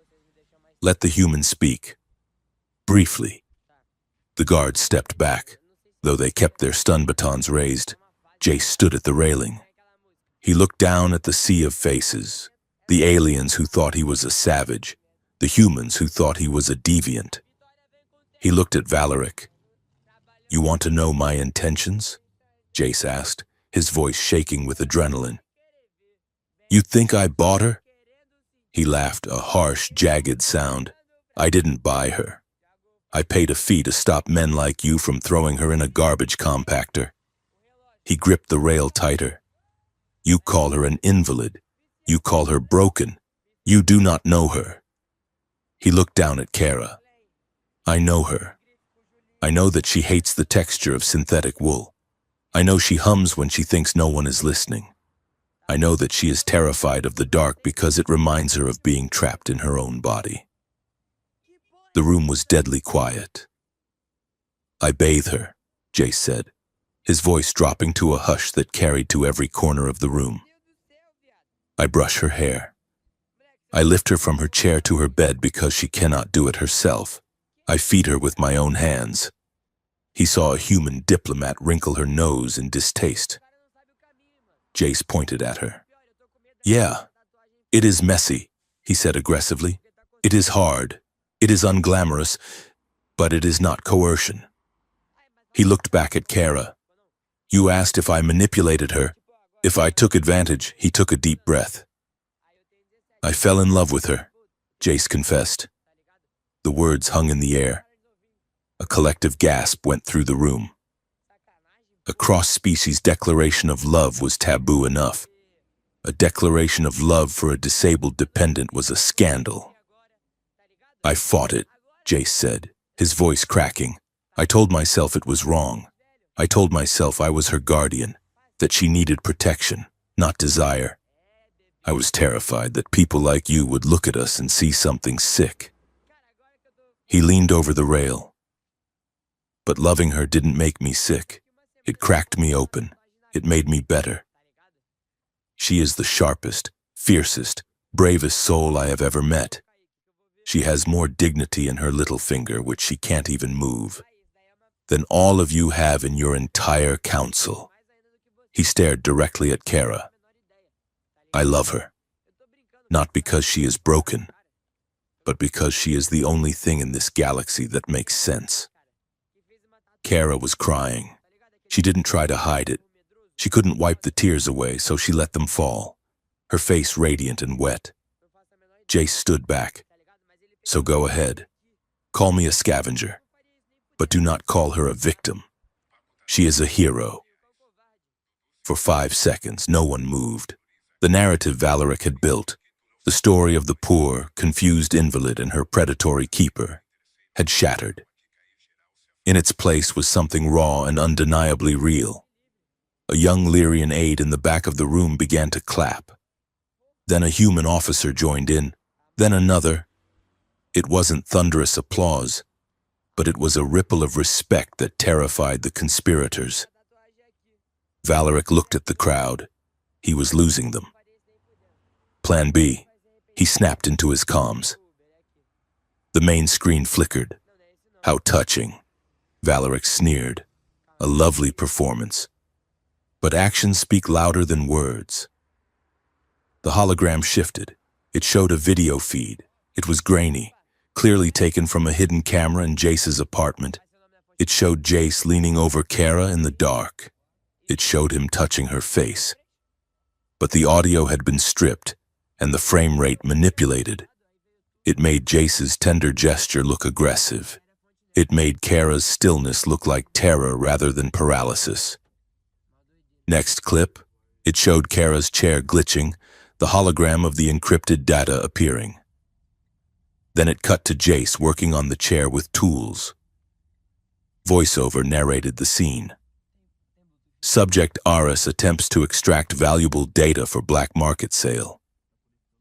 "Let the human speak." Briefly. The guards stepped back. Though they kept their stun batons raised, Jace stood at the railing. He looked down at the sea of faces, the aliens who thought he was a savage, the humans who thought he was a deviant. He looked at Valeric. "You want to know my intentions?" Jace asked, his voice shaking with adrenaline. "You think I bought her?" He laughed, a harsh, jagged sound. "I didn't buy her. I paid a fee to stop men like you from throwing her in a garbage compactor." He gripped the rail tighter. "You call her an invalid. You call her broken. You do not know her." He looked down at Kara. "I know her. I know that she hates the texture of synthetic wool. I know she hums when she thinks no one is listening. I know that she is terrified of the dark because it reminds her of being trapped in her own body." The room was deadly quiet. "I bathe her," Jace said, his voice dropping to a hush that carried to every corner of the room. "I brush her hair. I lift her from her chair to her bed because she cannot do it herself. I feed her with my own hands." He saw a human diplomat wrinkle her nose in distaste. Jace pointed at her. "Yeah, it is messy," he said aggressively. "It is hard. It is unglamorous, but it is not coercion." He looked back at Kara. "You asked if I manipulated her, if I took advantage." He took a deep breath. "I fell in love with her," Jace confessed. The words hung in the air. A collective gasp went through the room. A cross-species declaration of love was taboo enough. A declaration of love for a disabled dependent was a scandal. "I fought it," Jace said, his voice cracking. "I told myself it was wrong. I told myself I was her guardian, that she needed protection, not desire. I was terrified that people like you would look at us and see something sick." He leaned over the rail. "But loving her didn't make me sick. It cracked me open. It made me better. She is the sharpest, fiercest, bravest soul I have ever met. She has more dignity in her little finger, which she can't even move, than all of you have in your entire council." He stared directly at Kara. "I love her, not because she is broken, but because she is the only thing in this galaxy that makes sense." Kara was crying. She didn't try to hide it. She couldn't wipe the tears away, so she let them fall, her face radiant and wet. Jace stood back. "So go ahead. Call me a scavenger, but do not call her a victim. She is a hero." For 5 seconds, no one moved. The narrative Valeric had built, the story of the poor, confused invalid and her predatory keeper, had shattered. In its place was something raw and undeniably real. A young Lyrian aide in the back of the room began to clap. Then a human officer joined in, then another. It wasn't thunderous applause, but it was a ripple of respect that terrified the conspirators. Valeric looked at the crowd. He was losing them. "Plan B," he snapped into his comms. The main screen flickered. "How touching," Valeric sneered. "A lovely performance. But actions speak louder than words." The hologram shifted. It showed a video feed. It was grainy, clearly taken from a hidden camera in Jace's apartment. It showed Jace leaning over Kara in the dark. It showed him touching her face. But the audio had been stripped, and the frame rate manipulated. It made Jace's tender gesture look aggressive. It made Kara's stillness look like terror rather than paralysis. Next clip, it showed Kara's chair glitching, the hologram of the encrypted data appearing. Then it cut to Jace working on the chair with tools. Voiceover narrated the scene. Subject Aris attempts to extract valuable data for black market sale.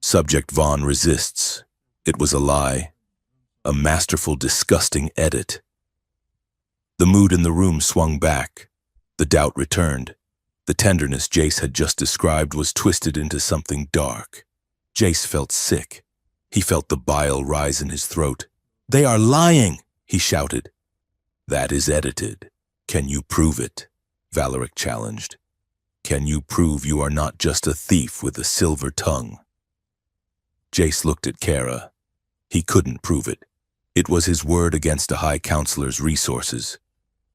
Subject Vaughn resists. It was a lie. A masterful, disgusting edit. The mood in the room swung back. The doubt returned. The tenderness Jace had just described was twisted into something dark. Jace felt sick. He felt the bile rise in his throat. "They are lying!" he shouted. "That is edited. Can you prove it?" Valeric challenged. "Can you prove you are not just a thief with a silver tongue?" Jace looked at Kara. He couldn't prove it. It was his word against a High Counselor's resources.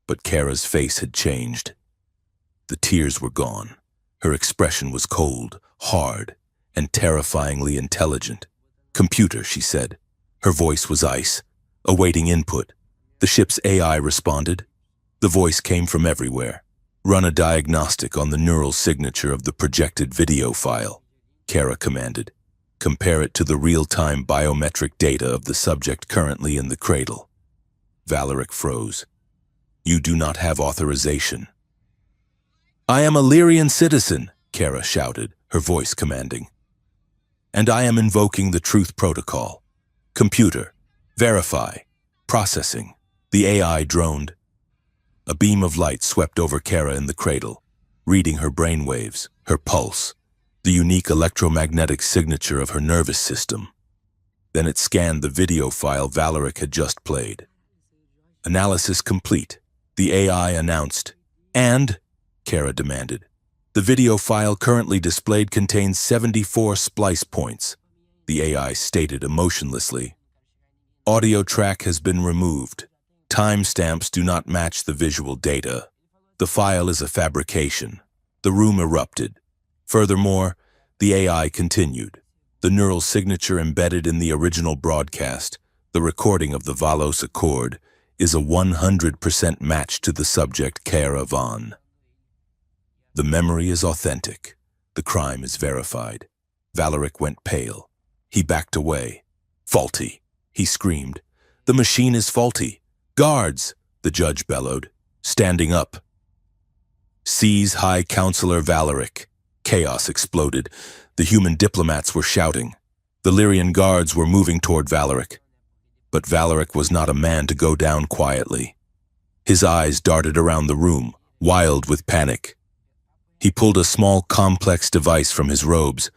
But Kara's face had changed. The tears were gone. Her expression was cold, hard, and terrifyingly intelligent. "Computer," she said. Her voice was ice, awaiting input. The ship's AI responded. The voice came from everywhere. "Run a diagnostic on the neural signature of the projected video file," Kara commanded. "Compare it to the real-time biometric data of the subject currently in the cradle." Valeric froze. "You do not have authorization." "I am a Lyrian citizen," Kara shouted, her voice commanding. "And I am invoking the truth protocol. Computer, verify, processing." The AI droned. A beam of light swept over Kara in the cradle, reading her brainwaves, her pulse, the unique electromagnetic signature of her nervous system. Then it scanned the video file Valeric had just played. Analysis complete. The AI announced. "And," Kara demanded, "the video file currently displayed contains 74 splice points," the AI stated emotionlessly. "Audio track has been removed. Timestamps do not match the visual data. The file is a fabrication." The room erupted. Furthermore, the AI continued. "The neural signature embedded in the original broadcast, the recording of the Valos Accord, is a 100% match to the subject Kara Vaughn. The memory is authentic. The crime is verified." Valeric went pale. He backed away. "Faulty," he screamed. "The machine is faulty. Guards," the judge bellowed, standing up. "Seize High Counselor Valeric." Chaos exploded. The human diplomats were shouting. The Lyrian guards were moving toward Valeric. But Valeric was not a man to go down quietly. His eyes darted around the room, wild with panic. He pulled a small, complex device from his robes.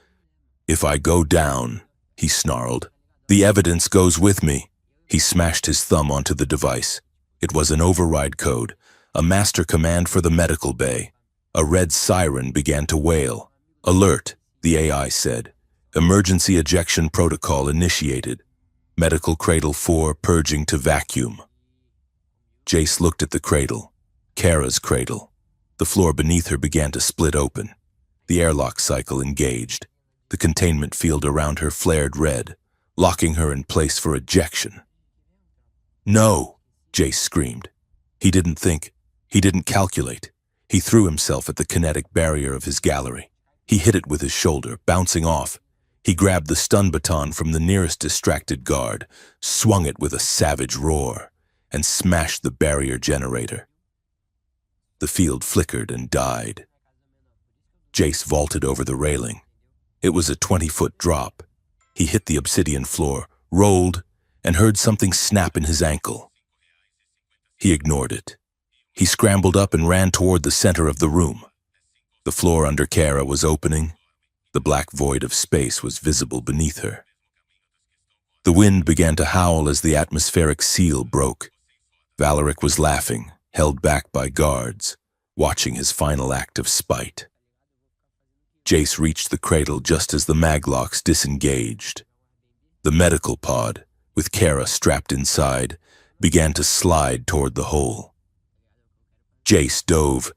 "If I go down," he snarled, "the evidence goes with me." He smashed his thumb onto the device. It was an override code, a master command for the medical bay. A red siren began to wail. "Alert," the AI said. "Emergency ejection protocol initiated. Medical cradle 4 purging to vacuum." Jace looked at the cradle, Kara's cradle. The floor beneath her began to split open. The airlock cycle engaged. The containment field around her flared red, locking her in place for ejection. "No!" Jace screamed. He didn't think. He didn't calculate. He threw himself at the kinetic barrier of his gallery. He hit it with his shoulder, bouncing off. He grabbed the stun baton from the nearest distracted guard, swung it with a savage roar, and smashed the barrier generator. The field flickered and died. Jace vaulted over the railing. It was a 20-foot drop. He hit the obsidian floor, rolled, and heard something snap in his ankle. He ignored it. He scrambled up and ran toward the center of the room. The floor under Kara was opening. The black void of space was visible beneath her. The wind began to howl as the atmospheric seal broke. Valeric was laughing, held back by guards, watching his final act of spite. Jace reached the cradle just as the maglocks disengaged. The medical pod, with Kara strapped inside, began to slide toward the hole. Jace dove.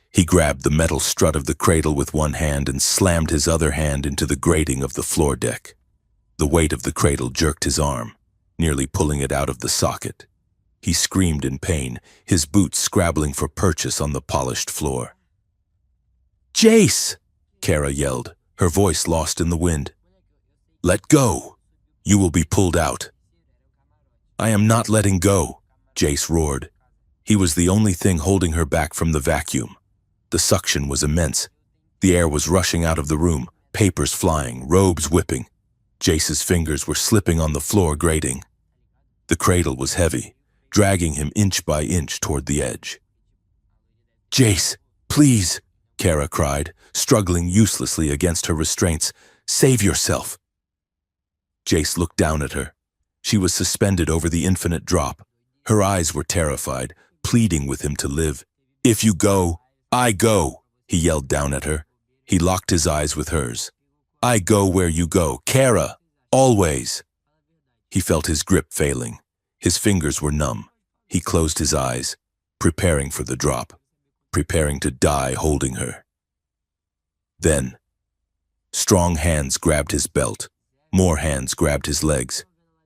He grabbed the metal strut of the cradle with one hand and slammed his other hand into the grating of the floor deck. The weight of the cradle jerked his arm, nearly pulling it out of the socket. He screamed in pain, his boots scrabbling for purchase on the polished floor. "Jace!" Kara yelled, her voice lost in the wind. "Let go! You will be pulled out." "I am not letting go," Jace roared. He was the only thing holding her back from the vacuum. The suction was immense. The air was rushing out of the room, papers flying, robes whipping. Jace's fingers were slipping on the floor, grating. The cradle was heavy, dragging him inch by inch toward the edge. "Jace, please," Kara cried, struggling uselessly against her restraints. "Save yourself." Jace looked down at her. She was suspended over the infinite drop. Her eyes were terrified, pleading with him to live. "If you go, I go," he yelled down at her. He locked his eyes with hers. "I go where you go, Kara, always." He felt his grip failing. His fingers were numb. He closed his eyes, preparing for the drop, preparing to die holding her. Then, strong hands grabbed his belt. More hands grabbed his legs.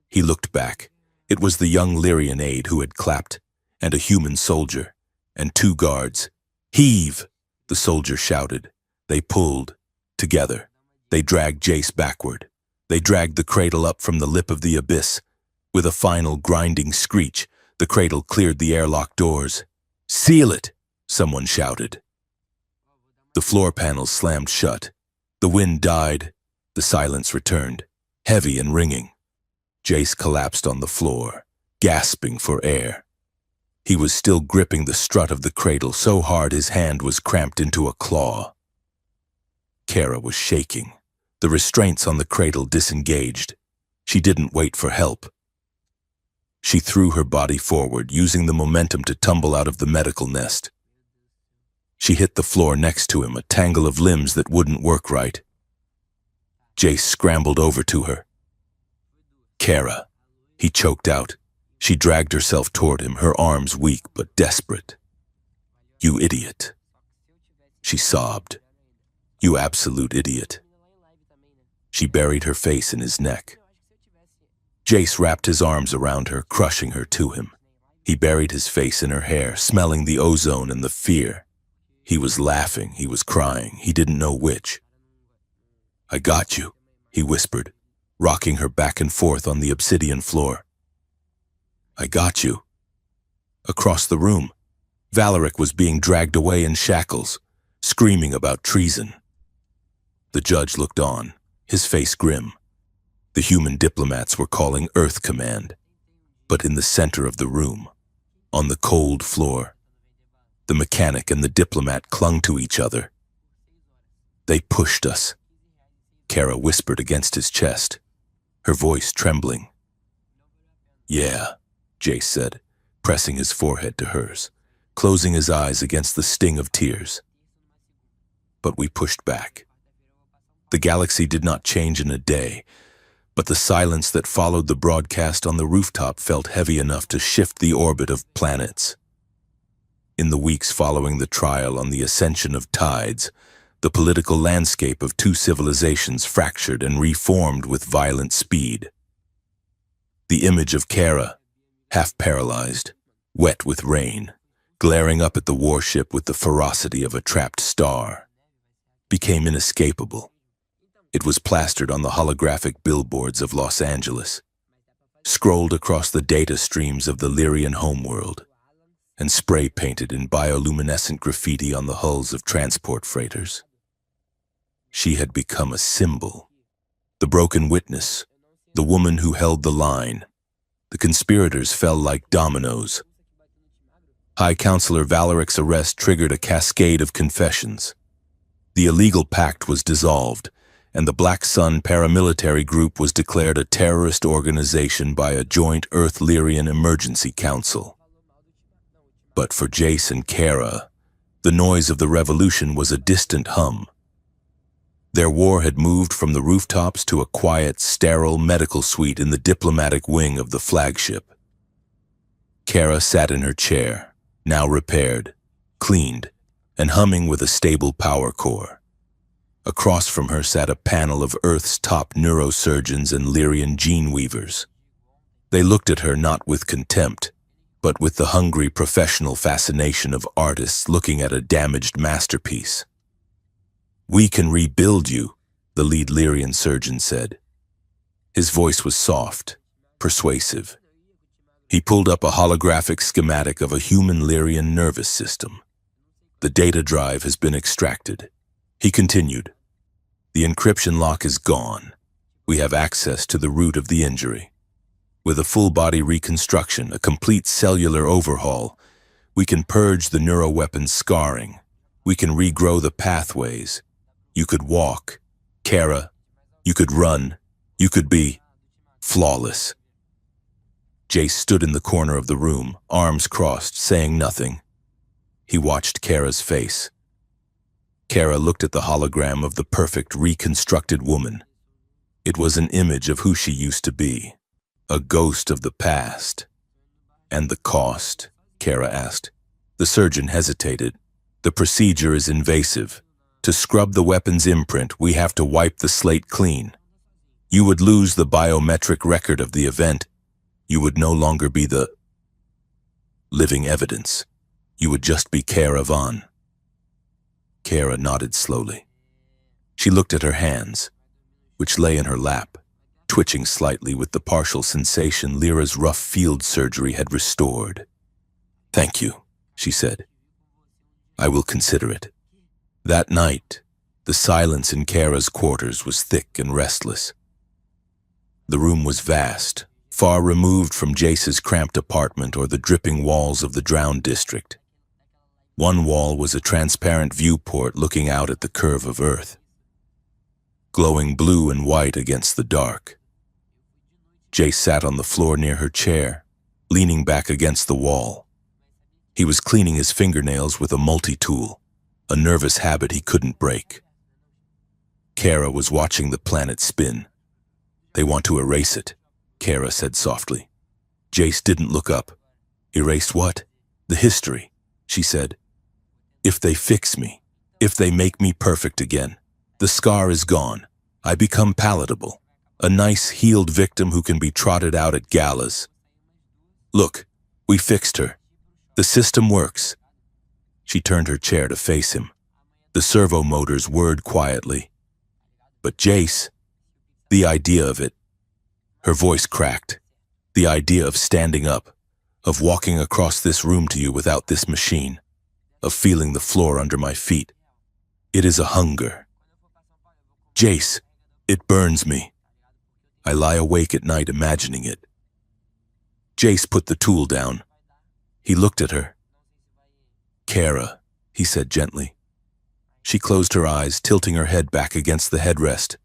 He looked back. It was the young Lyrian aide who had clapped, and a human soldier, and 2 guards. "Heave!" the soldier shouted. They pulled, together. They dragged Jace backward. They dragged the cradle up from the lip of the abyss. With a final grinding screech, the cradle cleared the airlock doors. "Seal it!" someone shouted. The floor panels slammed shut. The wind died. The silence returned, heavy and ringing. Jace collapsed on the floor, gasping for air. He was still gripping the strut of the cradle so hard his hand was cramped into a claw. Kara was shaking. The restraints on the cradle disengaged. She didn't wait for help. She threw her body forward, using the momentum to tumble out of the medical nest. She hit the floor next to him, a tangle of limbs that wouldn't work right. Jace scrambled over to her. "Kara," he choked out. She dragged herself toward him, her arms weak but desperate. "You idiot," she sobbed. "You absolute idiot." She buried her face in his neck. Jace wrapped his arms around her, crushing her to him. He buried his face in her hair, smelling the ozone and the fear. He was laughing, he was crying, he didn't know which. "I got you," he whispered, rocking her back and forth on the obsidian floor. "I got you." Across the room, Valeric was being dragged away in shackles, screaming about treason. The judge looked on, his face grim. The human diplomats were calling Earth Command. But in the center of the room, on the cold floor, the mechanic and the diplomat clung to each other. "They pushed us," Kara whispered against his chest, her voice trembling. "Yeah," Jace said, pressing his forehead to hers, closing his eyes against the sting of tears. "But we pushed back." The galaxy did not change in a day, but the silence that followed the broadcast on the rooftop felt heavy enough to shift the orbit of planets. In the weeks following the trial on the ascension of tides, the political landscape of 2 civilizations fractured and reformed with violent speed. The image of Kara, half paralyzed, wet with rain, glaring up at the warship with the ferocity of a trapped star, became inescapable. It was plastered on the holographic billboards of Los Angeles, scrolled across the data streams of the Lyrian homeworld, and spray-painted in bioluminescent graffiti on the hulls of transport freighters. She had become a symbol, the broken witness, the woman who held the line. The conspirators fell like dominoes. High Counselor Valeric's arrest triggered a cascade of confessions. The illegal pact was dissolved, and the Black Sun paramilitary group was declared a terrorist organization by a joint Earth-Lyrian Emergency Council. But for Jace and Kara, the noise of the revolution was a distant hum. Their war had moved from the rooftops to a quiet, sterile medical suite in the diplomatic wing of the flagship. Kara sat in her chair, now repaired, cleaned, and humming with a stable power core. Across from her sat a panel of Earth's top neurosurgeons and Lyrian gene weavers. They looked at her not with contempt, but with the hungry professional fascination of artists looking at a damaged masterpiece. "We can rebuild you," the lead Lyrian surgeon said. His voice was soft, persuasive. He pulled up a holographic schematic of a human Lyrian nervous system. "The data drive has been extracted." He continued, "The encryption lock is gone. We have access to the root of the injury. With a full-body reconstruction, a complete cellular overhaul, we can purge the neuroweapon's scarring. We can regrow the pathways. You could walk, Kara. You could run. You could be flawless." Jace stood in the corner of the room, arms crossed, saying nothing. He watched Kara's face. Kara looked at the hologram of the perfect reconstructed woman. It was an image of who she used to be, a ghost of the past. "And the cost?" Kara asked. The surgeon hesitated. "The procedure is invasive. To scrub the weapon's imprint, we have to wipe the slate clean. You would lose the biometric record of the event. You would no longer be the living evidence. You would just be Kara Vaughn." Kara nodded slowly. She looked at her hands, which lay in her lap, twitching slightly with the partial sensation Lyra's rough field surgery had restored. "Thank you," she said. "I will consider it." That night, the silence in Kara's quarters was thick and restless. The room was vast, far removed from Jace's cramped apartment or the dripping walls of the drowned district. One wall was a transparent viewport looking out at the curve of Earth, glowing blue and white against the dark. Jace sat on the floor near her chair, leaning back against the wall. He was cleaning his fingernails with a multi-tool, a nervous habit he couldn't break. Kara was watching the planet spin. "They want to erase it," Kara said softly. Jace didn't look up. "Erase what?" "The history," she said. "If they fix me, if they make me perfect again, the scar is gone. I become palatable, a nice, healed victim who can be trotted out at galas. Look, we fixed her. The system works." She turned her chair to face him. The servo motors whirred quietly. "But Jace, the idea of it," her voice cracked, "the idea of standing up, of walking across this room to you without this machine, of feeling the floor under my feet. It is a hunger. Jace, it burns me. I lie awake at night imagining it." Jace put the tool down. He looked at her. "Kara," he said gently. She closed her eyes, tilting her head back against the headrest.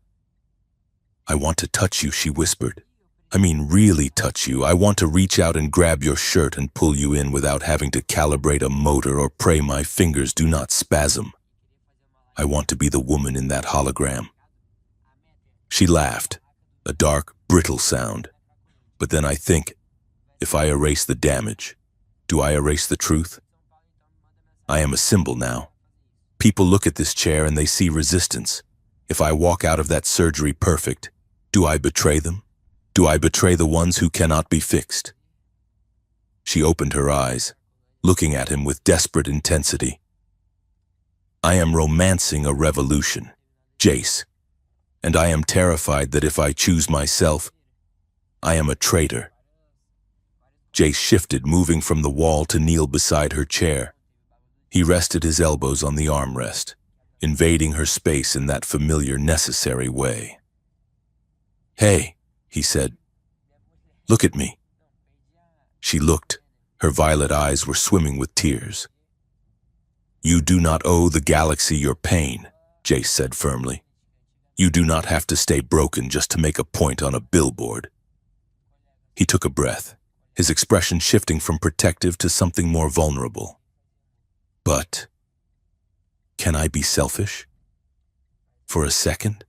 "I want to touch you," she whispered. "I mean really touch you. I want to reach out and grab your shirt and pull you in without having to calibrate a motor or pray my fingers do not spasm. I want to be the woman in that hologram." She laughed, a dark, brittle sound. "But then I think, if I erase the damage, do I erase the truth? I am a symbol now. People look at this chair and they see resistance. If I walk out of that surgery perfect, do I betray them? Do I betray the ones who cannot be fixed?" She opened her eyes, looking at him with desperate intensity. "I am romancing a revolution, Jace, and I am terrified that if I choose myself, I am a traitor." Jace shifted, moving from the wall to kneel beside her chair. He rested his elbows on the armrest, invading her space in that familiar, necessary way. "Hey," he said. "Look at me." She looked. Her violet eyes were swimming with tears. "You do not owe the galaxy your pain," Jace said firmly. "You do not have to stay broken just to make a point on a billboard." He took a breath, his expression shifting from protective to something more vulnerable. "But can I be selfish? For a second?"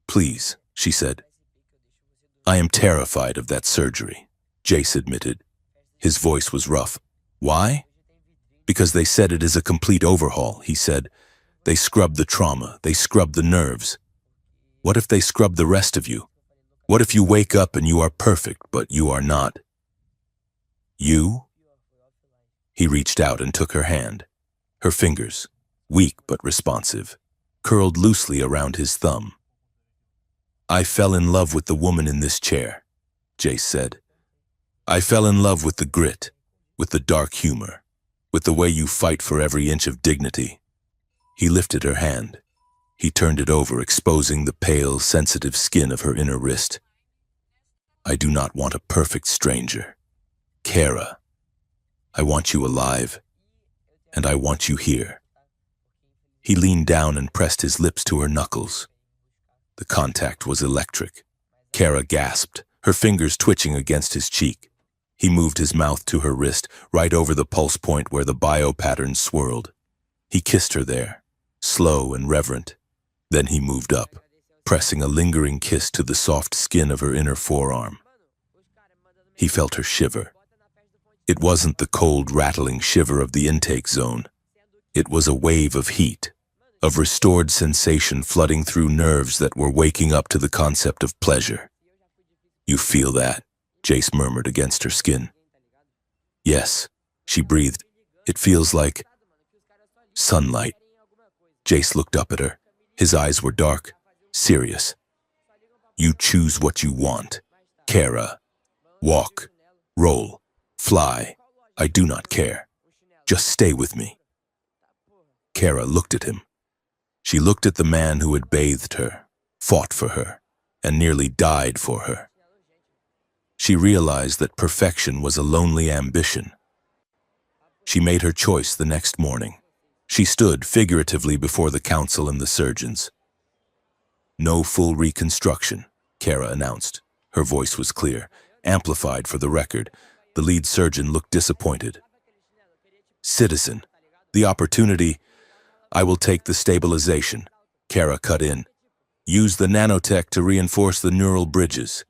"Please," she said. "I am terrified of that surgery," Jace admitted. His voice was rough. "Why?" "Because they said it is a complete overhaul," he said. "They scrubbed the trauma, they scrubbed the nerves. What if they scrub the rest of you? What if you wake up and you are perfect, but you are not? You? He reached out and took her hand. Her fingers, weak but responsive, curled loosely around his thumb. I fell in love with the woman in this chair, Jace said. I fell in love with the grit, with the dark humor, with the way you fight for every inch of dignity. He lifted her hand. He turned it over, exposing the pale, sensitive skin of her inner wrist. I do not want a perfect stranger. Kara, I want you alive, and I want you here. He leaned down and pressed his lips to her knuckles. The contact was electric. Kara gasped, her fingers twitching against his cheek. He moved his mouth to her wrist, right over the pulse point where the bio-pattern swirled. He kissed her there, slow and reverent. Then he moved up, pressing a lingering kiss to the soft skin of her inner forearm. He felt her shiver. It wasn't the cold, rattling shiver of the intake zone. It was a wave of heat, of restored sensation flooding through nerves that were waking up to the concept of pleasure. You feel that? Jace murmured against her skin. Yes, she breathed. It feels like sunlight. Jace looked up at her. His eyes were dark, serious. You choose what you want. Kara. Walk, roll, fly. I do not care. Just stay with me. Kara looked at him. She looked at the man who had bathed her, fought for her, and nearly died for her. She realized that perfection was a lonely ambition. She made her choice the next morning. She stood figuratively before the council and the surgeons. No full reconstruction, Kara announced. Her voice was clear, amplified for the record. The lead surgeon looked disappointed. Citizen, the opportunity. I will take the stabilization. Kara cut in. Use the nanotech to reinforce the neural bridges.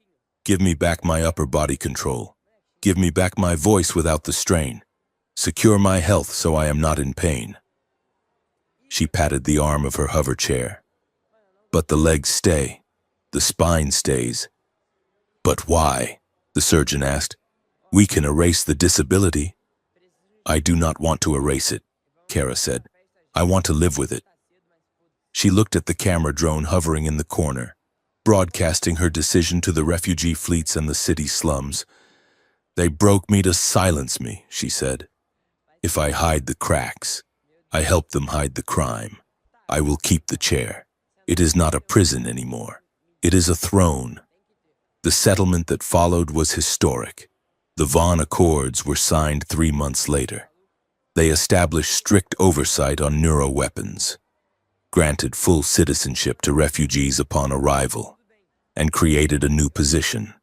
Give me back my upper body control. Give me back my voice without the strain. Secure my health so I am not in pain. She patted the arm of her hover chair. But the legs stay. The spine stays. But why? The surgeon asked. We can erase the disability. I do not want to erase it, Kara said. I want to live with it. She looked at the camera drone hovering in the corner, broadcasting her decision to the refugee fleets and the city slums. They broke me to silence me, she said. If I hide the cracks, I help them hide the crime. I will keep the chair. It is not a prison anymore. It is a throne. The settlement that followed was historic. The Vaughan Accords were signed 3 months later. They established strict oversight on neuroweapons, granted full citizenship to refugees upon arrival, and created a new position,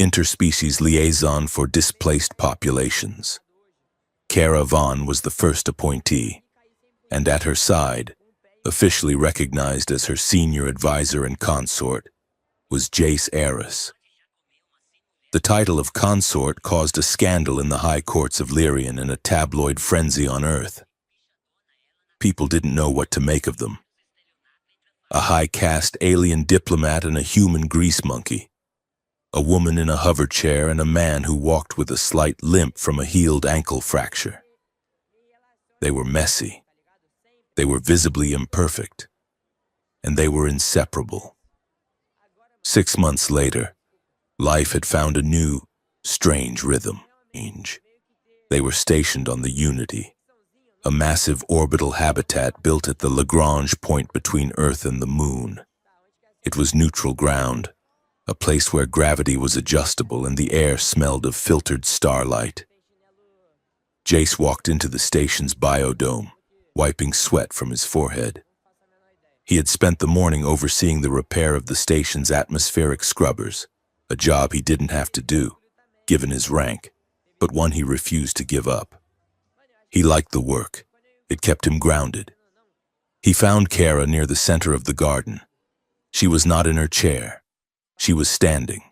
interspecies liaison for displaced populations. Kara Vaughan was the first appointee, and at her side, officially recognized as her senior advisor and consort, was Jace Eris. The title of consort caused a scandal in the high courts of Lyrian and a tabloid frenzy on Earth. People didn't know what to make of them. A high-caste alien diplomat and a human grease monkey. A woman in a hover chair and a man who walked with a slight limp from a healed ankle fracture. They were messy. They were visibly imperfect. And they were inseparable. 6 months later, life had found a new, strange rhythm. They were stationed on the Unity, a massive orbital habitat built at the Lagrange point between Earth and the Moon. It was neutral ground, a place where gravity was adjustable and the air smelled of filtered starlight. Jace walked into the station's biodome, wiping sweat from his forehead. He had spent the morning overseeing the repair of the station's atmospheric scrubbers, a job he didn't have to do, given his rank, but one he refused to give up. He liked the work. It kept him grounded. He found Kara near the center of the garden. She was not in her chair. She was standing.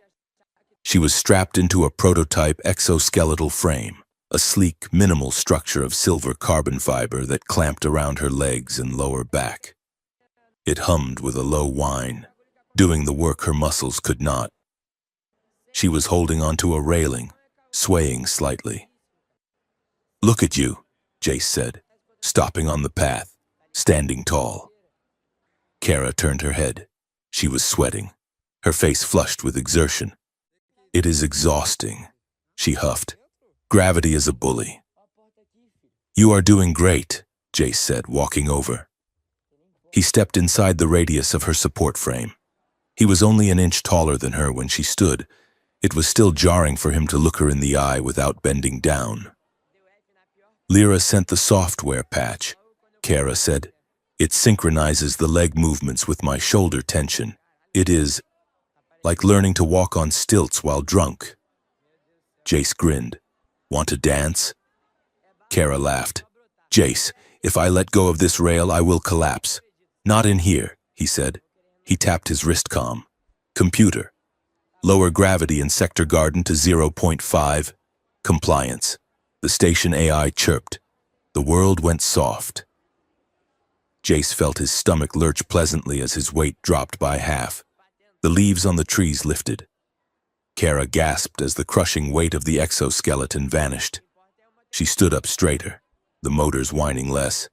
She was strapped into a prototype exoskeletal frame, a sleek, minimal structure of silver carbon fiber that clamped around her legs and lower back. It hummed with a low whine, doing the work her muscles could not. She was holding onto a railing, swaying slightly. Look at you, Jace said, stopping on the path, standing tall. Kara turned her head. She was sweating, her face flushed with exertion. It is exhausting, she huffed. Gravity is a bully. You are doing great, Jace said, walking over. He stepped inside the radius of her support frame. He was only an inch taller than her when she stood. It was still jarring for him to look her in the eye without bending down. Lyra sent the software patch, Kara said. It synchronizes the leg movements with my shoulder tension. It is like learning to walk on stilts while drunk. Jace grinned. Want to dance? Kara laughed. Jace, if I let go of this rail, I will collapse. Not in here, he said. He tapped his wrist comm. Computer. Lower gravity in Sector Garden to 0.5. Compliance. The station AI chirped. The world went soft. Jace felt his stomach lurch pleasantly as his weight dropped by half. The leaves on the trees lifted. Kara gasped as the crushing weight of the exoskeleton vanished. She stood up straighter, the motors whining less.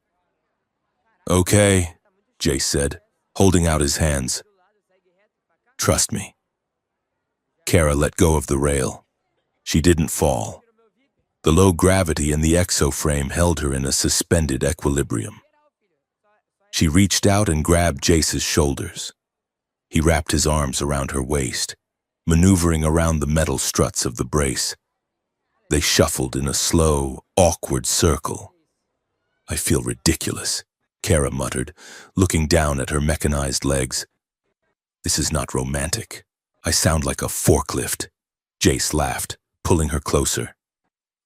Okay, Jace said, holding out his hands. Trust me. Kara let go of the rail. She didn't fall. The low gravity in the exoframe held her in a suspended equilibrium. She reached out and grabbed Jace's shoulders. He wrapped his arms around her waist, maneuvering around the metal struts of the brace. They shuffled in a slow, awkward circle. I feel ridiculous, Kara muttered, looking down at her mechanized legs. This is not romantic. I sound like a forklift. Jace laughed, pulling her closer.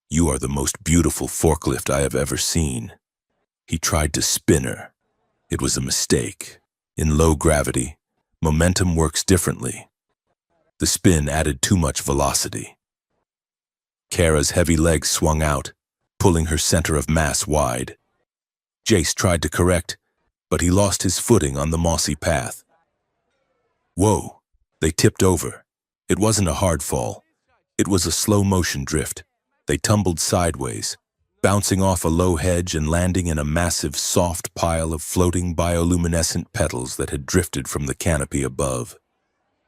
You are the most beautiful forklift I have ever seen. He tried to spin her. It was a mistake. In low gravity, momentum works differently. The spin added too much velocity. Kara's heavy legs swung out, pulling her center of mass wide. Jace tried to correct, but he lost his footing on the mossy path. Whoa! They tipped over. It wasn't a hard fall. It was a slow-motion drift. They tumbled sideways, bouncing off a low hedge and landing in a massive, soft pile of floating bioluminescent petals that had drifted from the canopy above.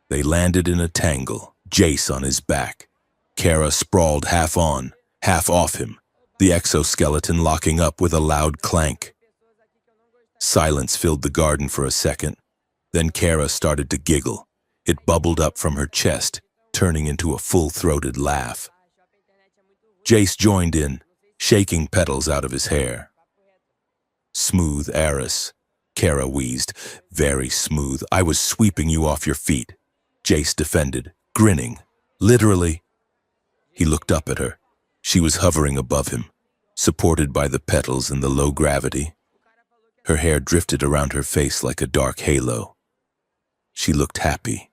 They landed in a tangle, Jace on his back. Kara sprawled half on, half off him, the exoskeleton locking up with a loud clank. Silence filled the garden for a second. Then Kara started to giggle. It bubbled up from her chest, turning into a full-throated laugh. Jace joined in, shaking petals out of his hair. Smooth heiress, Kara wheezed. Very smooth. I was sweeping you off your feet. Jace defended, grinning. Literally. He looked up at her. She was hovering above him, supported by the petals and the low gravity. Her hair drifted around her face like a dark halo. She looked happy.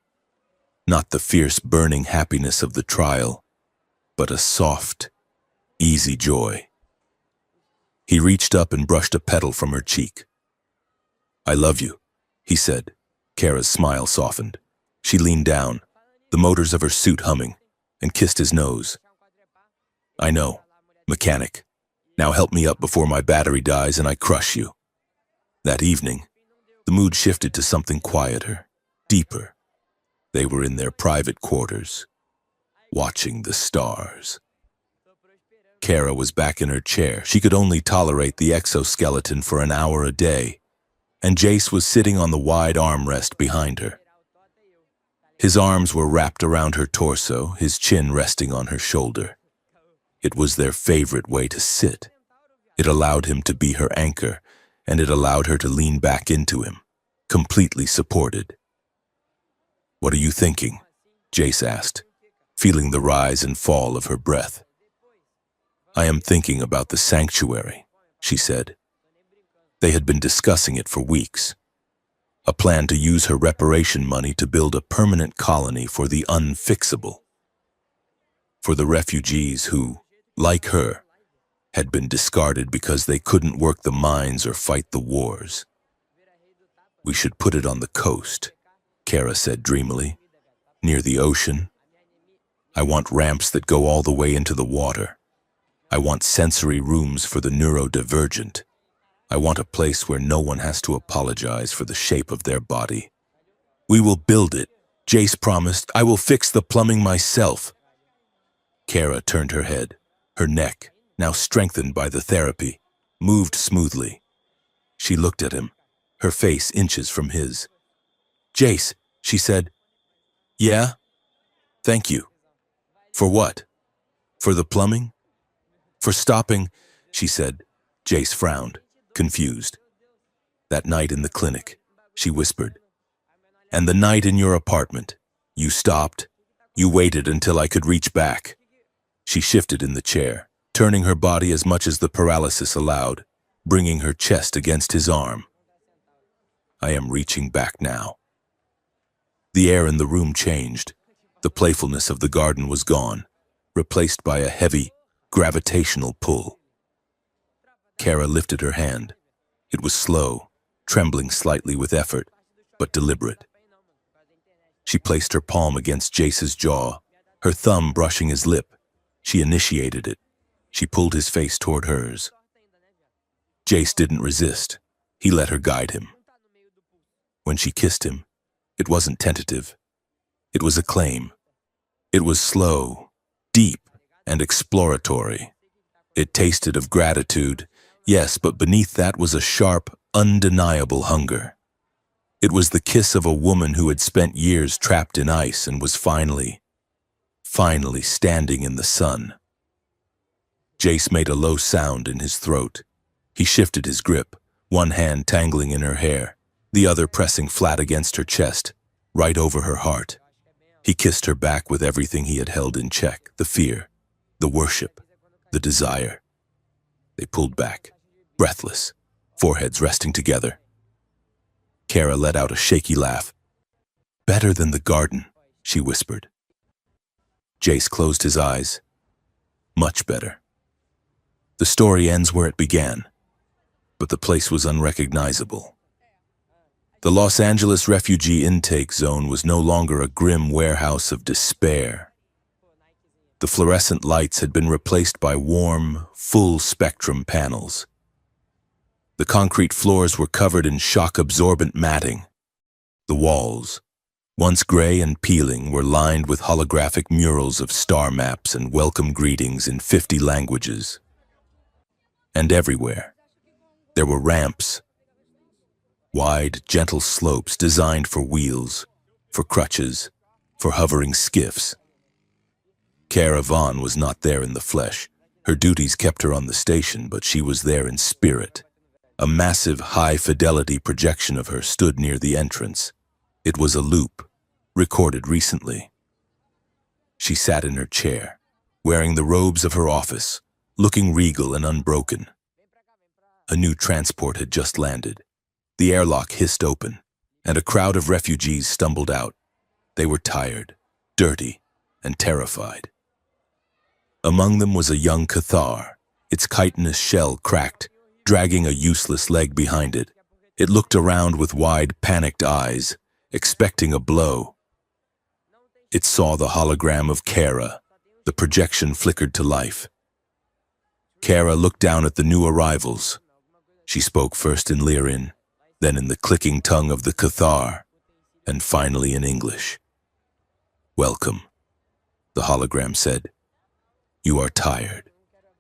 Not the fierce, burning happiness of the trial, but a soft, easy joy. He reached up and brushed a petal from her cheek. I love you, he said. Kara's smile softened. She leaned down, the motors of her suit humming, and kissed his nose. I know, mechanic. Now help me up before my battery dies and I crush you. That evening, the mood shifted to something quieter, deeper. They were in their private quarters, watching the stars. Kara was back in her chair. She could only tolerate the exoskeleton for an hour a day, and Jace was sitting on the wide armrest behind her. His arms were wrapped around her torso, his chin resting on her shoulder. It was their favorite way to sit. It allowed him to be her anchor, and it allowed her to lean back into him, completely supported. What are you thinking? Jace asked, feeling the rise and fall of her breath. I am thinking about the sanctuary, she said. They had been discussing it for weeks. A plan to use her reparation money to build a permanent colony for the unfixable. For the refugees who, like her, had been discarded because they couldn't work the mines or fight the wars. We should put it on the coast, Kara said dreamily, near the ocean. I want ramps that go all the way into the water. I want sensory rooms for the neurodivergent. I want a place where no one has to apologize for the shape of their body. We will build it, Jace promised. I will fix the plumbing myself. Kara turned her head. Her neck, now strengthened by the therapy, moved smoothly. She looked at him, her face inches from his. Jace, she said. Yeah? Thank you. For what? For the plumbing? For stopping, she said. Jace frowned, confused. That night in the clinic, she whispered. And the night in your apartment, you stopped. You waited until I could reach back. She shifted in the chair, turning her body as much as the paralysis allowed, bringing her chest against his arm. I am reaching back now. The air in the room changed. The playfulness of the garden was gone, replaced by a heavy, gravitational pull. Kara lifted her hand. It was slow, trembling slightly with effort, but deliberate. She placed her palm against Jace's jaw, her thumb brushing his lip. She initiated it. She pulled his face toward hers. Jace didn't resist. He let her guide him. When she kissed him, it wasn't tentative. It was a claim. It was slow, deep, and exploratory. It tasted of gratitude, yes, but beneath that was a sharp, undeniable hunger. It was the kiss of a woman who had spent years trapped in ice and was finally standing in the sun. Jace made a low sound in his throat. He shifted his grip, one hand tangling in her hair, the other pressing flat against her chest, right over her heart. He kissed her back with everything he had held in check, the fear, the worship, the desire. They pulled back, breathless, foreheads resting together. Kara let out a shaky laugh. Better than the garden, she whispered. Jace closed his eyes. Much better. The story ends where it began, but the place was unrecognizable. The Los Angeles refugee intake zone was no longer a grim warehouse of despair. The fluorescent lights had been replaced by warm, full-spectrum panels. The concrete floors were covered in shock-absorbent matting. The walls, once gray and peeling, were lined with holographic murals of star maps and welcome greetings in 50 languages. And everywhere, there were ramps, wide, gentle slopes designed for wheels, for crutches, for hovering skiffs. Kara Vaughn was not there in the flesh. Her duties kept her on the station, but she was there in spirit. A massive, high-fidelity projection of her stood near the entrance. It was a loop, recorded recently. She sat in her chair, wearing the robes of her office, looking regal and unbroken. A new transport had just landed. The airlock hissed open, and a crowd of refugees stumbled out. They were tired, dirty, and terrified. Among them was a young Cathar, its chitinous shell cracked, dragging a useless leg behind it. It looked around with wide, panicked eyes, expecting a blow. It saw the hologram of Kara. The projection flickered to life. Kara looked down at the new arrivals. She spoke first in Lyrian, then in the clicking tongue of the Cathar, and finally in English. Welcome, the hologram said. You are tired.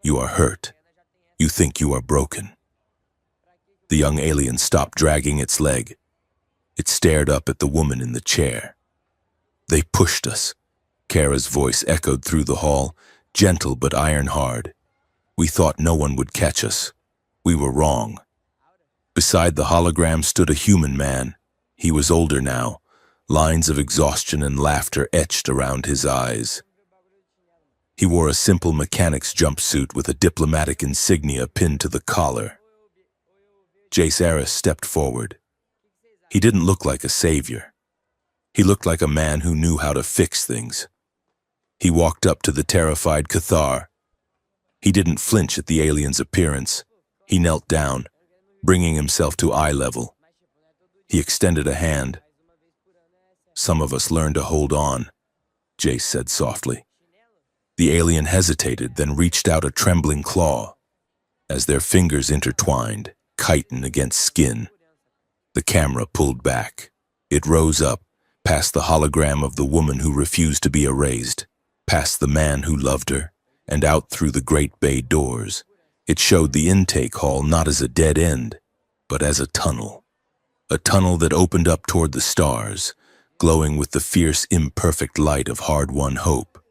You are hurt. You think you are broken. The young alien stopped dragging its leg. It stared up at the woman in the chair. They pushed us. Kara's voice echoed through the hall, gentle but iron-hard. We thought no one would catch us. We were wrong. Beside the hologram stood a human man. He was older now, lines of exhaustion and laughter etched around his eyes. He wore a simple mechanic's jumpsuit with a diplomatic insignia pinned to the collar. Jace Arris stepped forward. He didn't look like a savior. He looked like a man who knew how to fix things. He walked up to the terrified Cathar. He didn't flinch at the alien's appearance. He knelt down, bringing himself to eye level. He extended a hand. Some of us learn to hold on, Jace said softly. The alien hesitated, then reached out a trembling claw. As their fingers intertwined, chitin against skin, the camera pulled back. It rose up, past the hologram of the woman who refused to be erased, past the man who loved her, and out through the great bay doors. It showed the intake hall not as a dead end, but as a tunnel that opened up toward the stars, glowing with the fierce, imperfect light of hard-won hope.